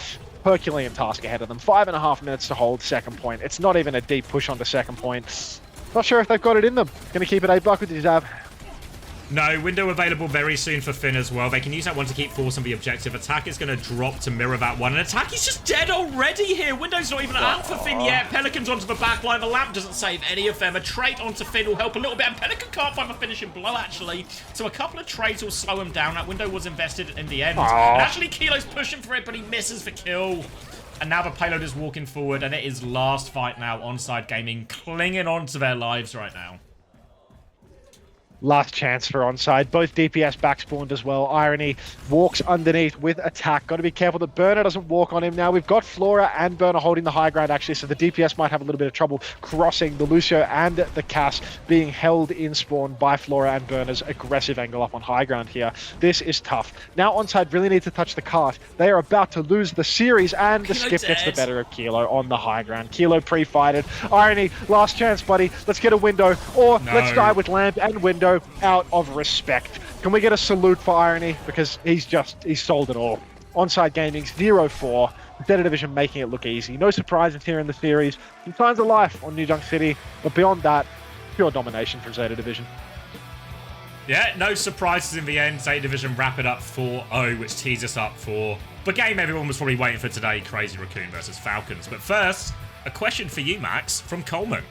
Herculean task ahead of them. 5.5 minutes to hold second point. It's not even a deep push onto second point. Not sure if they've got it in them. Gonna keep it A-Buck with his ab. No, window available very soon for Finn as well. They can use that one to keep forcing the objective. Attack is going to drop to mirror that one. And Attack is just dead already here. Window's not even out for Finn yet. Pelican's onto the back line. The lamp doesn't save any of them. A trait onto Finn will help a little bit. And Pelican can't find the finishing blow, actually. So a couple of trades will slow him down. That window was invested in the end. And actually, Kilo's pushing for it, but he misses the kill. And now the payload is walking forward. And it is last fight now. Onside Gaming clinging on to their lives right now. Last chance for Onside. Both DPS backspawned as well. Irony walks underneath with Attack. Got to be careful that Burner doesn't walk on him now. We've got Flora and Burner holding the high ground, actually, so the DPS might have a little bit of trouble crossing. The Lucio and the Cass being held in spawn by Flora and Burner's aggressive angle up on high ground here. This is tough. Now Onside really need to touch the cart. They are about to lose the series, and the skip gets the better of Kilo on the high ground. Kilo pre-fighted. Irony, last chance, buddy. Let's get a window, or let's die with Lamp and window out of respect. Can we get a salute for Irony? Because he's sold it all. Onside Gaming's 0-4. Zeta Division making it look easy. No surprises here in the series. Some signs of life on New Junk City, but beyond that, pure domination from Zeta Division. Yeah, no surprises in the end. Zeta Division wrap it up 4-0, which tees us up for the game everyone was probably waiting for today, Crazy Raccoon versus Falcons. But first, a question for you, Max, from Coleman.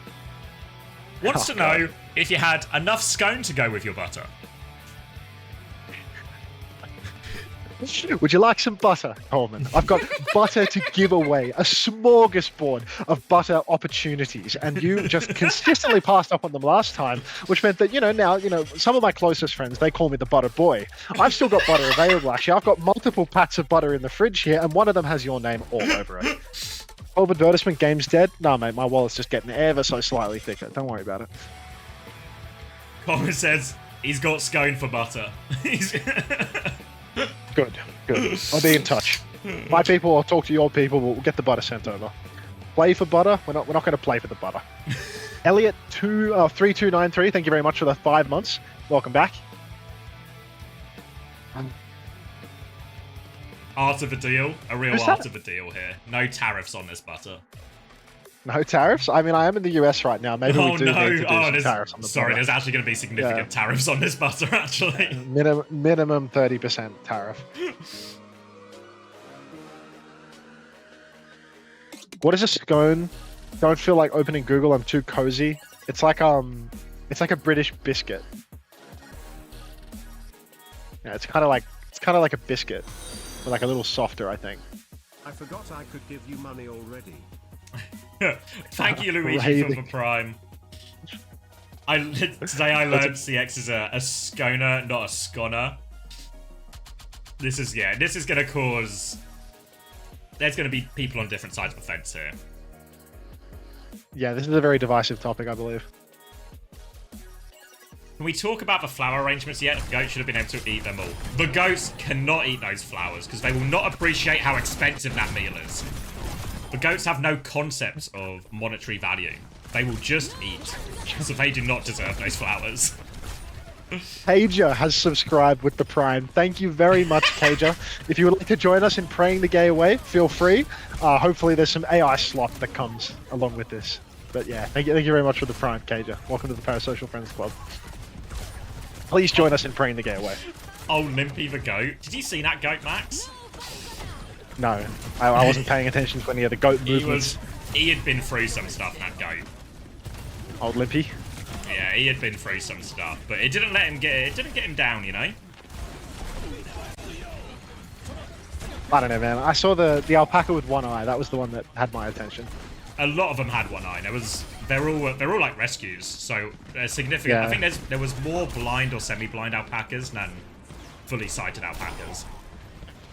Wants to know if you had enough scone to go with your butter. Would you like some butter, Coleman? I've got butter to give away, a smorgasbord of butter opportunities, and you just consistently passed up on them last time, which meant that, now, some of my closest friends, they call me the butter boy. I've still got butter available, actually. I've got multiple packs of butter in the fridge here, and one of them has your name all over it. Oh, advertisement, game's dead? No, mate, my wallet's just getting ever so slightly thicker. Don't worry about it. Coleman says he's got scone for butter. Good. I'll be in touch. My people, I'll talk to your people. We'll get the butter sent over. Play for butter? We're not going to play for the butter. Elliot 3293, thank you very much for the 5 months. Welcome back. Art of a deal. A real art of a deal here. No tariffs on this butter. No tariffs? I mean, I am in the US right now. Maybe we do need to do some tariffs on the butter. There's actually going to be significant tariffs on this butter, actually. Minimum 30% tariff. What is a scone? Don't feel like opening Google. I'm too cozy. It's like a British biscuit. Yeah, it's kind of like a biscuit, but like a little softer, I think. I forgot I could give you money already. Thank you, Luigi, for the prime. Today I learned CX is a sconer, not a sconner. This is going to cause... There's going to be people on different sides of the fence here. Yeah, this is a very divisive topic, I believe. Can we talk about the flower arrangements yet? The goats should have been able to eat them all. The goats cannot eat those flowers because they will not appreciate how expensive that meal is. The goats have no concept of monetary value. They will just eat. So they do not deserve those flowers. Cager has subscribed with the Prime. Thank you very much, Cager. If you would like to join us in praying the gay away, feel free. Hopefully there's some AI slot that comes along with this. But yeah, thank you very much for the Prime, Cager. Welcome to the Parasocial Friends Club. Please join us in praying the gay away. Oh, Limpy the goat. Did you see that goat, Max? No, I wasn't paying attention to any of the goat movements. He had been through some stuff, that goat. Old Limpy? Yeah, he had been through some stuff, but it didn't let him it didn't get him down, you know? I don't know, man. I saw the alpaca with one eye. That was the one that had my attention. A lot of them had one eye. They're all like rescues, so they're significant. Yeah. I think there was more blind or semi-blind alpacas than fully sighted alpacas.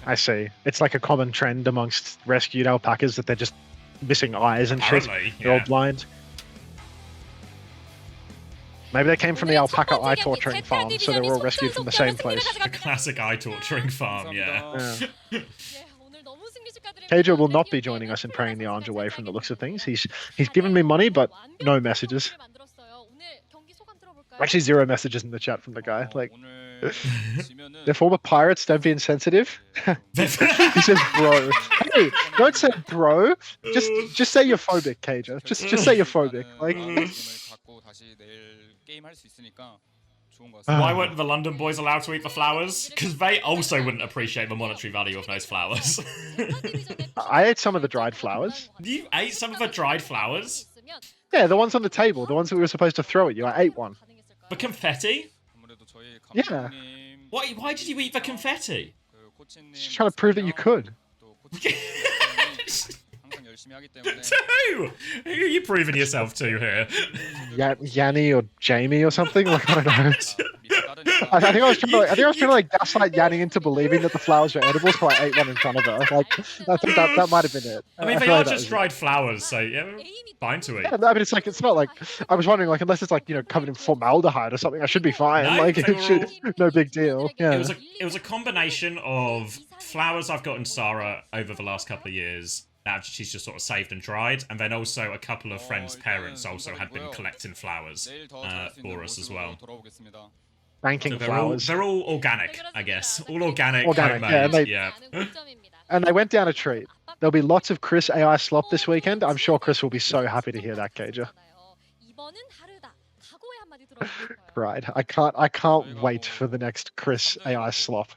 I see. It's like a common trend amongst rescued alpacas that they're just missing eyes and shit. They're all blind. Maybe they came from the alpaca eye torturing farm, so they were all rescued from the same place. A classic eye torturing farm, yeah. Cager will not be joining us in praying the orange away from the looks of things. He's given me money, but no messages. Actually, 0 messages in the chat from the guy. Like, they're former pirates, don't be insensitive. He says bro. Hey, don't say bro. Just say you're phobic, Cager. Just say you're phobic. Like. 좋은 것 같습니다. Why weren't the London boys allowed to eat the flowers? Because they also wouldn't appreciate the monetary value of those flowers. I ate some of the dried flowers. You ate some of the dried flowers? Yeah, the ones on the table, the ones that we were supposed to throw at you. I ate one. The confetti? 아무래도 저희 Yeah. 감독님 Why did you eat the confetti? 그 코치님 Just trying to prove that you could. 또 코치님 항상 열심히 하기 때문에 To who? Who are you proving yourself to here? Yanni or Jamie or something? Like, I don't know. 밑에 따르니까 I think I was trying to like gaslight Yanni into believing that the flowers were edible, so I ate one in front of her. Like, I think that might have been it. I mean, they feel are like that just was it. dried flowers, so yeah, fine to eat. Yeah, I mean, it's not like I was wondering, like, unless it's like covered in formaldehyde or something, I should be fine. No, like, they it were should, no big deal. Yeah. It was a combination of flowers I've gotten Sarah over the last couple of years that she's just sort of saved and dried, and then also a couple of friends' parents also had been collecting flowers 내일 더 잘할 수 있는 for us as well. 모습으로 돌아오겠습니다. Banking So flowers. they're all organic, I guess. All organic, Organic, homemade. yeah, Yeah. And they went down a treat. There'll be lots of Chris AI slop this weekend. I'm sure Chris will be so happy to hear that, Cager. Right. I can't wait for the next Chris AI slop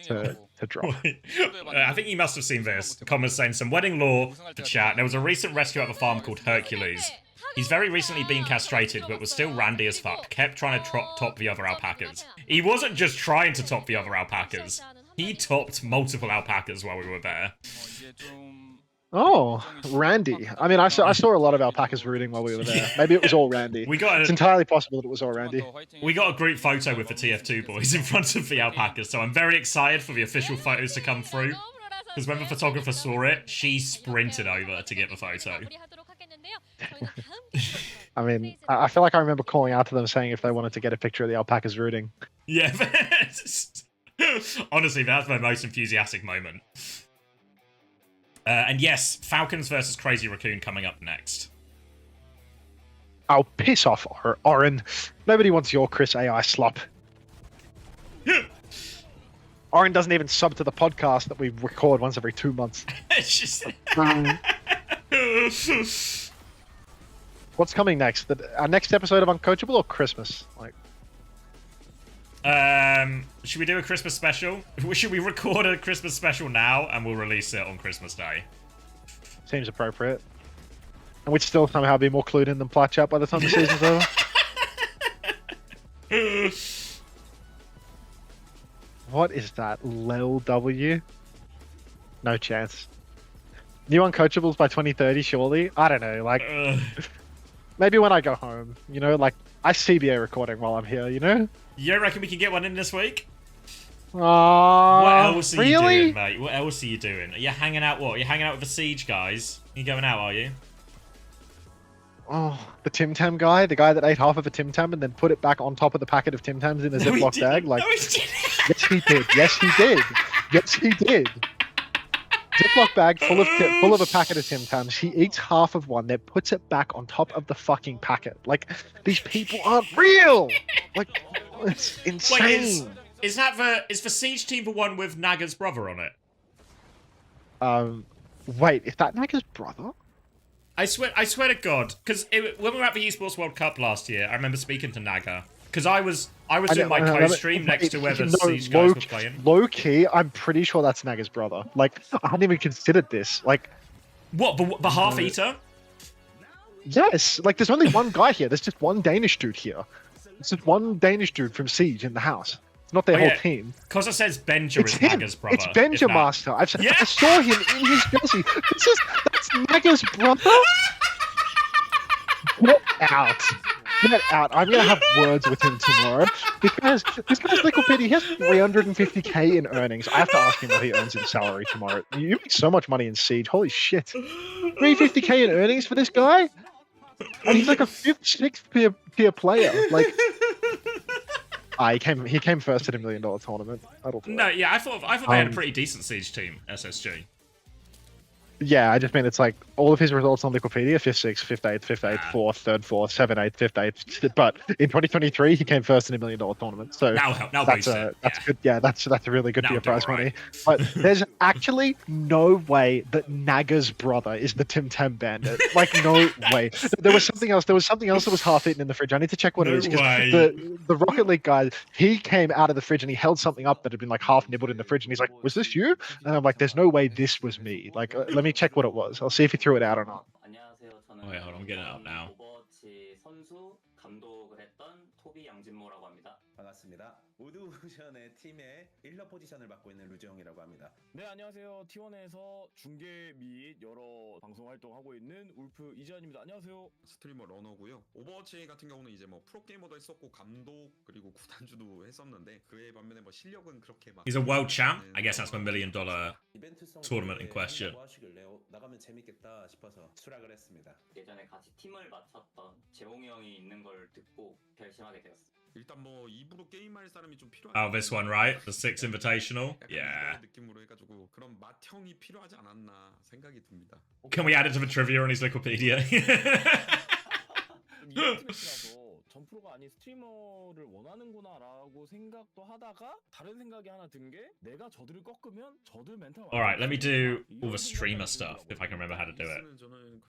to drop. I think you must have seen this. Comma's saying some wedding lore to chat. There was a recent rescue at the farm called Hercules. He's very recently been castrated, but was still randy as fuck. Kept trying to top the other alpacas. He wasn't just trying to top the other alpacas. He topped multiple alpacas while we were there. Oh, Randy. I mean, I saw a lot of alpacas rooting while we were there. Maybe it was all Randy. It's entirely possible that it was all Randy. We got a group photo with the TF2 boys in front of the alpacas, so I'm very excited for the official photos to come through. Because when the photographer saw it, she sprinted over to get the photo. I mean, I feel like I remember calling out to them saying if they wanted to get a picture of the alpacas rooting. Yeah, honestly, that's my most enthusiastic moment. And yes, Falcons versus Crazy Raccoon coming up next. Oh, piss off, Oren. Nobody wants your Chris AI slop. Oren doesn't even sub to the podcast that we record once every 2 months. It's just... What's coming next? Our next episode of Uncoachable or Christmas? Like, should we do a Christmas special? Should we record a Christmas special now and we'll release it on Christmas Day? seems appropriate. And we'd still somehow be more clued in than Platchat by the time the season's over. What is that? Lel W? No chance. New Uncoachables by 2030, surely? I don't know, like... Maybe when I go home, you know? Like, I CBA recording while I'm here, you know? You reckon we can get one in this week? What else are you really? doing, mate? What else are you doing? Are you hanging out, what? Are you hanging out with the Siege guys? You going out, are you? Oh, the Tim Tam guy? The guy that ate half of a Tim Tam and then put it back on top of the packet of Tim Tams in a Ziploc bag? Like, no, he didn't. Yes, he did. Yes, he did. Yes, he did. Ziploc bag full of a packet of Tim Tams. He eats half of one, then puts it back on top of the fucking packet. Like, these people aren't real. Like, it's insane. Wait, is the Siege team the one with Naga's brother on it? Wait, is that Naga's brother? I swear to God, because when we were at the Esports World Cup last year, I remember speaking to Naga. Because I was doing my co-stream next to where the Siege guys were playing. Low key, I'm pretty sure that's Naga's brother. Like, I hadn't even considered this. Like, what, the half eater? Yes, like there's only one guy here. There's just one Danish dude here. It's just one Danish dude from Siege in the house. It's not their whole team. Because it says Benja is Naga's brother. It's Benja Master. I saw him in his jersey. That's Naga's brother. Get out. Get out. I'm going to have words with him tomorrow. Because this guy's Liquid Pity, he has 350k in earnings. I have to ask him what he earns in salary tomorrow. You make so much money in Siege. Holy shit. 350k in earnings for this guy? And he's like a 5th, 6th tier player. Like, he came first at $1 million tournament. No, yeah, I thought they had a pretty decent Siege team, SSG. Yeah, I just mean it's like all of his results on Wikipedia: 5th, 6th, 5th, 8th, 5th, 8th, 4th, 3rd, 4th, 7th, 8th, 5th, 8th. But in 2023, he came first in $1 million tournament. So Now that's boost it. that's good. Yeah, that's really good for Now your do prize alright. money. But there's actually no way that Naga's brother is the Tim Tam Bandit. Like no way. There was something else. There was something else that was half eaten in the fridge. I need to check what No it is because way. the Rocket League guy, he came out of the fridge and he held something up that had been like half nibbled in the fridge and he's like, "Was this you?" And I'm like, "There's no way this was me." Like, let me check what it was. I'll see if he threw it out or not. 안녕하세요. 저는 Oh, wait, hold on, I'm getting it up now. 오버워치 선수 감독을 했던 토비 양진모라고 합니다. 반갑습니다. 오드오션의 팀의 1러 포지션을 맡고 있는 루지영이라고 합니다. 네, 안녕하세요. T1에서 중계 및 여러 방송 활동하고 있는 울프 이지환입니다. 안녕하세요. 스트리머 러너고요. 오버워치 같은 경우는 이제 뭐 프로게이머도 했었고 감독 그리고 구단주도 했었는데 그에 반면에 뭐 실력은 그렇게 막 He's a world champ. I guess that's my $1 million 이벤트성 tournament in question. 하시길래 나가면 재밌겠다 싶어서 수락을 했습니다. 예전에 같이 팀을 맡았던 재홍이 형이 있는 걸 듣고 결심하게 되었습니다. 일단 뭐 입으로 게임할 사람이 좀 필요하다. Oh, this one, right? The 6th Invitational? Yeah. 느낌으로 해가지고 그런 맏형이 필요하지 않았나 생각이 듭니다. Can we add it to the trivia on his Wikipedia? 이벤트 매치라서 전 프로가 아닌 스트리머를 원하는구나라고 생각도 하다가 다른 생각이 하나 든 게 내가 저들을 꺾으면 저들 멘탈 Alright, let me do all the streamer stuff if I can remember how to do it. 저는